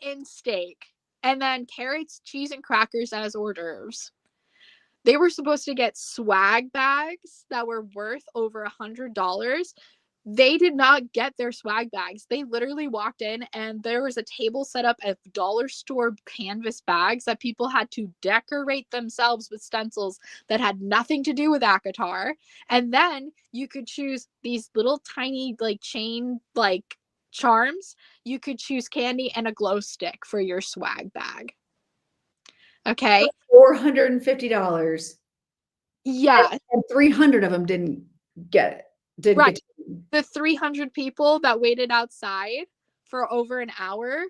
and steak, and then carrots, cheese, and crackers as hors d'oeuvres. They were supposed to get swag bags that were worth over $100. They did not get their swag bags. They literally walked in and there was a table set up at dollar store canvas bags that people had to decorate themselves with stencils that had nothing to do with ACOTAR. And then you could choose these little tiny like chain like charms. You could choose candy and a glow stick for your swag bag. Okay. $450. Yeah. And 300 of them didn't get it. Didn't Right. get to The 300 people that waited outside for over an hour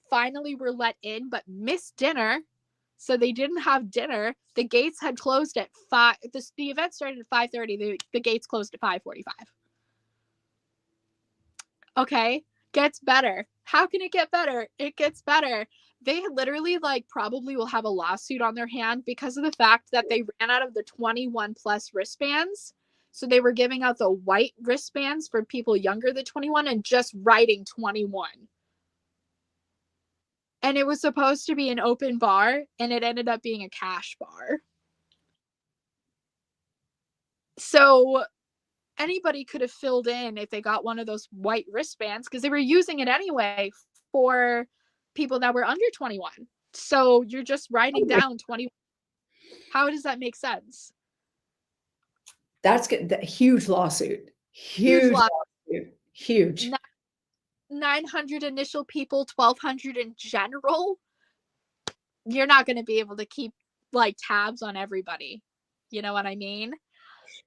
finally were let in, but missed dinner. So they didn't have dinner. The gates had closed at 5. The event started at 5:30. The gates closed at 5:45. Okay. Gets better. How can it get better? It gets better. They literally like probably will have a lawsuit on their hand because of the fact that they ran out of the 21 plus wristbands. So they were giving out the white wristbands for people younger than 21 and just writing 21. And it was supposed to be an open bar and it ended up being a cash bar. So anybody could have filled in if they got one of those white wristbands because they were using it anyway for people that were under 21. So you're just writing down 20. How does that make sense? That's good. That huge lawsuit. Huge Huge lot. lawsuit. Huge. 900 initial people, 1,200 in general. You're not going to be able to keep like tabs on everybody. You know what I mean?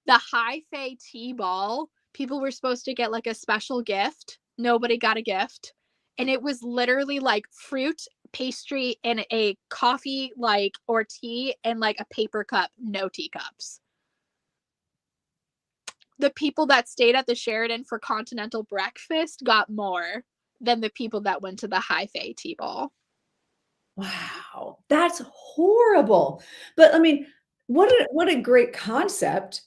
The high fae tea ball, people were supposed to get like a special gift. Nobody got a gift. And it was literally like fruit, pastry, and a coffee like or tea and like a paper cup, no teacups. The people that stayed at the Sheridan for continental breakfast got more. than the people that went to the high fae T-ball. Wow, that's horrible. But I mean, what a great concept.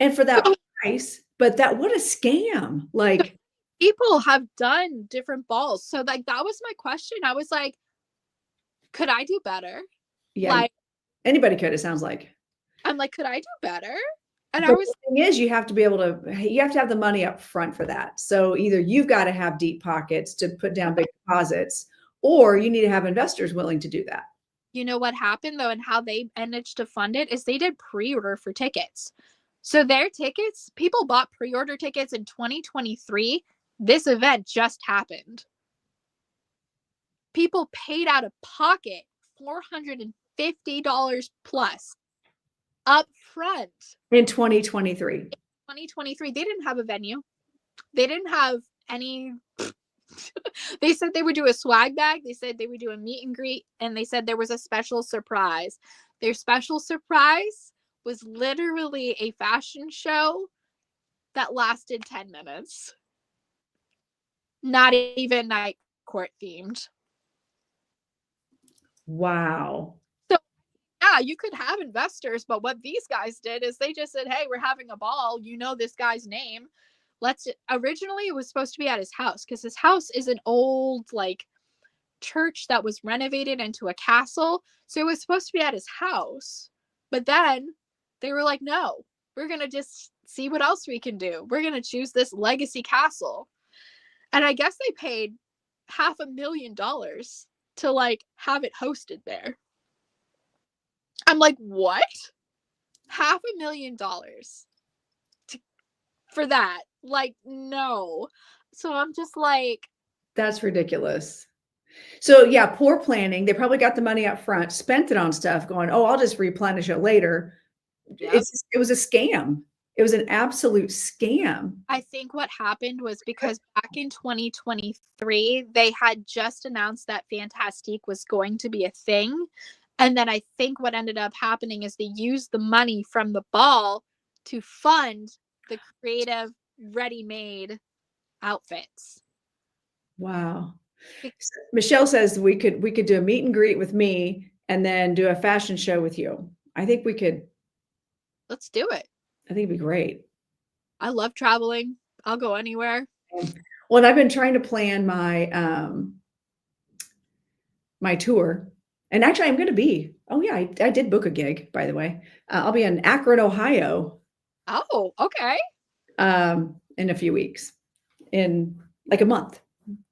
And for that So price, but that what a scam. Like, people have done different balls. So like that was my question. I was like, could I do better? yeah, Like anybody could, it sounds like. I'm like, could I do better? And I But was the thing is, you have to be able to you have to have the money up front for that. So either you've got to have deep pockets to put down big deposits, or you need to have investors willing to do that. you know what happened though, and how they managed to fund it is they did pre-order for tickets. So their tickets, people bought pre-order tickets in 2023. This event just happened. People paid out of pocket $450 plus up front. In 2023. 2023, they didn't have a venue. They didn't have any. They said they would do a swag bag. They said they would do a meet and greet. And they said there was a special surprise. Their special surprise was literally a fashion show that lasted 10 minutes. Not even night court themed. Wow. So, yeah, you could have investors, but what these guys did is they just said, hey, we're having a ball. You know this guy's name. Originally it was supposed to be at his house because his house is an old like church that was renovated into a castle. So it was supposed to be at his house. But then they were like, no, we're going to just see what else we can do. We're going to choose this legacy castle. And I guess they paid $500,000 to like have it hosted there. I'm like, what? $500,000 for that? Like, no. So I'm just like, that's ridiculous. So yeah, poor planning. They probably got the money up front, spent it on stuff going, oh, I'll just replenish it later. yep. It was a scam. It was an absolute scam. I think what happened was because back in 2023, they had just announced that Fantastique was going to be a thing. And then I think what ended up happening is they used the money from the ball to fund the creative ready-made outfits. Wow. Michelle says we could do a meet and greet with me and then do a fashion show with you. I think we could. Let's do it. I think it'd be great. I love traveling. I'll go anywhere. Well, and I've been trying to plan my my tour. And actually, I'm going to be. Oh yeah, I did book a gig, by the way. I'll be in Akron, Ohio. Oh, okay. In a few weeks, in like a month.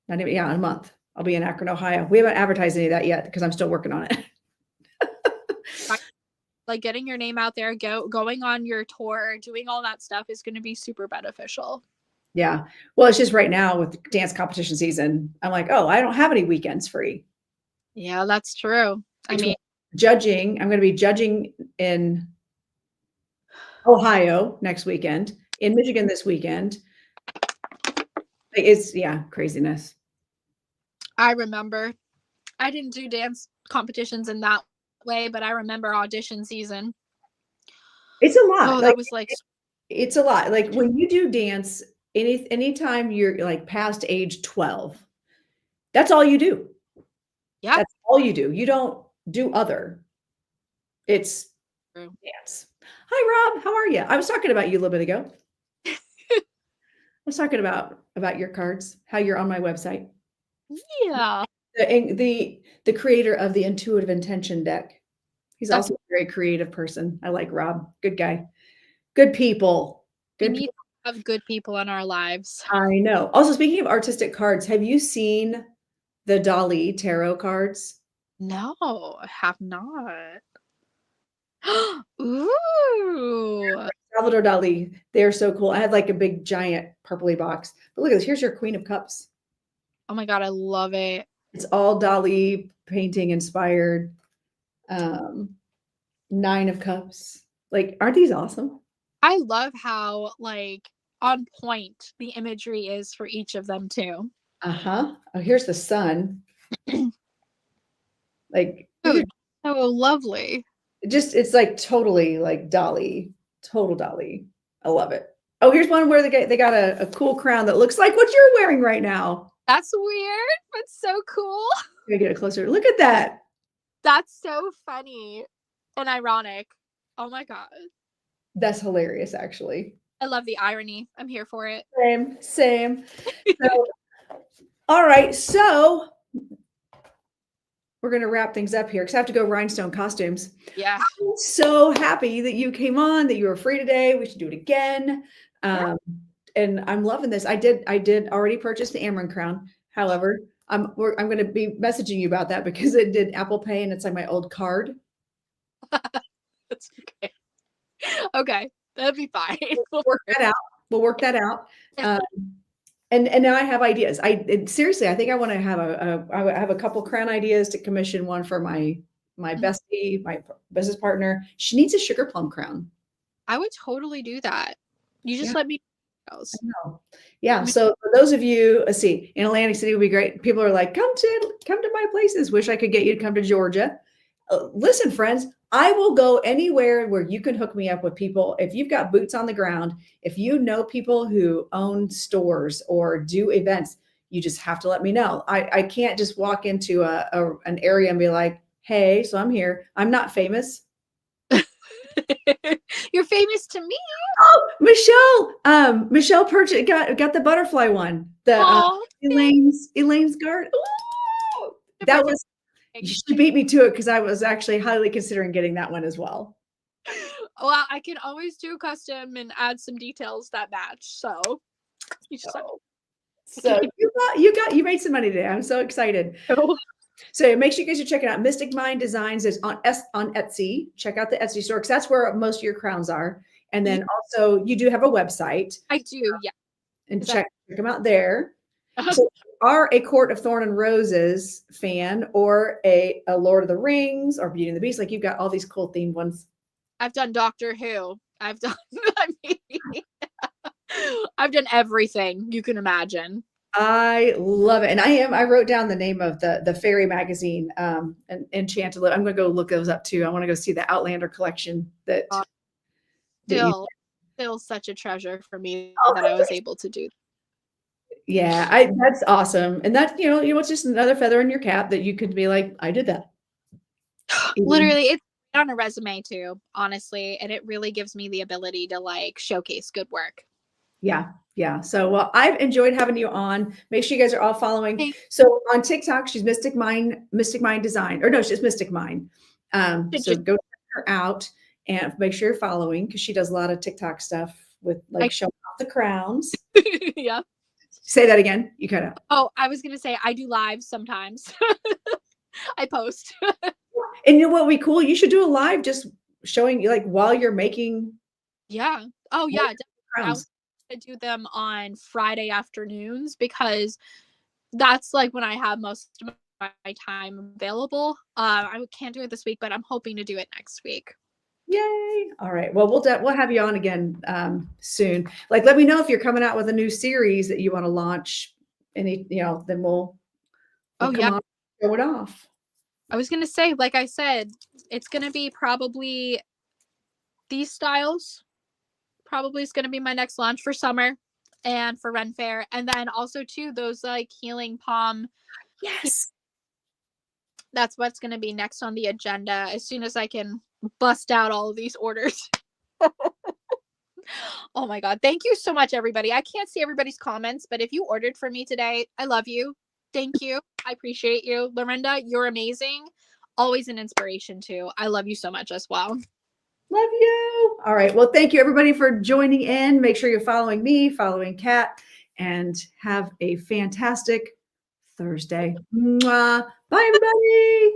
Not even, yeah, in a month. I'll be in Akron, Ohio. We haven't advertised any of that yet because I'm still working on it. Like getting your name out there, going on your tour, doing all that stuff is going to be super beneficial. Yeah. Well, it's just right now with dance competition season, I'm like, oh, I don't have any weekends free. Yeah, that's true. I mean, judging, I'm going to be judging in Ohio next weekend, in Michigan this weekend. It's, yeah, craziness. I remember I didn't do dance competitions in that way, but I remember audition season. It's a lot. Oh, that was like it's a lot. Like when you do dance, anytime you're like past age 12, that's all you do. yeah. That's all you do. You don't do other. It's True. dance. Hi, Rob. How are you? I was talking about you a little bit ago. I was talking about your cards, how you're on my website. Yeah. The creator of the Intuitive Intention deck. He's also a very creative person. I like Rob. Good guy. Good people. We need to have good people in our lives. I know. Also, speaking of artistic cards, have you seen the Dali tarot cards? No, I have not. Ooh. Salvador Dali. They're so cool. I had like a big giant purpley box. But look at this. Here's your Queen of Cups. Oh my God, I love it. It's all Dali painting inspired. 9 of Cups. Like, aren't these awesome? I love how like on point the imagery is for each of them too. Uh-huh. Oh, here's the sun. Like, Dude, so lovely. it's like totally like Dali, total Dali. I love it. Oh, here's one where they got a cool crown that looks like what you're wearing right now. That's weird, but so cool. Let me get a closer. Look at that. That's so funny and ironic. Oh my god. That's hilarious, actually. I love the irony. I'm here for it. Same, same. So, all right. So we're going to wrap things up here because I have to go rhinestone costumes. Yeah. I'm so happy that you came on, that you were free today. We should do it again. And I'm loving this. I did already purchase the Ameren crown. However, I'm going to be messaging you about that because it did Apple Pay and it's like my old card. That's okay. Okay, that'd be fine. We'll work that out. We'll work that out. And now I have ideas. Seriously, I think I want to have I have a couple crown ideas to commission one for my bestie, my business partner. She needs a sugar plum crown. I would totally do that. You just let me know. I know. Yeah. So for those of you, let's see, in Atlantic City would be great. People are like, come to my places. Wish I could get you to come to Georgia. Listen, friends, I will go anywhere where you can hook me up with people. If you've got boots on the ground, if you know people who own stores or do events, you just have to let me know. I can't just walk into an area and be like, hey, so I'm here. I'm not famous. You're famous to me. Oh, Michelle purchased got the butterfly one. The Elaine's guard. Ooh, that was. She beat me to it because I was actually highly considering getting that one as well. Well, I can always do custom and add some details that match. So you just you made some money today. I'm so excited. So make sure you guys are checking out Mystic Myne Designs is on Etsy. Check out the Etsy store because that's where most of your crowns are. And then also you do have a website. I do, yeah. And check them out there. So are a Court of Thorn and Roses fan or a Lord of the Rings or Beauty and the Beast, like you've got all these cool themed ones. I've done Doctor Who. I've done I've done everything you can imagine. I love it. And I wrote down the name of the fairy magazine, Enchanted. I'm going to go look those up too. I want to go see the Outlander collection that still such a treasure for me that I was able to do. Yeah, that's awesome. And that, it's just another feather in your cap that you could be like, I did that. Literally, it's on a resume too, honestly. And it really gives me the ability to like showcase good work. Yeah. Yeah. So, well, I've enjoyed having you on. Make sure you guys are all following. So on TikTok, she's Mystic Myne Design, or no, she's Mystic Myne. So go check her out and make sure you're following because she does a lot of TikTok stuff with like showing off the crowns. Yeah. Say that again. You kind of. Oh, I was going to say I do live sometimes. I post. And you know what would be cool? You should do a live just showing you like while you're making. Yeah. Oh, yeah. Crowns. I do them on Friday afternoons because that's like when I have most of my time available. I can't do it this week, but I'm hoping to do it next week. Yay. All right. Well, we'll have you on again soon. Like, let me know if you're coming out with a new series that you want to launch. Then we'll come on, show it off. I was going to say, like I said, it's going to be probably these styles. Probably is going to be my next launch for summer and for Ren Fair. And then also too, those like healing palm. Yes. That's what's going to be next on the agenda as soon as I can bust out all of these orders. Oh my God. Thank you so much, everybody. I can't see everybody's comments, but if you ordered for me today, I love you. Thank you. I appreciate you. Lorinda, you're amazing. Always an inspiration too. I love you so much as well. Love you. All right. Well, thank you everybody for joining in. Make sure you're following me, following Kat, and have a fantastic Thursday. Mwah. Bye, everybody.